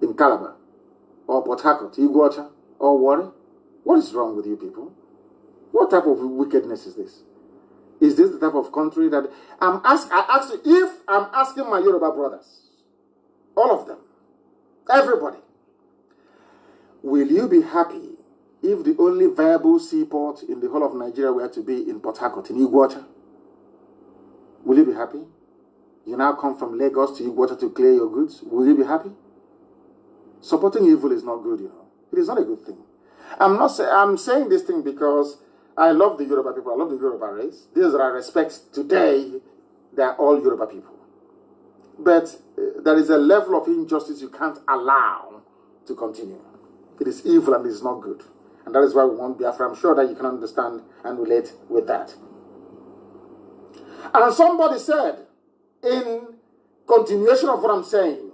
in Calabar or Port Harcourt, Iguacha or Warri? What is wrong with you people? What type of wickedness is this? Is this the type of country that I ask you, if I'm asking my Yoruba brothers, all of them, everybody, will you be happy if the only viable seaport in the whole of Nigeria were to be in Port Harcourt, in Iguacha? Will you be happy? You now come from Lagos to Iguacha to clear your goods. Will you be happy? Supporting evil is not good, you know. It is not a good thing. I'm saying this thing because I love the Yoruba people. I love the Yoruba race. These that I respect today, they are all Yoruba people. But there is a level of injustice you can't allow to continue. It is evil and it is not good. And that is why we want Biafra. I'm sure that you can understand and relate with that. And somebody said, in continuation of what I'm saying,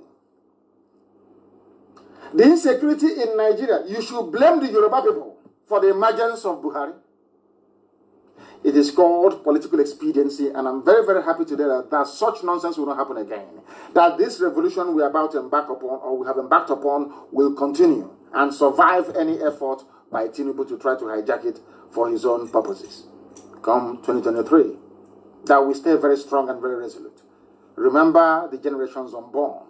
the insecurity in Nigeria, you should blame the Yoruba people for the emergence of Buhari. It is called political expediency, and I'm very, very happy today that such nonsense will not happen again. That this revolution we are about to embark upon, or we have embarked upon, will continue and survive any effort by Tinubu to try to hijack it for his own purposes. Come 2023, that we stay very strong and very resolute. Remember the generations unborn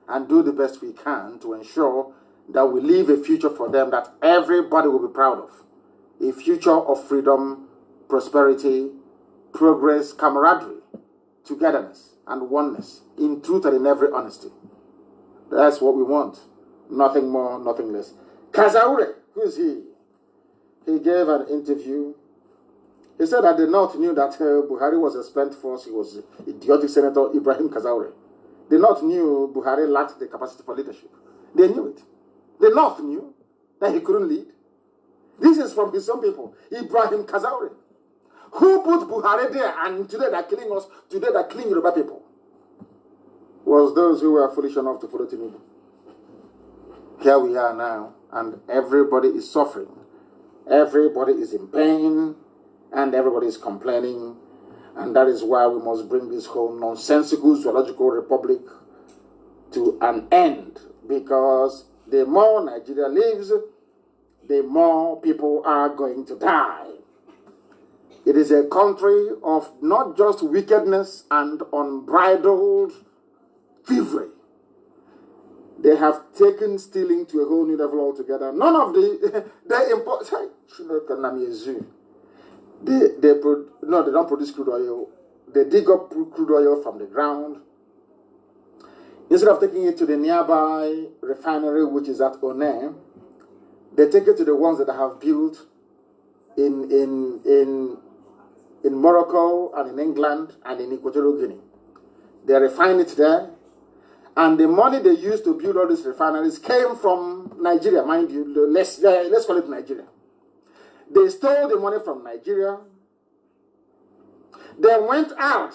and do the best we can to ensure that we leave a future for them that everybody will be proud of. A future of freedom, prosperity, progress, camaraderie, togetherness, and oneness, in truth and in every honesty. That's what we want. Nothing more, nothing less. Kazaure, who is he? He gave an interview. He said that the North knew that Buhari was a spent force. He was idiotic Senator Ibrahim Kazaure. The North knew Buhari lacked the capacity for leadership. They knew it. The North knew that he couldn't lead. This is from his own people, Ibrahim Kazaure. Who put Buhari there, and today they're killing us, today they're killing Yoruba people? Was those who were foolish enough to follow Tinubu. Here we are now, and everybody is suffering. Everybody is in pain, and everybody is complaining. And that is why we must bring this whole nonsensical zoological republic to an end. Because the more Nigeria lives, the more people are going to die. It is a country of not just wickedness and unbridled thievery. They have taken stealing to a whole new level altogether. None of they import. They don't produce crude oil. They dig up crude oil from the ground. Instead of taking it to the nearby refinery, which is at One, they take it to the ones that have built in Morocco and in England and in Equatorial Guinea. They refine it there. And the money they used to build all these refineries came from Nigeria, mind you. Let's call it Nigeria. They stole the money from Nigeria. They went out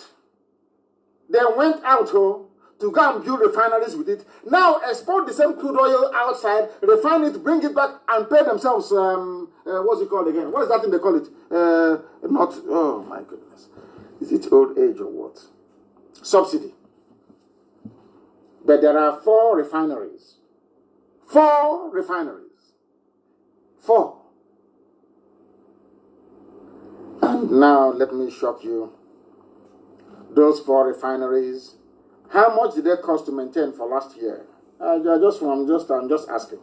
to go and build refineries with it. Now export the same crude oil outside, refine it, bring it back, and pay themselves, what's it called again? What is that thing they call it? Oh my goodness. Is it old age or what? Subsidy. But there are 4 refineries. 4 refineries. 4. And now let me shock you. Those 4 refineries, how much did they cost to maintain for last year? I'm just asking.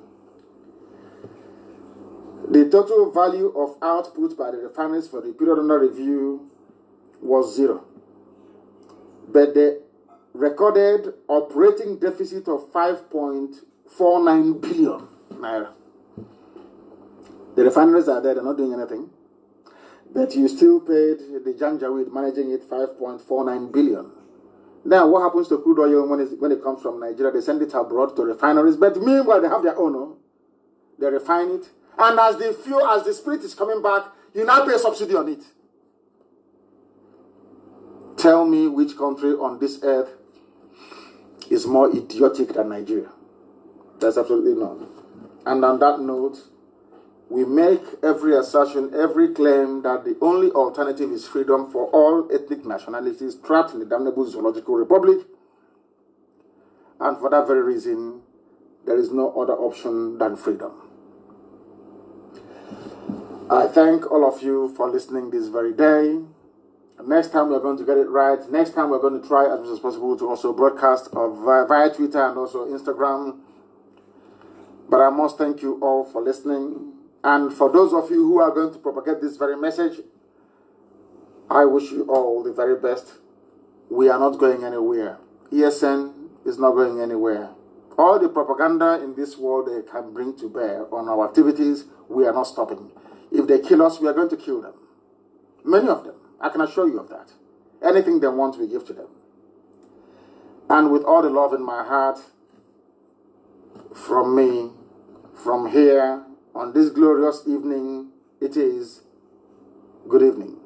The total value of output by the refineries for the period under review was 0. But the recorded operating deficit of 5.49 billion naira. The refineries are there, they're not doing anything. But you still paid the Janjaweed managing it 5.49 billion. Then what happens to crude oil when it comes from Nigeria? They send it abroad to refineries. But meanwhile, they have their own. No? They refine it. And as the spirit is coming back, you now pay a subsidy on it. Tell me which country on this earth is more idiotic than Nigeria. There's absolutely none. And on that note, we make every assertion, every claim that the only alternative is freedom for all ethnic nationalities trapped in the damnable zoological republic. And for that very reason, there is no other option than freedom. I thank all of you for listening this very day. Next time we're going to get it right. Next time we're going to try as much as possible to also broadcast via Twitter and also Instagram. But I must thank you all for listening. And for those of you who are going to propagate this very message, I wish you all the very best. We are not going anywhere. ESN is not going anywhere. All the propaganda in this world they can bring to bear on our activities, we are not stopping. If they kill us, we are going to kill them. Many of them. I can assure you of that. Anything they want, we give to them. And with all the love in my heart, from me, from here, on this glorious evening, it is good evening.